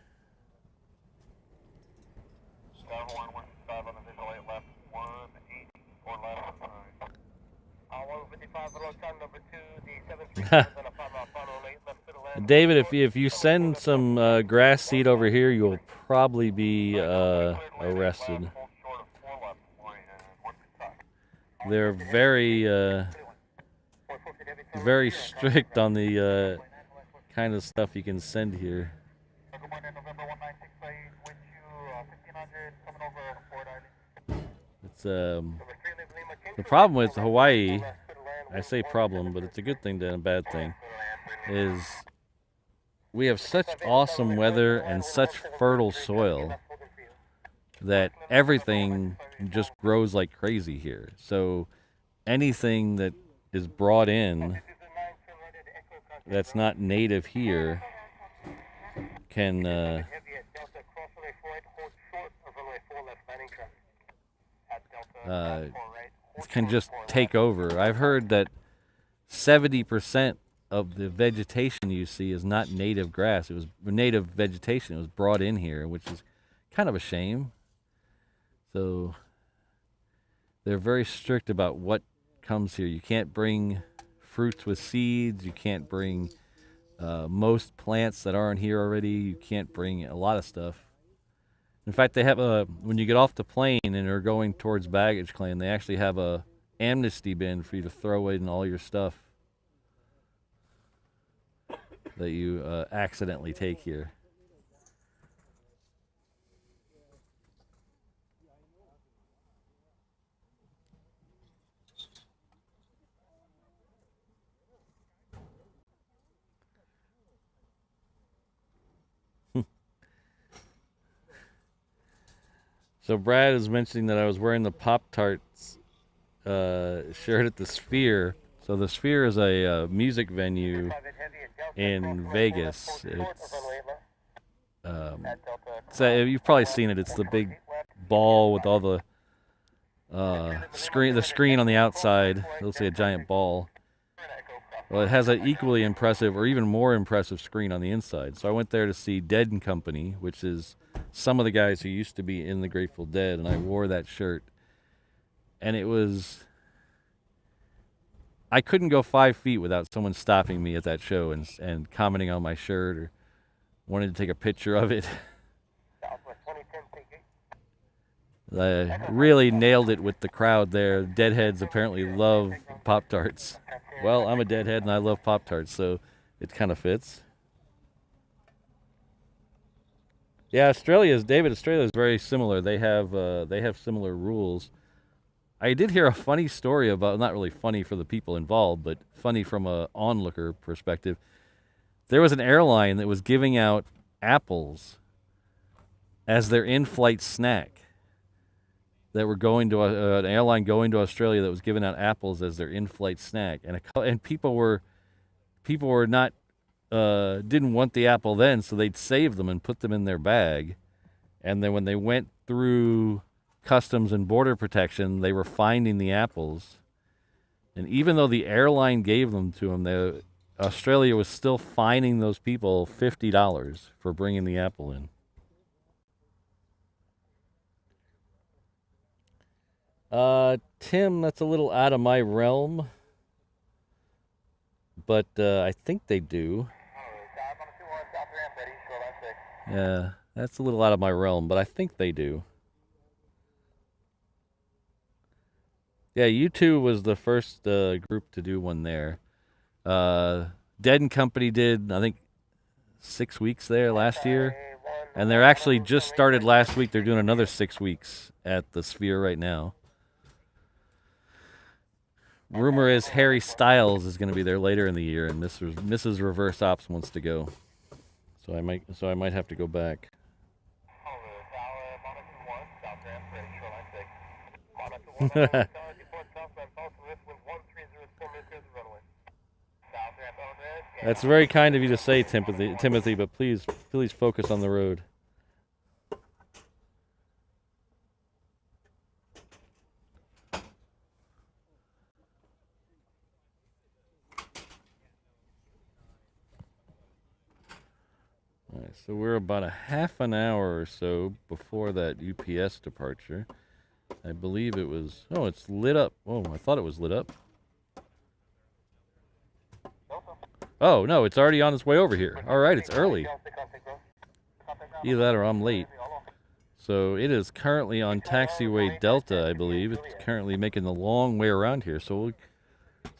Speaker 2: David, if you send some grass seed over here, you'll probably be arrested. They're very strict on the kind of stuff you can send here. It's the problem with Hawaii, I say problem, but it's a good thing and a bad thing, is we have such awesome weather and such fertile soil that everything just grows like crazy here. So anything that is brought in that's not native here can just take over. I've heard that 70% of the vegetation you see is not native grass. It was native vegetation. It was brought in here, which is kind of a shame. So they're very strict about what comes here. You can't bring fruits with seeds. You can't bring most plants that aren't here already. You can't bring a lot of stuff. In fact, they have when you get off the plane and are going towards baggage claim, they actually have a amnesty bin for you to throw in all your stuff that you accidentally take here. So Brad is mentioning that I was wearing the Pop-Tarts shirt at the Sphere. So the Sphere is a music venue in Vegas. It's so you've probably seen it. It's the big ball with all the screen on the outside. It looks like a giant ball. Well, it has an equally impressive or even more impressive screen on the inside. So I went there to see Dead and Company, which is some of the guys who used to be in the Grateful Dead, and I wore that shirt. And it was... I couldn't go 5 feet without someone stopping me at that show and commenting on my shirt or wanting to take a picture of it. I really nailed it with the crowd there. Deadheads apparently love Pop-Tarts. Well, I'm a Deadhead and I love Pop-Tarts, so it kind of fits. Yeah, Australia is very similar. They have similar rules. I did hear a funny story about, not really funny for the people involved, but funny from a onlooker perspective. There was an airline that was giving out apples as their in-flight snack. That were going to an airline going to Australia that was giving out apples as their in-flight snack, and people were not didn't want the apple then, so they'd save them and put them in their bag, and then when they went through Customs and Border Protection, they were finding the apples, and even though the airline gave them to them, Australia was still fining those people $50 for bringing the apple in. Tim, that's a little out of my realm, but I think they do. Yeah, that's a little out of my realm, but I think they do. Yeah, U2 was the first group to do one there. Dead and Company did, I think, 6 weeks there last year, and they're actually just started last week. They're doing another 6 weeks at the Sphere right now. Rumor is Harry Styles is going to be there later in the year, and Mrs. Reverse Ops wants to go, so I might have to go back. That's very kind of you to say, Timothy, but please focus on the road. All right, so we're about a half an hour or so before that UPS departure. I believe it was... Oh, it's lit up. Oh, I thought it was lit up. Oh, no, it's already on its way over here. All right, it's early. Either that or I'm late. So it is currently on taxiway Delta, I believe. It's currently making the long way around here. So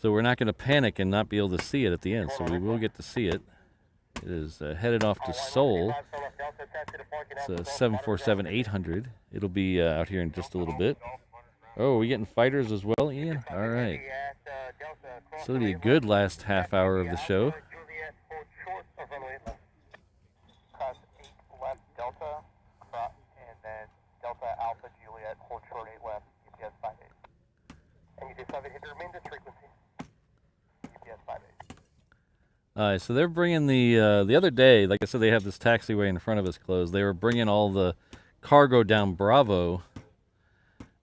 Speaker 2: we're not going to panic and not be able to see it at the end. So we will get to see it. It is headed off to Seoul. It's a 747-800. It'll be out here in just a little bit. Oh, are we getting fighters as well, Ian? All right. So it'll be a good last half hour of the show. So they're bringing the other day, like I said, they have this taxiway in front of us closed. They were bringing all the cargo down Bravo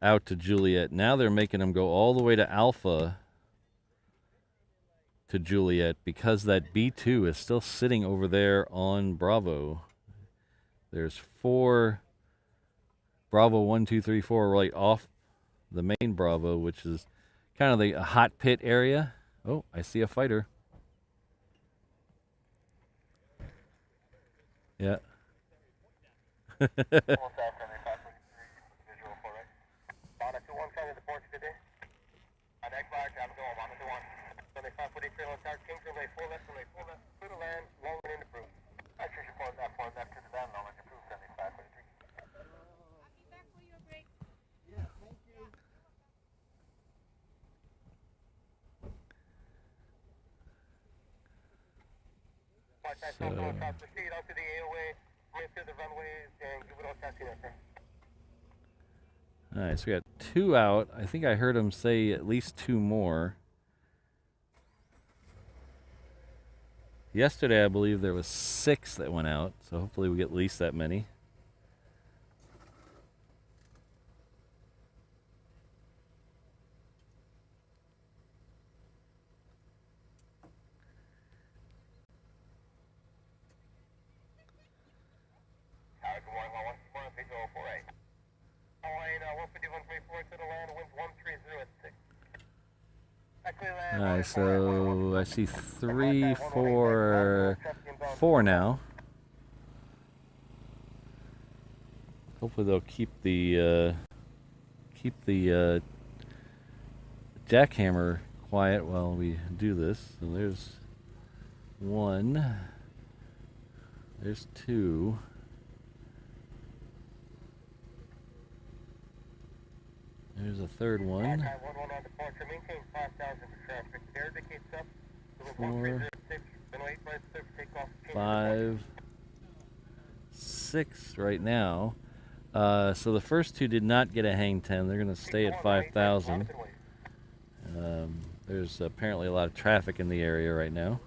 Speaker 2: out to Juliet. Now they're making them go all the way to Alpha to Juliet because that B-2 is still sitting over there on Bravo. There's 4 Bravo 1, 2, 3, 4 right off the main Bravo, which is kind of the hot pit area. Oh, I see a fighter. Yeah. So, All right, so we got 2 out. I think I heard him say at least 2 more. Yesterday, I believe there was 6 that went out, so hopefully we get at least that many.
Speaker 1: Good morning, 114, big 048. Airline 15124 to the land, winds 130 at 6.
Speaker 2: All right, so I see 3, 4, 4 now. Hopefully they'll keep the jackhammer quiet while we do this. So there's 1. There's 2. There's a third one. 4, 5, 6 right now. So the first 2 did not get a hang 10. They're going to stay at 5,000. There's apparently a lot of traffic in the area right now.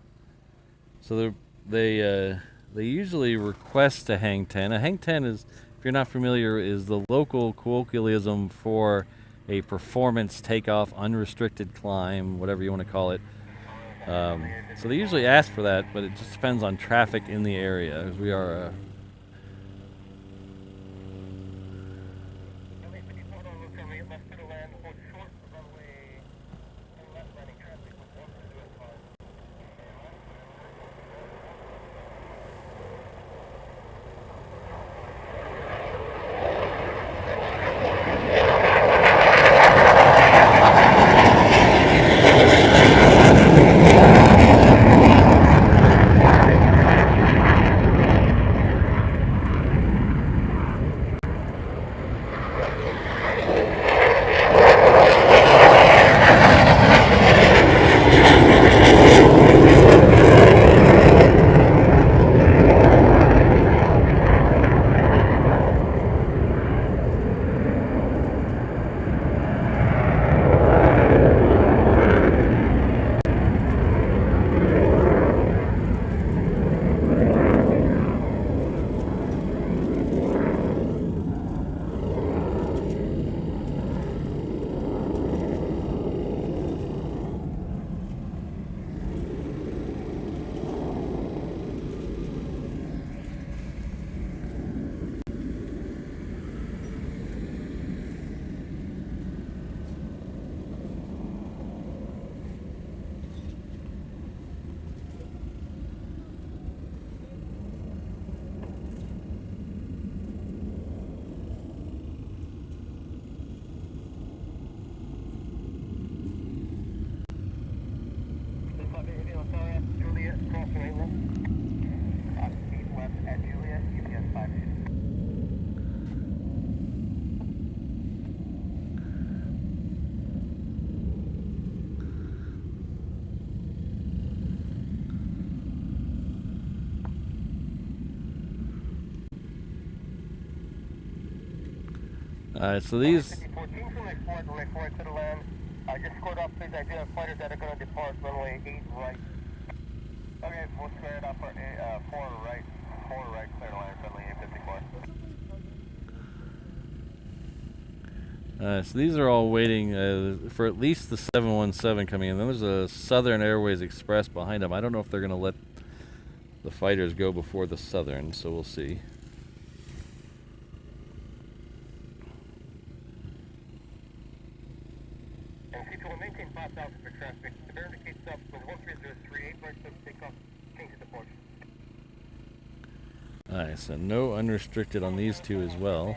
Speaker 2: So they usually request a hang 10. A hang 10 is, if you're not familiar, is the local colloquialism for a performance takeoff, unrestricted climb, whatever you want to call it. So they usually ask for that, but it just depends on traffic in the area. As we are so these.
Speaker 1: 14 from runway 4 to the land. Just scored off, please. I do have fighters that are going to depart runway 8 right. Okay, we'll square it off for 4 right. 4 right, clear to land, runway 854.
Speaker 2: So these are all waiting for at least the 717 coming in. Then there's a Southern Airways Express behind them. I don't know if they're going to let the fighters go before the Southern, so we'll see.
Speaker 1: And C2 maintain 5,000 for traffic. The bear indicates up with 13038, right to takeoff, change to departure.
Speaker 2: Alright, so no unrestricted on these 2 as well.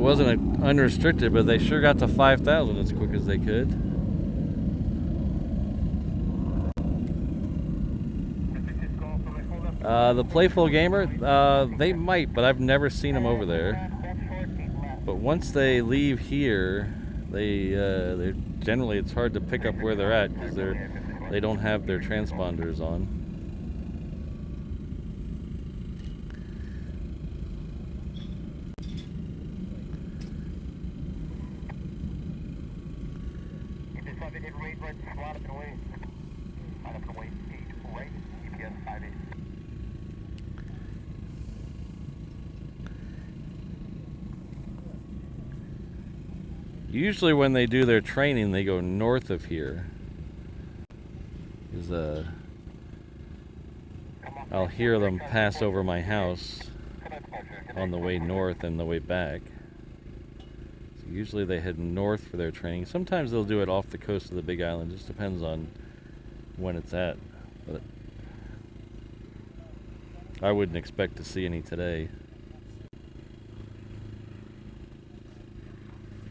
Speaker 2: wasn't unrestricted, but they sure got to 5,000 as quick as they could. The Playful Gamer, they might, but I've never seen them over there. But once they leave here, they're generally, it's hard to pick up where they're at because they don't have their transponders on. Usually when they do their training, they go north of here. I'll hear them pass over my house on the way north and the way back. So usually they head north for their training. Sometimes they'll do it off the coast of the Big Island. Just depends on when it's at. But I wouldn't expect to see any today.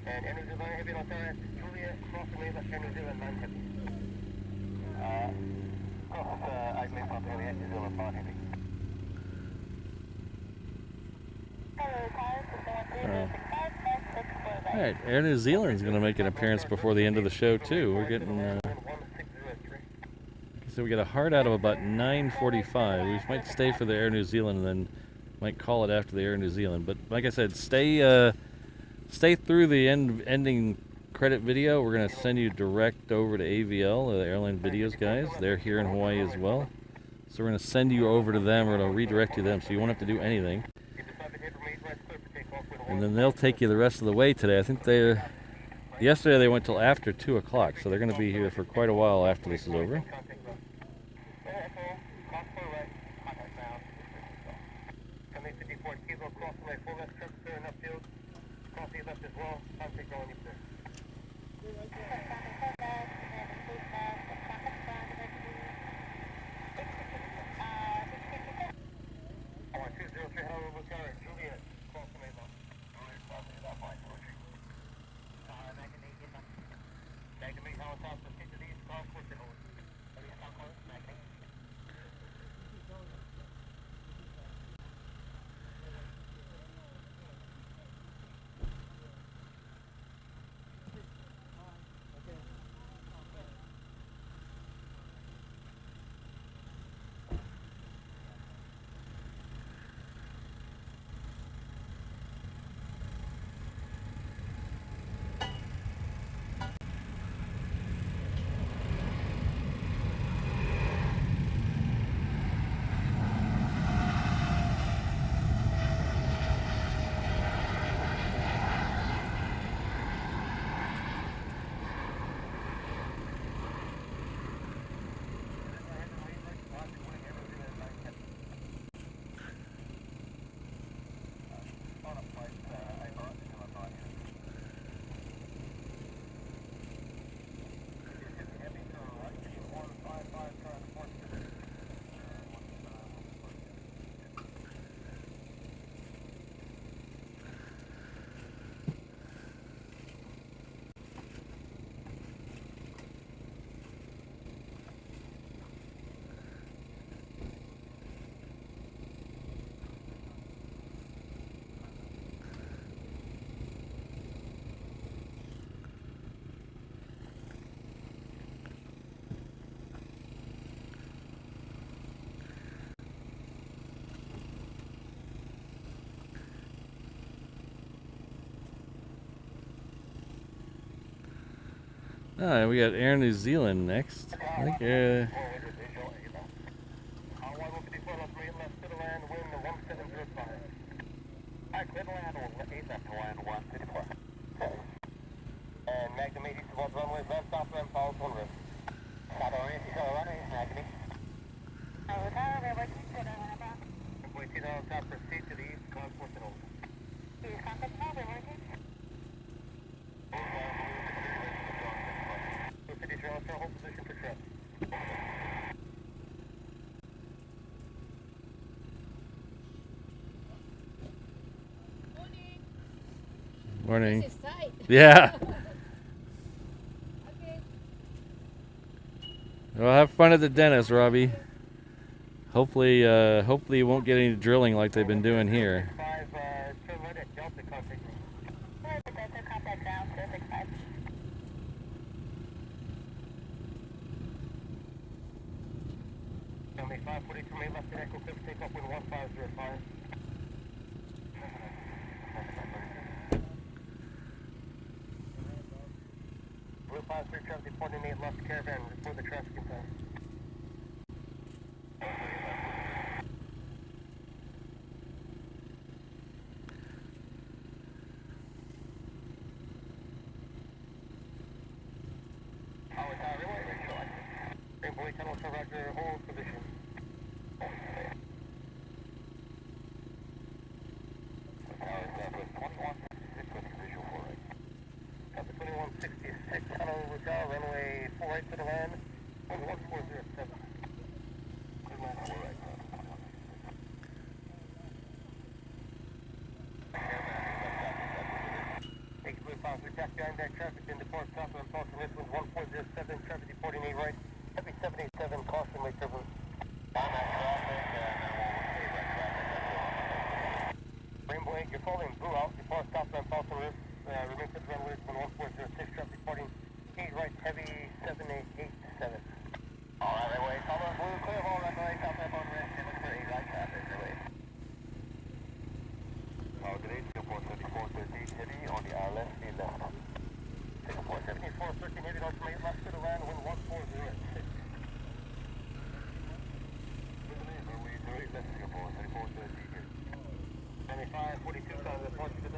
Speaker 1: And Air New Zealand Heavy Los Angeles, Julia, crossing New Zealand, 9 Heavy. I may pop Heavy, New Zealand, 5 Heavy.
Speaker 2: Alright, Air New Zealand's going to make an appearance before the end of the show, too. We're getting... so we get a hard out of about 9:45. We might stay for the Air New Zealand and then might call it after the Air New Zealand. But like I said, stay through the ending credit video. We're going to send you direct over to AVL, the Airline Videos guys. They're here in Hawaii as well. So we're going to send you over to them. We're going to redirect you to them so you won't have to do anything. And then they'll take you the rest of the way today. I think yesterday they went till after 2 o'clock, so they're going to be here for quite a while after this is over. Alright, we got Air New Zealand next. I think Morning.
Speaker 5: This is tight.
Speaker 2: Yeah.
Speaker 5: Okay.
Speaker 2: Well, have fun at the dentist, Robbie. Hopefully you won't get any drilling like they've been doing here.
Speaker 1: 5, turn right at Delta, contact me.
Speaker 3: Delta, contact ground, 065.
Speaker 1: Runway 542, main left, Echo Cliff, take off wind 1505. Route 53, traffic reporting 8 left caravan, report the traffic in time. Tower, runway, radio active. Rainbow 8, tunnel, roger, hold position. Tower, southwest 2166, with visual 4 right. Delta 2166, tunnel, Rizal, runway 4 right to the land, 1407. Good land, 4 right. Take blue 5, we back behind that traffic, then depart south of Impulse, Richmond 1407, traffic deporting 8 right, heavy 787, caution, late turbulence. On that traffic, Rainbow 8, you're following blue out, depart south of Impulse, remain to the runway, Richmond 1406, traffic deporting 8 right, heavy 7887. Alright, Rainbow 8, follow blue, clear of all runway, south of Impulse, Richmond, look for 8 right traffic, relay. Good 8, 434, 13, heavy on the left, speed left. 6474, 13, heavy, north from 8 left to the land, wind 1406.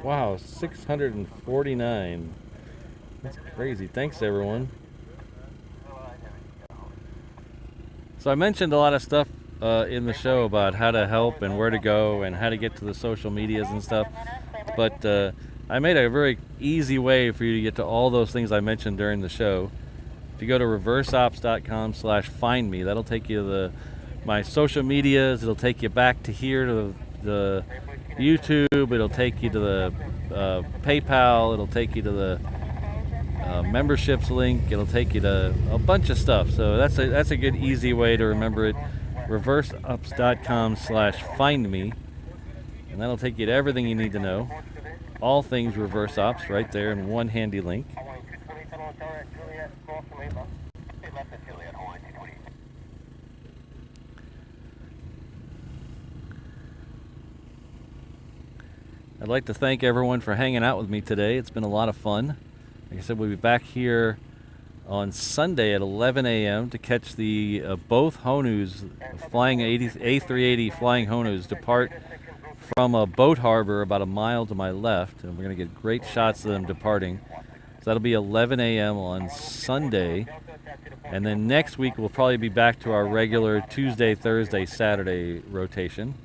Speaker 2: Wow, 649. That's crazy. Thanks, everyone. So I mentioned a lot of stuff in the show about how to help and where to go and how to get to the social medias and stuff. But I made a very easy way for you to get to all those things I mentioned during the show. If you go to reverseops.com/find me, that'll take you to my social medias. It'll take you back to here to the YouTube. It'll take you to the PayPal. It'll take you to the memberships link. It'll take you to a bunch of stuff. So that's a good easy way to remember it. reverseops.com/find me, and that'll take you to everything you need to know. All things reverse ops right there in one handy link. I'd like to thank everyone for hanging out with me today. It's been a lot of fun. Like I said, we'll be back here on Sunday at 11 a.m. to catch the both Honus, flying A380 flying Honus, depart from a boat harbor about a mile to my left, and we're going to get great shots of them departing. So that'll be 11 a.m. on Sunday, and then next week we'll probably be back to our regular Tuesday, Thursday, Saturday rotation.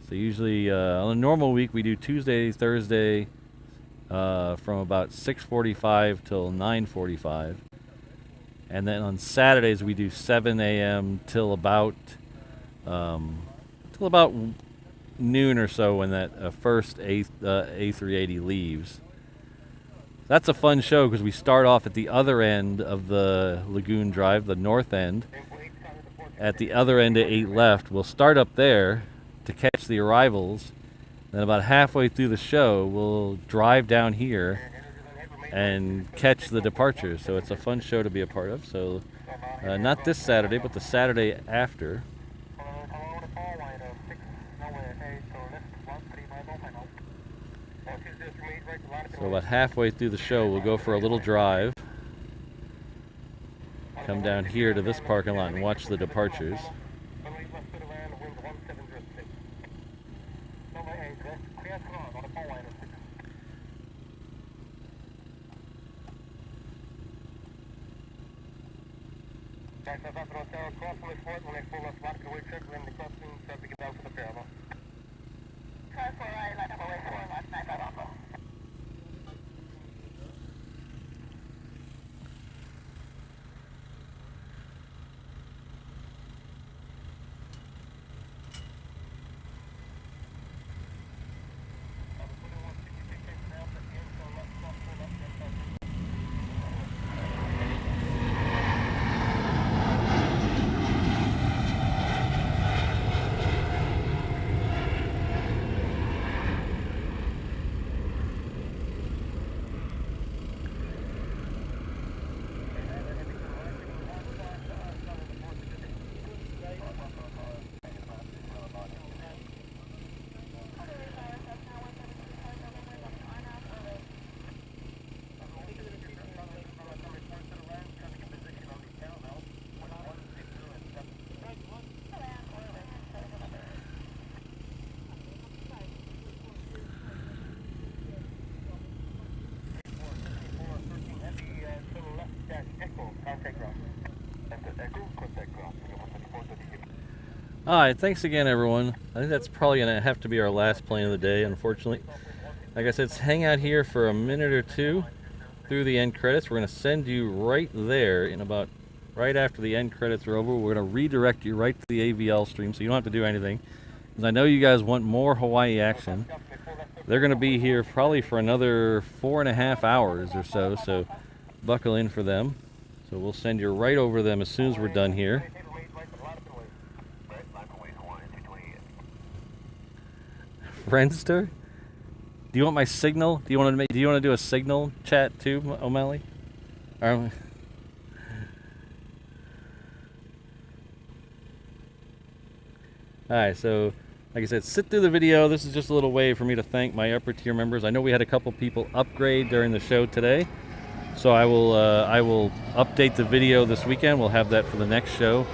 Speaker 2: So usually on a normal week we do Tuesday, Thursday from about 6:45 till 9:45, and then on Saturdays we do 7 a.m. till about noon or so when that first A380 leaves. That's a fun show because we start off at the other end of the Lagoon Drive, the north end. At the other end of 8 left, we'll start up there to catch the arrivals. Then about halfway through the show, we'll drive down here and catch the departures. So it's a fun show to be a part of. So not this Saturday, but the Saturday after. So about halfway through the show, we'll go for a little drive. Come down here to this parking lot and watch the departures. Alright, thanks again, everyone. I think that's probably going to have to be our last plane of the day, unfortunately. Like I said, hang out here for a minute or two through the end credits. We're going to send you right there in about right after the end credits are over. We're going to redirect you right to the AVL stream, so you don't have to do anything. Because I know you guys want more Hawaii action. They're going to be here probably for another 4.5 hours or so, so buckle in for them. So we'll send you right over them as soon as we're done here. Friendster? Do you want my signal? Do you want to do a signal chat too, O'Malley? All right, so like I said, sit through the video. This is just a little way for me to thank my upper tier members. I know we had a couple people upgrade during the show today, so I will update the video this weekend. We'll have that for the next show.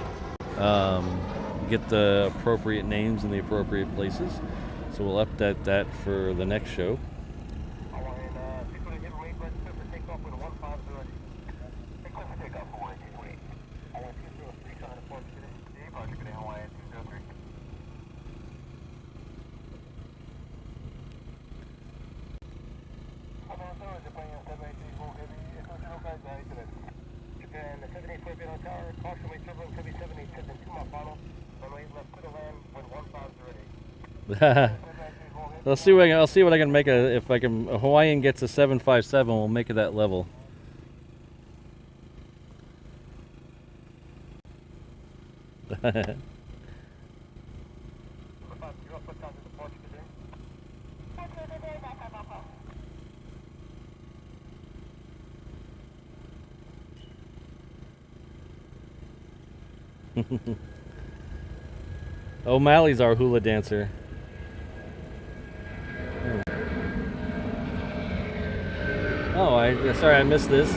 Speaker 2: Get the appropriate names in the appropriate places. So we'll update that for the next show. I'll see what I can make if a Hawaiian gets a 757, we'll make it that level. O'Malley's our hula dancer. Oh, sorry I missed this.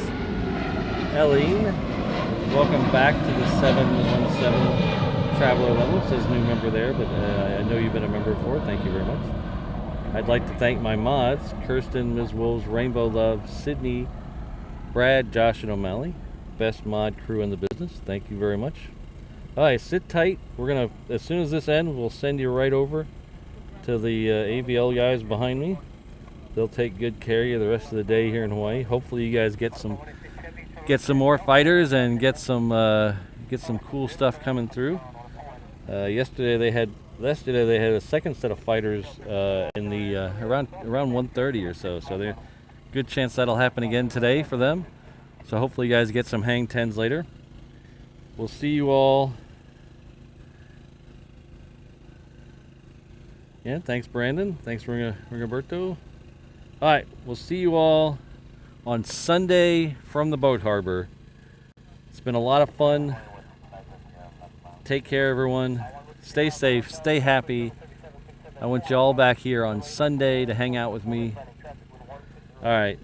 Speaker 2: Eileen, welcome back to the 717 Traveler level. It says new member there, but I know you've been a member before. Thank you very much. I'd like to thank my mods, Kirsten, Ms. Wolves, Rainbow Love, Sydney, Brad, Josh, and O'Malley. Best mod crew in the business. Thank you very much. All right, sit tight. We're going to, as soon as this ends, we'll send you right over to the AVL guys behind me. They'll take good care of you the rest of the day here in Hawaii. Hopefully you guys get some more fighters and get some cool stuff coming through. Yesterday they had a second set of fighters in the around 1:30 or so. So there's a good chance that'll happen again today for them. So hopefully you guys get some hang 10s later. We'll see you all. Yeah, thanks Brandon. Thanks Ringoberto. All right, we'll see you all on Sunday from the boat harbor. It's been a lot of fun. Take care, everyone. Stay safe, stay happy. I want you all back here on Sunday to hang out with me. All right.